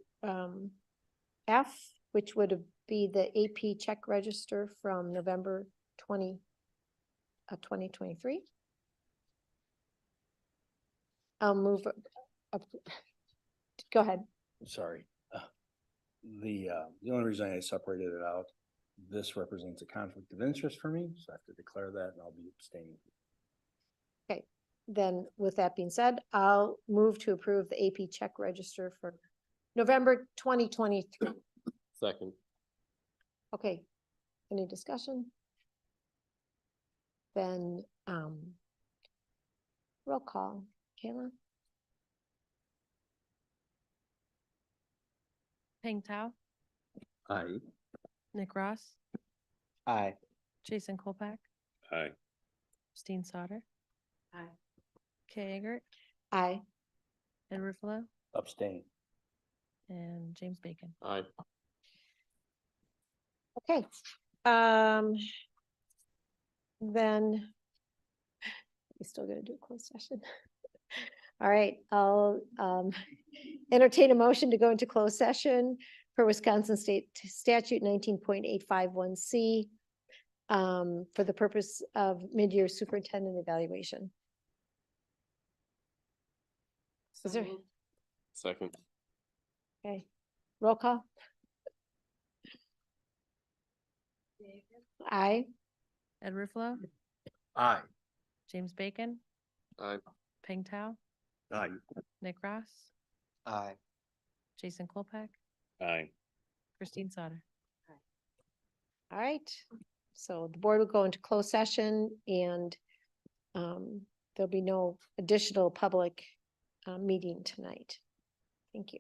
[SPEAKER 1] F, which would be the AP check register from November 2023. I'll move. Go ahead.
[SPEAKER 4] Sorry. The only reason I separated it out, this represents a conflict of interest for me, so I have to declare that and I'll be abstaining.
[SPEAKER 1] Okay, then with that being said, I'll move to approve the AP check register for November 2023.
[SPEAKER 7] Second.
[SPEAKER 1] Okay, any discussion? Then roll call. Kayla?
[SPEAKER 2] Peng Tao,
[SPEAKER 10] Aye.
[SPEAKER 2] Nick Ross,
[SPEAKER 17] Aye.
[SPEAKER 2] Jason Colback,
[SPEAKER 6] Aye.
[SPEAKER 2] Christine Sauter,
[SPEAKER 3] Aye.
[SPEAKER 2] Kay Eggert,
[SPEAKER 1] Aye.
[SPEAKER 2] Ed Ruffalo,
[SPEAKER 4] Abstain.
[SPEAKER 2] and James Bacon.
[SPEAKER 7] Aye.
[SPEAKER 1] Okay. Then we still gonna do a closed session. All right, I'll entertain a motion to go into closed session for Wisconsin State Statute 19.851C for the purpose of mid-year superintendent evaluation. Is there,
[SPEAKER 7] Second.
[SPEAKER 1] okay, roll call? Aye.
[SPEAKER 2] Ed Ruffalo,
[SPEAKER 4] Aye.
[SPEAKER 2] James Bacon,
[SPEAKER 7] Aye.
[SPEAKER 2] Peng Tao,
[SPEAKER 10] Aye.
[SPEAKER 2] Nick Ross,
[SPEAKER 17] Aye.
[SPEAKER 2] Jason Colback,
[SPEAKER 6] Aye.
[SPEAKER 2] Christine Sauter.
[SPEAKER 1] All right, so the board will go into closed session and there'll be no additional public meeting tonight. Thank you.